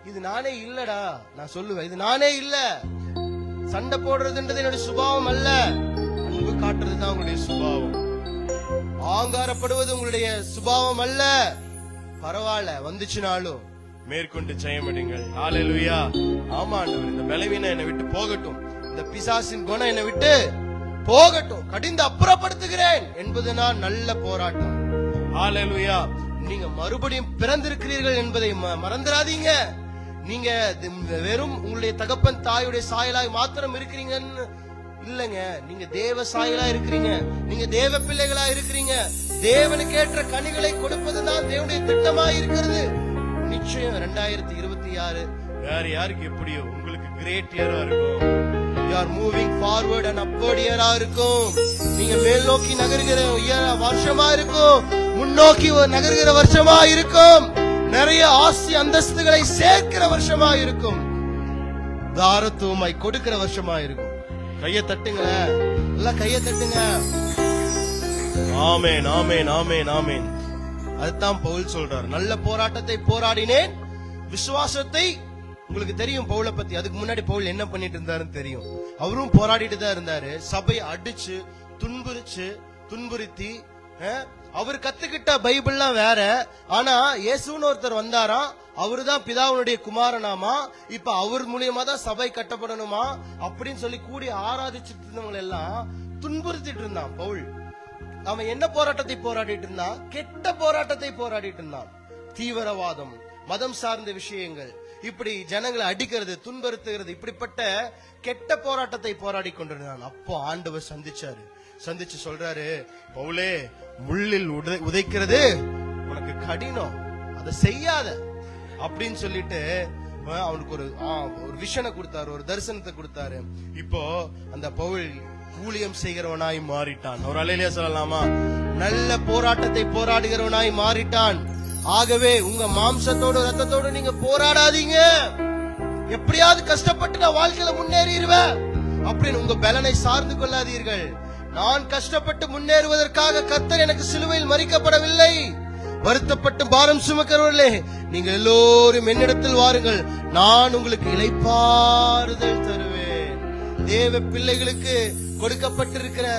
இது நானே இல்லடா நான் சொல்லுவேன், இது நானே இல்ல. சண்டை போடுறதுன்றது என்னுடைய சுபாவம் அல்ல, அன்பு காட்டுறதுதான் உங்களுடைய சுபாவம். ஆங்காரப்படுவது உங்களுடைய சுபாவம் அல்ல. பரவாயில்ல, வந்துச்சுனாலும் மேற்கொண்டு ஜெயமடைங்கள். ஹல்லேலூயா. ஆமா ஆண்டவர், இந்த பலவீனம் என்னை விட்டு போகட்டும், இந்த பிசாசின் குணம் என்னை விட்டு போகட்டும், கடிந்து அப்புறப்படுத்துகிறேன் என்பதுதான் நல்ல போராட்டம். ஹalleluya. நீங்க மறுபடியும் பிறந்திருக்கிறீர்கள் என்பதை மறந்துடாதீங்க. நீங்க வெறும் உங்களுடைய தகப்பன் தாயுடைய சாயலாய் மாத்திரம் இருக்கிறீங்கன்னு இல்லங்க, நீங்க தேவ சாயலா இருக்கிறீங்க, நீங்க தேவ பிள்ளைகளா இருக்கிறீங்க. தேவனுக்கு ஏற்ற கனிகளை கொடுப்பதுதான் தேவனுடைய திட்டமா இருக்கிறது. நிச்சயம் 2026 வேற யாருக்கு எப்படியோ உங்களுக்கு கிரேட் இயரா இருக்கும். You are moving forward and upward இயரா இருக்கும். நீங்க மேல் நோக்கி நகர்கிற வருஷமா இருக்கும், முன்னோக்கி நகர்கிற வருஷமா இருக்கும், நிறைய ஆசி அந்தஸ்துகளை சேர்க்கிற வருஷமா இருக்கும், தாரத்துவமாய் கொடுக்கிற வருஷமா இருக்கும். கைய தட்டுங்க, எல்லாம் கைய தட்டுங்க. ஆமென், ஆமென், ஆமென், ஆமென். அதுதான் பவுல் சொல்றார், நல்ல போராட்டத்தை போராடினேன், விசுவாசத்தை. உங்களுக்கு தெரியும் பவுலை பத்தி, அதுக்கு முன்னாடி பவுல் என்ன பண்ணிட்டு இருந்தாருன்னு தெரியும். அவரும் போராடிட்டு தான் இருந்தாரு. சபையை அடிச்சு துன்புறுத்தி அவர் கத்துக்கிட்ட பைபிள்லாம் வேற. ஆனா இயேசுன்னு ஒருத்தர் வந்தாராம், அவருதான் பிதாவுடைய குமாரனாமா, இப்ப அவர் மூலியமா தான் சபை கட்டப்படணுமா அப்படின்னு சொல்லி கூடி ஆராதிச்சுட்டு இருந்தவங்க எல்லாம் துன்புறுத்திட்டு இருந்தான் பவுல். அவன் என்ன போராட்டத்தை போராடிட்டு இருந்தான்? கெட்ட போராட்டத்தை போராடிட்டு இருந்தான். தீவிரவாதம், மதம் சார்ந்த விஷயங்கள், இப்படி ஜனங்களை அடிக்கிறது, துன்புறுத்துகிறது, இப்படிப்பட்ட கெட்ட போராட்டத்தை போராடி கொண்டிருந்தான். அப்போ ஆண்டவர் சந்திச்சு சொல்றாரு, பவுலே, முள்ளில் உதைக்கிறது உனக்கு கடினம், அதை செய்யாத அப்படின்னு சொல்லிட்டு அவனுக்கு ஒரு விஷனை கொடுத்தாரு, ஒரு தரிசனத்தை கொடுத்தாரு. இப்போ அந்த பவுல் ஊழியம் செய்கிறவனாய் மாறிட்டான். ஒரு அல்லேலூயா சொல்லலாமா? நல்ல போராட்டத்தை போராடுகிறவனாய் மாறிட்டான். ஆகவே உங்க மாம்சத்தோடு ரத்தத்தோடு நீங்க போராடாதீங்க. எப்படியாவது கஷ்டப்பட்டு நான் வாழ்க்கையில முன்னேறிடுவேன் அப்படின்னு உங்க பலனை சார்ந்து கொள்ளாதீர்கள். நான் கஷ்டப்பட்டு முன்னேறுவதற்காக கர்த்தர் எனக்கு சிலுவையில் மரிக்கப்படவில்லை. வருத்தப்பட்டு பாரம் சுமக்கிறவர்களே, நீங்க எல்லோரும் என்னிடத்தில் வாருங்கள், நான் உங்களுக்கு இளைப்பாறுதல் தருவேன். தேவ பிள்ளைகளுக்கு கொடுக்கப்பட்டிருக்கிற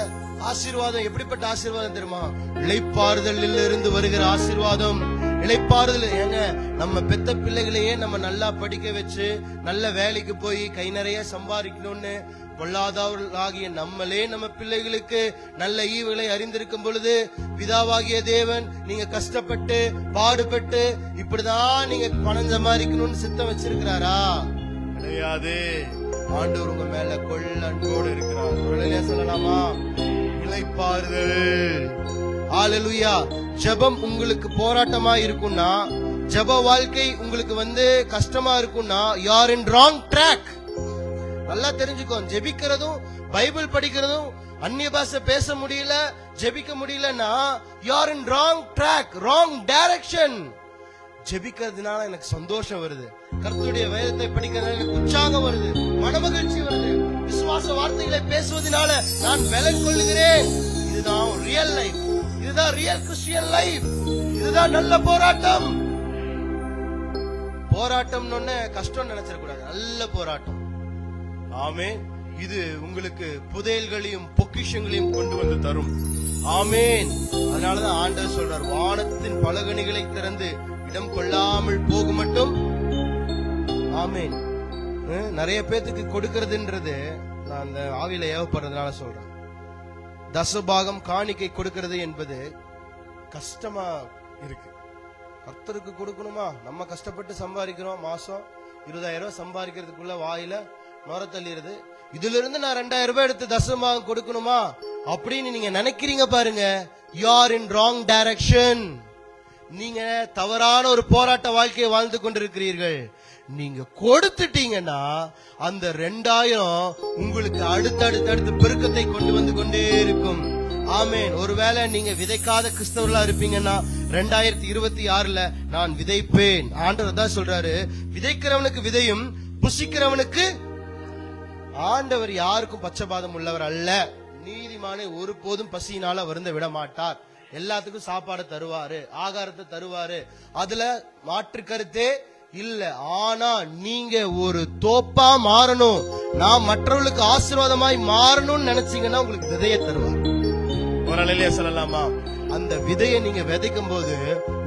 ஆசீர்வாதம் எப்படிப்பட்ட ஆசீர்வாதம் தெரியுமா? இளைப்பாறுதலில் இருந்து வருகிற ஆசீர்வாதம். இளைப்பாறுதல் ஏங்க, நம்ம பெத்த பிள்ளைகளையே நம்ம நல்லா படிக்க வச்சு நல்ல வேலைக்கு போய் கை நிறைய சம்பாதிக்கணும்னு பொல்லாதவர்களாகிய நம்மளே நம்ம பிள்ளைகளுக்கு நல்ல ஈவுகளை அறிந்திருக்கும் பொழுது, பிதாவாகிய தேவன் நீங்க கஷ்டப்பட்டு பாடுபட்டு இப்படிதான் நீங்க பணம் சம்பாதிக்கணும்னு சித்தம் வச்சிருக்கிறாரா? கிடையாது. ஆண்டவர் உங்க மேல கொள்ள அன்போடு இருக்கிறார். உடனே சொல்லலாமா? இளைப்பாறுதல். ஹalleluya. ஜெபம் உங்களுக்கு போராட்டமா இருக்கும்னா, ஜெப வாழ்க்கை உங்களுக்கு கஷ்டமா இருக்கும்னா, you are in wrong track. நல்லா தெரிஞ்சுக்கோ. ஜெபிக்கிறதும் பைபிள் படிக்கிறதும் அந்நிய பாஷை பேச முடியல, ஜெபிக்க முடியலன்னா you are in wrong track, wrong direction. ஜெபிக்கிறதுனால எனக்கு சந்தோஷம் வருது, கர்த்தருடைய வேதத்தை படிக்கிறதுனால எனக்கு உற்சாகம் வருது, மனமகிழ்ச்சி வருது, விசுவாச வார்த்தைகளை பேசுவதனால நான் பலன் கொள்ளுகிறேன். இதுதான் ரியல் லைஃப், இதுதான் ரியல் கிறிஸ்டியன் லைஃப், இதுதான் நல்ல போராட்டம். போராட்டம்னு கஷ்டம் நினைச்சிடக்கூடாது, நல்ல போராட்டம். ஆமென். இது உங்களுக்கு புதையல்களையும் பொக்கிஷங்களையும் கொண்டு வந்து தரும். ஆமென். அதனாலதான் ஆண்டவர் சொல்றார், வானத்தின் பலகணிகளை திறந்து இடம் கொள்ளாமல் போக மட்டும். ஆமென். நிறைய பேத்துக்கு கொடுக்கறதுன்றது நான் அந்த ஆவியில ஏவப்படுறதுனால சொல்றேன். தசபாகம் காணிக்கை கொடுக்கிறது என்பது கஷ்டமா இருக்கு. கர்த்தருக்கு கொடுக்கணுமா? நம்ம கஷ்டப்பட்டு சம்பாதிக்கிறோம், மாசம் 20,000 ரூபாய் சம்பாதிக்கிறதுக்குள்ள வாயில நுர தள்ளிடுது. இதுல இருந்து நான் 2,000 ரூபாய் எடுத்து தசபாகம் கொடுக்கணுமா அப்படின்னு நீங்க நினைக்கிறீங்க பாருங்க. You are in wrong direction. நீங்க தவறான ஒரு போராட்ட வாழ்க்கையை வாழ்ந்து கொண்டிருக்கிறீர்கள். நீங்க கொடுத்துட்டீங்கன்னா அந்த 2,000 உங்களுக்கு அடுத்தடுத்து பெருக்கத்தை கொண்டு வந்து கொண்டே இருக்கும். ஆமென். ஒருவேளை நீங்க விதைக்காத கிறிஸ்தவர்களா இருப்பீங்கன்னா 2026ல நான் விதைப்பேன். ஆண்டவர் தான் சொல்றாரு, விதைக்கிறவனுக்கு விதையும் புசிக்கிறவனுக்கு. ஆண்டவர் யாருக்கும் பட்சபாதம் உள்ளவர் அல்ல. நீதிமானை ஒருபோதும் பசியினால வருந்த விட மாட்டார். எல்லாத்துக்கும் சாப்பாடு தருவாரு, ஆகாரத்தை தருவாரு, அதுல மாற்று கருத்தே இல்ல. ஆனா நீங்க ஒரு தோப்பா மாறணும், நான் மற்றவர்களுக்கு ஆசீர்வாதமாய் மாறணும்னு நினைச்சீங்கன்னா உங்களுக்கு விதையை தருவார். ஒரு அல்லேலூயா சொல்லலாமா? அந்த விதையை நீங்க விதைக்கும் போது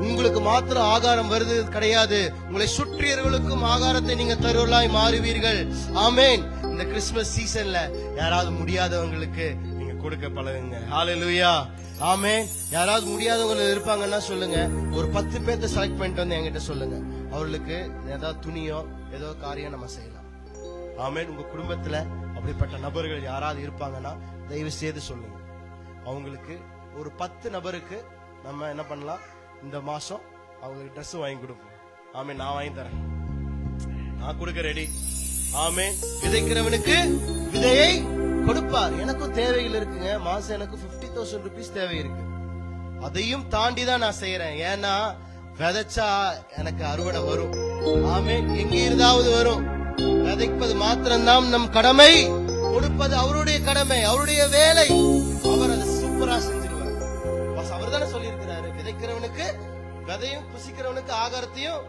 உங்களுக்கு மாத்திரம் ஆகாரம் வருது கிடையாது, உங்களை சுற்றியவர்களுக்கும் ஆகாரத்தை நீங்க தருவலாய் மாறுவீர்கள். ஆமென். இந்த கிறிஸ்துமஸ் சீசன்ல யாராவது முடியாதவங்களுக்கு நீங்க கொடுக்க பழகுங்க. ஹalleluya. ஆமென். யாராவது முடியாதவங்க இருப்பாங்கன்னா சொல்லுங்க. ஒரு 10 பேர்த்த செலக்ட் பண்ணிட்டு வந்து என்கிட்ட சொல்லுங்க. அவர்களுக்கு ஏதாவது துணியோ ஏதோ காரியம் நம்ம செய்யலாம். ஆமென். உங்க குடும்பத்துல அப்படிப்பட்ட நபர்கள் யாராவது இருப்பாங்கன்னா தயவு செய்து சொல்லுங்க. அவங்களுக்கு ஒரு 10 நபருக்கு நம்ம என்ன பண்ணலாம், இந்த மாசம் அவங்களுக்கு Dress வாங்கி கொடுப்போம். ஆமென். நான் வாங்கி தரேன், நான் கொடுக்க ரெடி. ஆமென். விதைக்கிறவனுக்கு விதையை கொடுப்பார். எனக்கும் தேவைகள் இருக்குங்க. மாசம் எனக்கு 50,000 rupees தேவை இருக்கு. அதையும் தாண்டி தான் நான் செய்யறேன். ஏன்னா விதைச்சா எனக்கு அறுவடை வரும். ஆமென். எங்க இருந்தாவது வரும். விதைப்பது மாத்திரம்தான் நம் கடமை, கொடுப்பது அவருடைய கடமை, அவருடைய வேலை. அவர் அதை சூப்பரா செஞ்சிருவார். அவர் தானே சொல்லி இருக்கிறாரு, விதைக்கிறவனுக்கு விதையும் புசிக்கிறவனுக்கு ஆகாரத்தையும்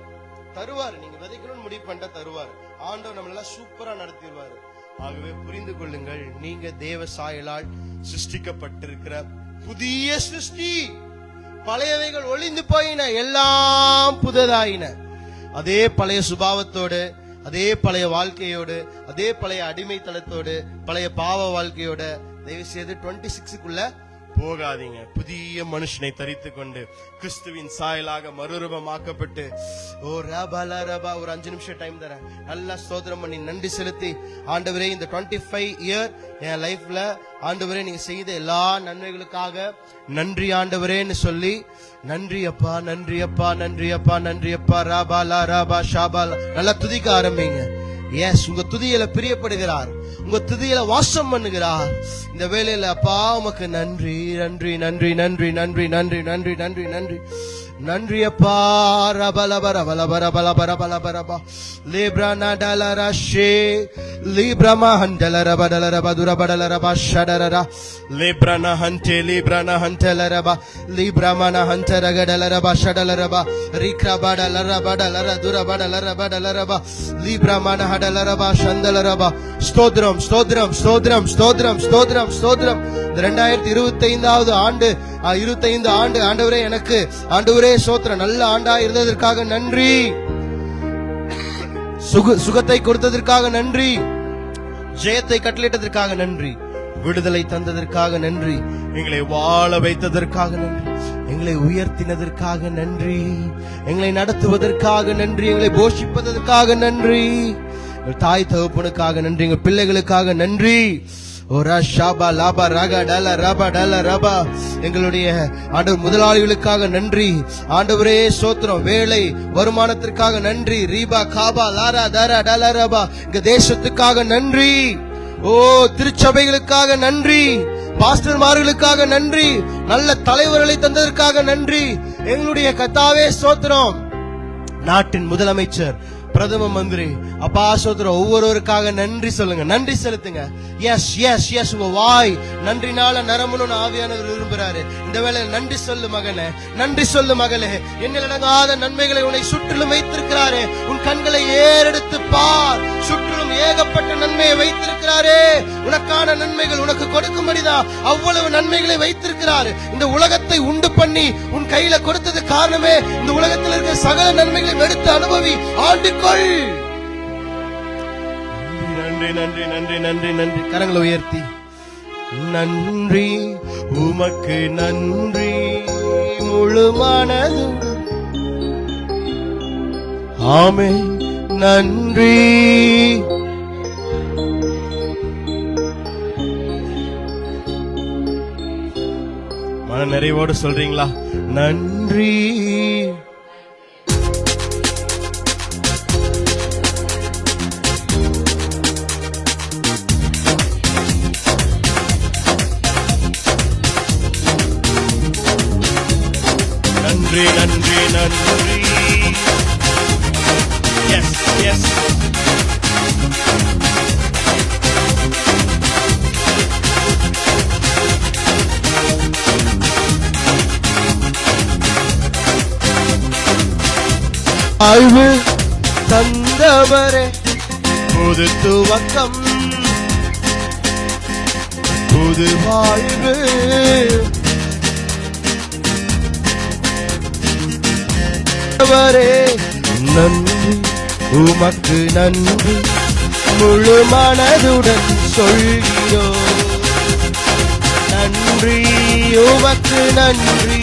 தருவாரு. நீங்க விதைக்கணும்னு முடிவு பண்ணிட்டா தருவாரு. ஆண்டவர் நம்மளெல்லாம் சூப்பரா நடத்திடுவாரு. ஆகவே புரிந்து கொள்ளுங்கள், நீங்க தேவ சாயலால் சிருஷ்டிக்கப்பட்டிருக்கிற புதிய சிருஷ்டி. பழையவைகள் ஒளிந்து போயின, எல்லாம் புதிதாயின. அதே பழைய சுபாவத்தோடு, அதே பழைய வாழ்க்கையோடு, அதே பழைய அடிமைத்தனத்தோடு, பழைய பாவ வாழ்க்கையோட தயவு செய்து 26க்குள்ள போகாதீங்க. புதிய மனுஷனை தரித்துக் கொண்டு கிறிஸ்துவின் சாயலாக மறுரூபமாக்கப்பட்டு ஒரு 5 நிமிஷம் டைம் தரேன். நல்லா ஸ்தோத்திரம் பண்ணி நன்றி செலுத்தி, ஆண்டவரே இந்த 25 இயர் என் லைஃப்ல ஆண்டவரே நீங்க செய்த எல்லா நன்மைகளுக்காக நன்றி ஆண்டவரேன்னு சொல்லி, நன்றி அப்பா, நன்றி அப்பா, நன்றி அப்பா, நன்றி அப்பா, ராபாலா ராபா ஷாபாலா நல்லா துதிக்க ஆரம்பிங்க. எஸ், உங்க துதியில பிரியப்படுகிறார், உங்க துதியில வாசம் பண்ணுகிறார். இந்த வேளையில அப்பா உமக்கு நன்றி, நன்றி, நன்றி, நன்றி, நன்றி, நன்றி, நன்றி, நன்றி, நன்றி, நன்றி அப்பா. ரபலபரபலபரபலபரபலபரபா லேப்ரானா டலரஷே லிப்ரமா ஹண்டலரபா டலரபா துரபடலரபா ஷடரரா லேப்ரானா ஹண்டே லிப்ரானா ஹண்டலரபா லிப்ரமானா ஹண்டரகடலரபா ஷடலரபா ரிக்ரபடலரபா டலர துரபடலரபா டலரபா லிப்ரமானா ஹடலரபா ஷந்தலரபா. ஸ்தோத்திரம், ஸ்தோத்திரம், ஸ்தோத்திரம், ஸ்தோத்திரம், ஸ்தோத்திரம், ஸ்தோத்திரம். 2025 ஆண்டு, 25 ஆண்டு ஆண்டவரே எனக்கு ஆண்டவரே ஸ்தோத்திரம். நல்ல ஆண்டா இருந்ததற்காக நன்றி, சுகத்தை கொடுத்ததற்காக நன்றி, ஜெயத்தை கட்டளையிட்டதற்காக நன்றி, விடுதலை தந்ததற்காக நன்றி, எங்களை வாழ வைத்ததற்காக நன்றி, எங்களை உயர்த்தினதற்காக நன்றி, எங்களை நடத்துவதற்காக நன்றி, எங்களை போஷிப்பதற்காக நன்றி, தாய் தகப்பனுக்காக நன்றி, எங்கள் பிள்ளைகளுக்காக நன்றி. எங்களுடைய ஆண்டவர் முதலாளிகளுக்காக நன்றி ஆண்டவரே ஸ்தோத்திரம். வேலை வருமானத்திற்காக நன்றி. ரீபா காபா லாரா தாரா டலா ரபா. எங்க தேசத்துக்காக நன்றி. ஓ திருச்சபைகளுக்காக நன்றி, பாஸ்டர்மார்களுக்காக நன்றி, நல்ல தலைவர்களை தந்ததற்காக நன்றி. எங்களுடைய கர்த்தாவே ஸ்தோத்திரம். நாட்டின் முதலமைச்சர், பிரதம மந்திரி, அப்பா சோதரம் ஒவ்வொருவருக்காக நன்றி சொல்லுங்க, நன்றி செலுத்துங்க. எஸ் எஸ் எஸ், உங்க வாய் நன்றினால நரம்பணும்னு ஆவியானவர் விரும்புறாரு. இந்த வேளையில நன்றி சொல்லு மகனே, நன்றி சொல்லு மகளே. எண்ணிலடங்காத நன்மைகளை உன்னை சுற்றிலும் வைத்திருக்கிறாரே. உன் கண்களை ஏறெடுத்து பார், சுற்றிலும் ஏகப்பட்ட நன்மையை வைத்திருக்கிறாரே. உனக்கான நன்மைகள் உனக்கு கொடுக்கும்படிதான் அவ்வளவு நன்மைகளை வைத்திருக்கிறாரு. இந்த உலகத்தை உண்டு பண்ணி உன் கையில கொடுத்தது காரணமே, இந்த உலகத்தில் இருக்கிற சகல நன்மைகளை எடுத்து அனுபவி, ஆண்டுக்கொள். நன்றி, நன்றி, நன்றி, நன்றி, நன்றி. கரங்களை உயர்த்தி நன்றி உமக்கு நன்றி முழு மனது. ஆமென். நன்றி மன நிறைவோடு சொல்றீங்களா? நன்றி. நன்றி, நன்றி, நன்றி. எஸ் எஸ். வாழ்வு தந்தவரே, புது துவக்கம், புது வாழ்வு. நன்றி உமக்கு நன்றி முழு மனதுடன் சொல்கிறோம். உமக்கு நன்றி.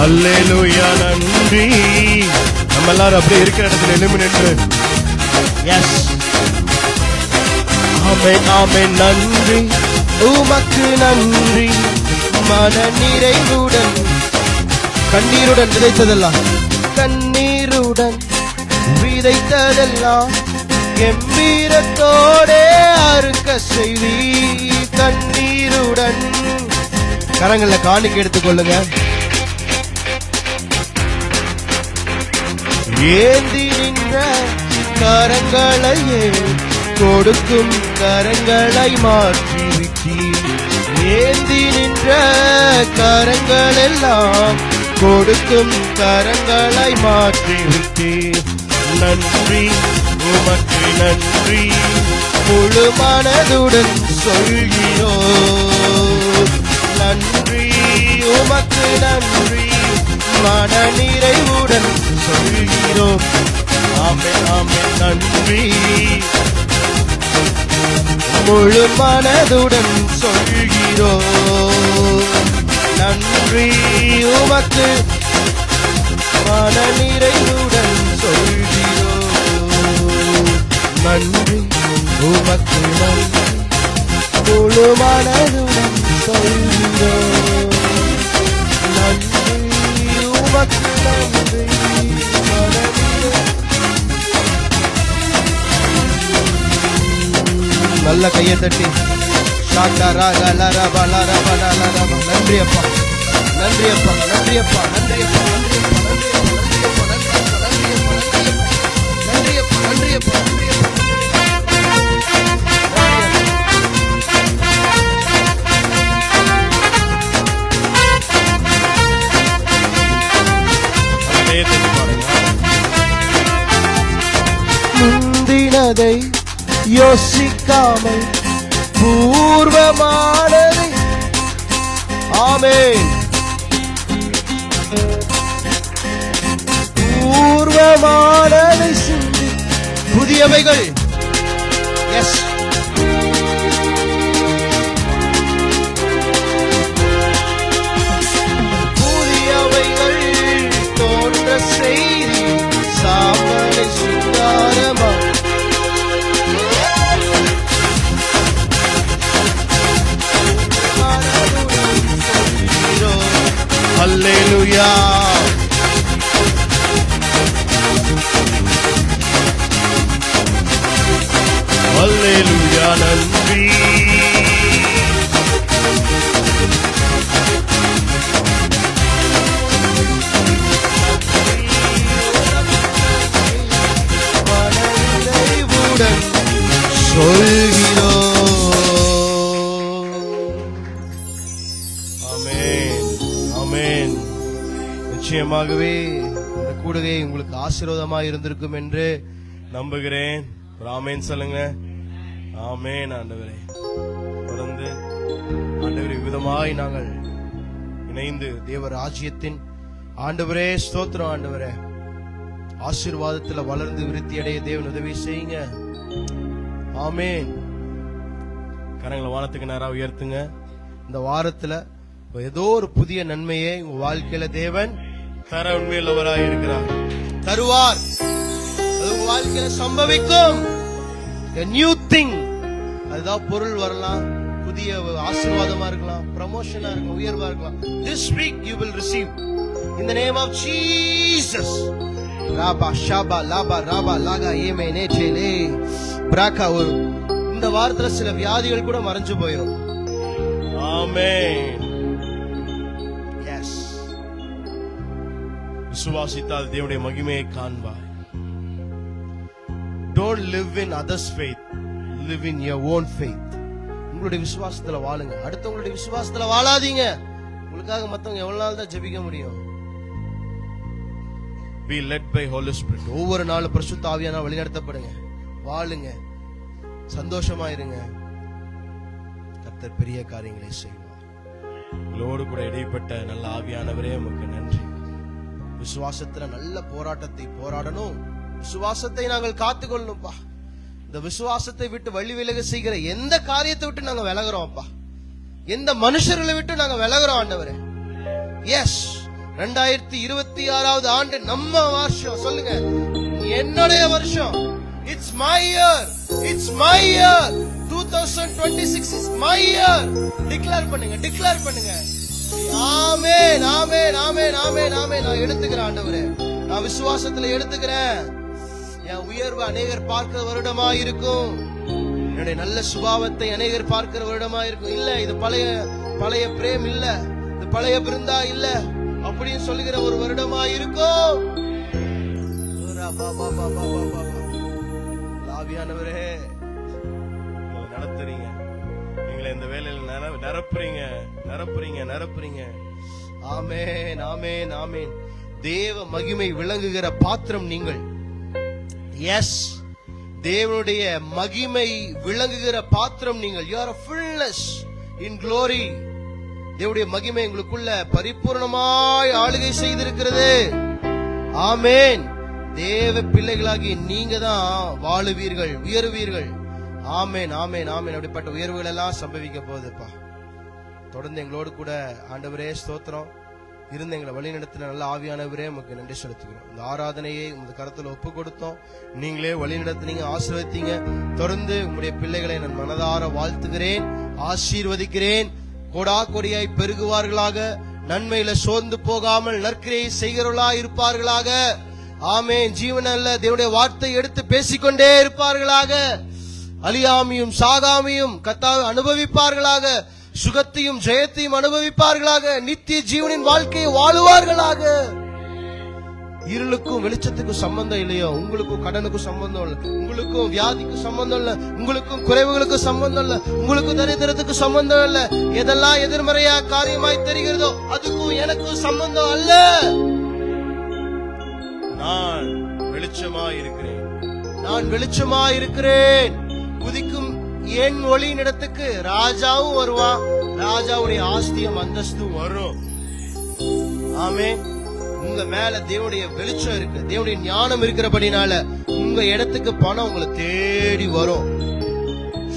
அல்லேலூயா நன்றி. நம்ம எல்லாரும் அப்படியே இருக்கிற இடத்துல எழும்பி நின்று எஸ் ஆமென் ஆமென் நன்றி உமக்கு நன்றி. மன நிறைவுடன் கண்ணீருடன் விதைத்ததெல்லாம் கண்ணீருடன் விதைத்ததெல்லாம் கம்பீரத்தோடே அறுக்க செய்தி. கண்ணீருடன் கரங்கள்ல காணிக்கை எடுத்துக்கொள்ளுங்க. ஏந்தி நின்ற கரங்களையே கொடுக்கும் கரங்களை மாற்றி விட்டீர். ஏந்தி நின்ற கரங்கள் எல்லாம் கொடுக்கும் கரங்களை மாற்றி விட்டீர். நன்றி உமக்கு நன்றி முழு மனதுடன் சொல்கிறோம். நன்றி உமக்கு நன்றி மன நிறைவுடன் சொல்கிறோம். ஆமென் ஆமென் நன்றி முழு மனதுடன் சொல்கிறோம். நன்றி உமக்கு மன நிறைவுடன் சொல்கிறோம். நன்றி உமக்கு நன்றி முழு மனதுடன் சொல்கிறோம். நன்றி உமக்கு நன்றி மன நல்ல கையை தட்டி நன்றி அப்பா நன்றி அப்பா நன்றி அப்பா நன்றி அப்பா நன்றி அப்பா நன்றி அப்பா. முந்தினதை யோசிக்காமல் பூர்வமானதை ஆமென் பூர்வமானதை சிந்தி புதியவைகள் எஸ் புதியவைகள் தோன்ற செய்தி சாம்பலை சுந்தாரமா. Hallelujah. Hallelujah நன்றி. மனநிறைவுடன் சொல்கிறோம். நிச்சயமாகவே இந்த கூடுகை உங்களுக்கு ஆசீர்வாதமாக இருந்திருக்கும் என்று நம்புகிறேன். ஒரு ஆமேன் சொல்லுங்க. ஆமேன். ஆண்டவரே தொடர்ந்து ஆண்டவரே விதமாய் நாங்கள் இணைந்து தேவ ராஜ்யத்தின் ஆண்டவரே ஸ்தோத்திரம். ஆண்டவரே ஆசீர்வாதத்தில் வளர்ந்து விருத்தி அடைய தேவன் உதவி செய்யுங்க. ஆமேன். கரங்களை வானத்துக்கு நேரா உயர்த்துங்க. இந்த வாரத்துல ஏதோ ஒரு புதிய நன்மையை உங்க வாழ்க்கையில தேவன் தர உண்மையுள்ளவராய் இருக்கிறார். தருவார். அது உங்க வாழ்க்கையில சம்பவிக்கும். New thing. அதுதான் பொருள் வரலாம், புதிய ஆசீர்வாதமா இருக்கலாம், ப்ரமோஷனா இருக்கலாம், உயர்வா இருக்கலாம். This week you will receive in the name of Jesus. ராபா ஷாபா லாபா ராபா லாகா ஏமே நேச்சேலே பிராகா. ஒரு இந்த வாரத்துல சில வியாதிகள் கூட மறைஞ்சு போயிடும். ஆமென். எஸ். விசுவாசித்தால் தேவனுடைய மகிமையை காண்பாய். Don't live in others' faith, live in your own faith. உங்களுடைய விசுவாசத்துல வாழுங்க. அடுத்தவங்களுடைய விசுவாசத்துல வாழாதீங்க. உங்களுக்காக மத்தவங்க எவ்வளவு நாள் தான் ஜெபிக்க முடியும்? Be led by Holy Spirit. ஒவ்வொரு நாளும் பரிசுத்த ஆவியானவரால் வழிநடத்தப்படுங்க. வாழுங்க. சந்தோஷமா இருங்க. கர்த்தர் பெரிய காரியங்களை செய்வார். உங்களோடு கூட இடைப்பட்ட நல்ல ஆவியானவரே உமக்கு நன்றி. விசுவாசத்துல நல்ல போராட்டத்தை போராடணும். விசுவாசத்தை நாங்கள் காத்துக்கொள்ளணும்பா. இந்த விசுவாசத்தை விட்டு வழி விலக செய்கிற எந்த காரியத்தை விட்டு நாங்க விலகுறோம் அப்பா, எந்த மனுஷர்களை விட்டு நாங்க விலகுறோம் ஆண்டவரே. எஸ், 2026வது ஆண்டு நம்ம வருஷம். சொல்லுங்க, என்னுடைய வருஷம். It's my year, it's my year. 2026 is my year. Declare பண்ணுங்க, டிக்ளேர் பண்ணுங்க. ஆமென், ஆமென், ஆமென், ஆமென், ஆமென். நான் எடுத்துக்கிறேன் ஆண்டவரே, நான் விசுவாசத்துல எடுத்துக்கிறேன். என் உயர்வு அநேகர் பார்க்கிற வருடமா இருக்கும். என்னுடைய நல்ல சுபாவத்தை அநேகர் பார்க்கிற வருடமா இருக்கும். இல்ல இது பழைய பிரேம் இல்ல, இது பழைய பிருந்தா இல்ல அப்படின்னு சொல்லுகிற ஒரு வருடமா இருக்கும். ஆவியானவரே, நடத்துறீங்க எங்களை இந்த வேலையில நிரப்புறீங்க, நிரப்புறீங்க, நிரப்புறீங்க. ஆமென், ஆமென், ஆமென். தேவ மகிமை விளங்குகிற பாத்திரம் நீங்கள். எஸ், தேவனுடைய மகிமை விளங்குகிற பாத்திரம் நீங்கள். You are a fullness in glory. தேவனுடைய மகிமை உங்களுக்குள்ள பரிபூர்ணமாய் ஆளுகை செய்திருக்கிறது. ஆமென். தேவ பிள்ளைகளாகி நீங்க தான் வாழுவீர்கள், உயர்வீர்கள். ஆமென், ஆமென், ஆமென். அப்படிப்பட்ட உயர்வுகள் எல்லாம் சம்பவிக்க போகுதுப்பா. தொடர்ந்து எங்களோடு கூட ஆண்டவரே ஸ்தோத்திரம் இருந்து எங்களை வழி நடத்தின நல்ல ஆவியானவரே உமக்கு நன்றி செலுத்துகிறோம். இந்த ஆராதனையை உங்க கருத்துல ஒப்பு கொடுத்தோம், நீங்களே வழி நடத்தினீங்க, ஆசீர்வதித்தீங்க. தொடர்ந்து உங்களுடைய பிள்ளைகளை நான் மனதார வாழ்த்துகிறேன், ஆசீர்வதிக்கிறேன். கோடா கொடியாய் பெருகுவார்களாக, நன்மையில சோர்ந்து போகாமல் நற்கிரியை செய்கிறவர்களாய் இருப்பார்களாக. ஆமென். ஜீவனல்ல தேவனுடைய வார்த்தை எடுத்து பேசிக்கொண்டே இருப்பார்களாக. அழியாமையும் சாகாமையும் கர்த்தாவே அனுபவிப்பார்களாக. சுகத்தையும் ஜெயத்தையும் அனுபவிப்பார்களாக. நித்திய ஜீவனின் வாழ்க்கையை வாழுவார்களாக. இருளுக்கும் வெளிச்சத்துக்கும் சம்பந்தம் இல்லையோ, உங்களுக்கும் கடனுக்கும் சம்பந்தம் இல்ல, உங்களுக்கும் வியாதிக்கும் சம்பந்தம் இல்ல, உங்களுக்கும் குறைவுகளுக்கும் சம்பந்தம் இல்ல, உங்களுக்கும் தரித்திரத்துக்கு சம்பந்தம் இல்ல. எதெல்லாம் எதிர்மறையா காரியமாய் தெரிகிறதோ அதுக்கும் எனக்கும் சம்பந்தம் அல்ல. நான் வெளிச்சமா இருக்கிறேன், நான் வெளிச்சமா இருக்கிறேன். குதிக்கும் என் ஒளியின் இடத்துக்கு ராஜாவும் வருவான், ராஜாவுடைய ஆஸ்தியும் அந்தஸ்தும் வரும். ஆமென். உங்க மேல தேவனுடைய வெளிச்சம் இருக்கு, தேவனுடைய ஞானம் இருக்கிறபடினால உங்க இடத்துக்கு பணம் உங்களை தேடி வரும்.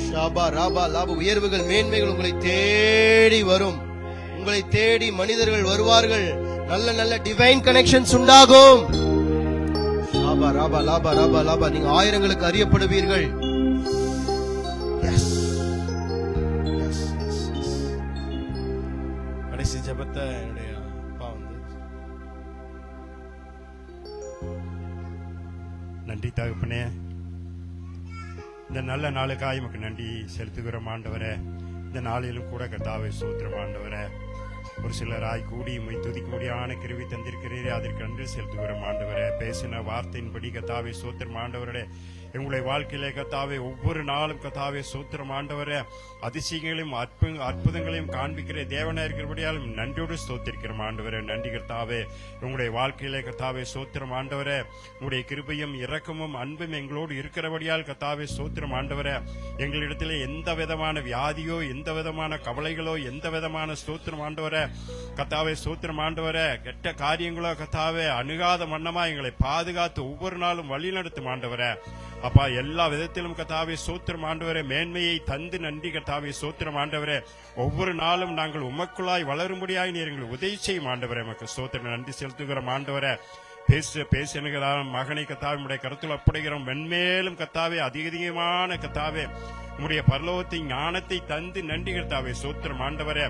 ஷாபா ராபா லாப உயர்வுகள் மேன்மைகள் உங்களை தேடி வரும். உங்களை தேடி மனிதர்கள் வருவார்கள். நல்ல நல்ல டிவைன் கனெக்ஷன்ஸ் உண்டாகும். ஷாபா ராபா லாபா ராபா லாபா. நீங்க ஆயிரங்களுக்கு அறியப்படுவீர்கள். கடைசி ஜெபத்தை என்னுடைய அப்பா நன்றி தகப்பனே, இந்த நல்ல நாளுக்காக உமக்கு நன்றி செலுத்துகிறோம் ஆண்டவரே. இந்த நாளிலும் கூட கர்த்தாவே ஸ்தோத்திரம் ஆண்டவரே. ஒரு சிலராய் கூடி உம்மை துதிக்கும்படியான கிருபை தந்திருக்கிறீரே, அதற்கு நன்றி செலுத்துகிறோம் ஆண்டவரே. பேசின வார்த்தையின்படி கர்த்தாவே ஸ்தோத்திரம் ஆண்டவரே. எங்களுடைய வாழ்க்கையிலே கர்த்தாவே ஒவ்வொரு நாளும் கர்த்தாவே ஸ்தோத்திரம் ஆண்டவரே, அதிசயங்களையும் அற்புதங்களையும் காண்பிக்கிற தேவனா இருக்கிறபடியாலும் நன்றியோடு ஸ்தோத்திரிக்கிறோம் ஆண்டவரே. நன்றி கர்த்தாவே. உங்களுடைய வாழ்க்கையிலே கர்த்தாவே ஸ்தோத்திரம் ஆண்டவரே, உங்களுடைய கிருபையும் இரக்கமும் அன்பும் எங்களோடு இருக்கிறபடியால் கர்த்தாவே ஸ்தோத்திரம் ஆண்டவரே. எங்களிடத்திலே எந்த விதமான வியாதியோ, எந்த விதமான கவலைகளோ, எந்த விதமான ஸ்தோத்திரம் ஆண்டவரே கர்த்தாவே ஸ்தோத்திரம் ஆண்டவரே, கெட்ட காரியங்களோ கர்த்தாவே அணுகாத மன்னமா எங்களை பாதுகாத்து ஒவ்வொரு நாளும் வழி நடத்தும் ஆண்டவரே. அப்பா, எல்லா விதத்திலும் கர்த்தாவே ஸ்தோத்திரம் ஆண்டவரே, மேன்மையை தந்து நன்றி கர்த்தாவே ஸ்தோத்திரம் ஆண்டவரே. ஒவ்வொரு நாளும் நாங்கள் உமக்குள்ளாய் வளரும்படியாய் நீர் எங்களை உதவி செய்யும் ஆண்டவரே. உமக்கு ஸ்தோத்திரம் நன்றி செலுத்துகிறோம் ஆண்டவரே. பேசுகிறதான மகனை கர்த்தாவே உம்முடைய கருத்தில் ஒப்படைக்கிறோம். மென்மேலும் கர்த்தாவே அதிகமான கர்த்தாவே உம்முடைய பரலோகத்தை ஞானத்தை தந்து நன்றி கர்த்தாவே ஸ்தோத்திரம் ஆண்டவரே.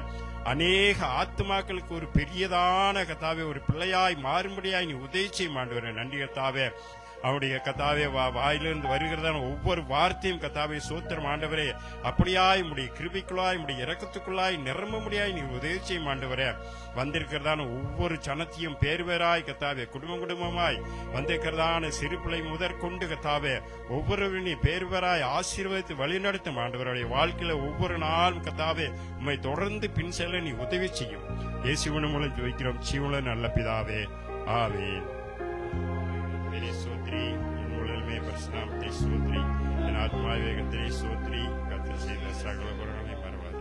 அநேக ஆத்துமாக்களுக்கு ஒரு பெரியதான கர்த்தாவே ஒரு பிள்ளையாய் மாறும்படியாய் நீ உதவி செய்யும் ஆண்டவரே. நன்றி கர்த்தாவே. அவருடைய கர்த்தாவே வாயிலிருந்து வருகிறதான ஒவ்வொரு வார்த்தையும் கர்த்தாவே ஸ்தோத்திரம் ஆண்டவரே, அப்படியாய் உம்முடைய கிருபைக்குள்ளாய் உம்முடைய இரக்கத்துக்குள்ளாய் நிரம்ப முடியாய் நீ உதவி செய்யும் ஆண்டவரே. வந்திருக்கிறதான ஒவ்வொரு சனத்தையும் பேர் பேராய் கர்த்தாவே, குடும்பமாய் வந்திருக்கிறதான சிறு பிள்ளை முதற்கொண்டு கர்த்தாவே ஒவ்வொருவரையும் பேர் பேராய் ஆசீர்வதித்து வழிநடத்தும் ஆண்டவருடைய வாழ்க்கையில ஒவ்வொரு நாளும் கர்த்தாவே உம்மை தொடர்ந்து பின் செல்ல நீ உதவி செய்யும். இயேசுவின் மூலம் ஜெபிக்கிறோம் ஜீவனுள்ள நல்ல பிதாவே, ஆமென். சோத்ரி என் உடலுமே பரிசுநாமத்தை சோத்ரி, என் ஆத்மா வேகத்திலே சோத்ரி, கர்த்தர் செய்த சகல குணங்களை மறவாது.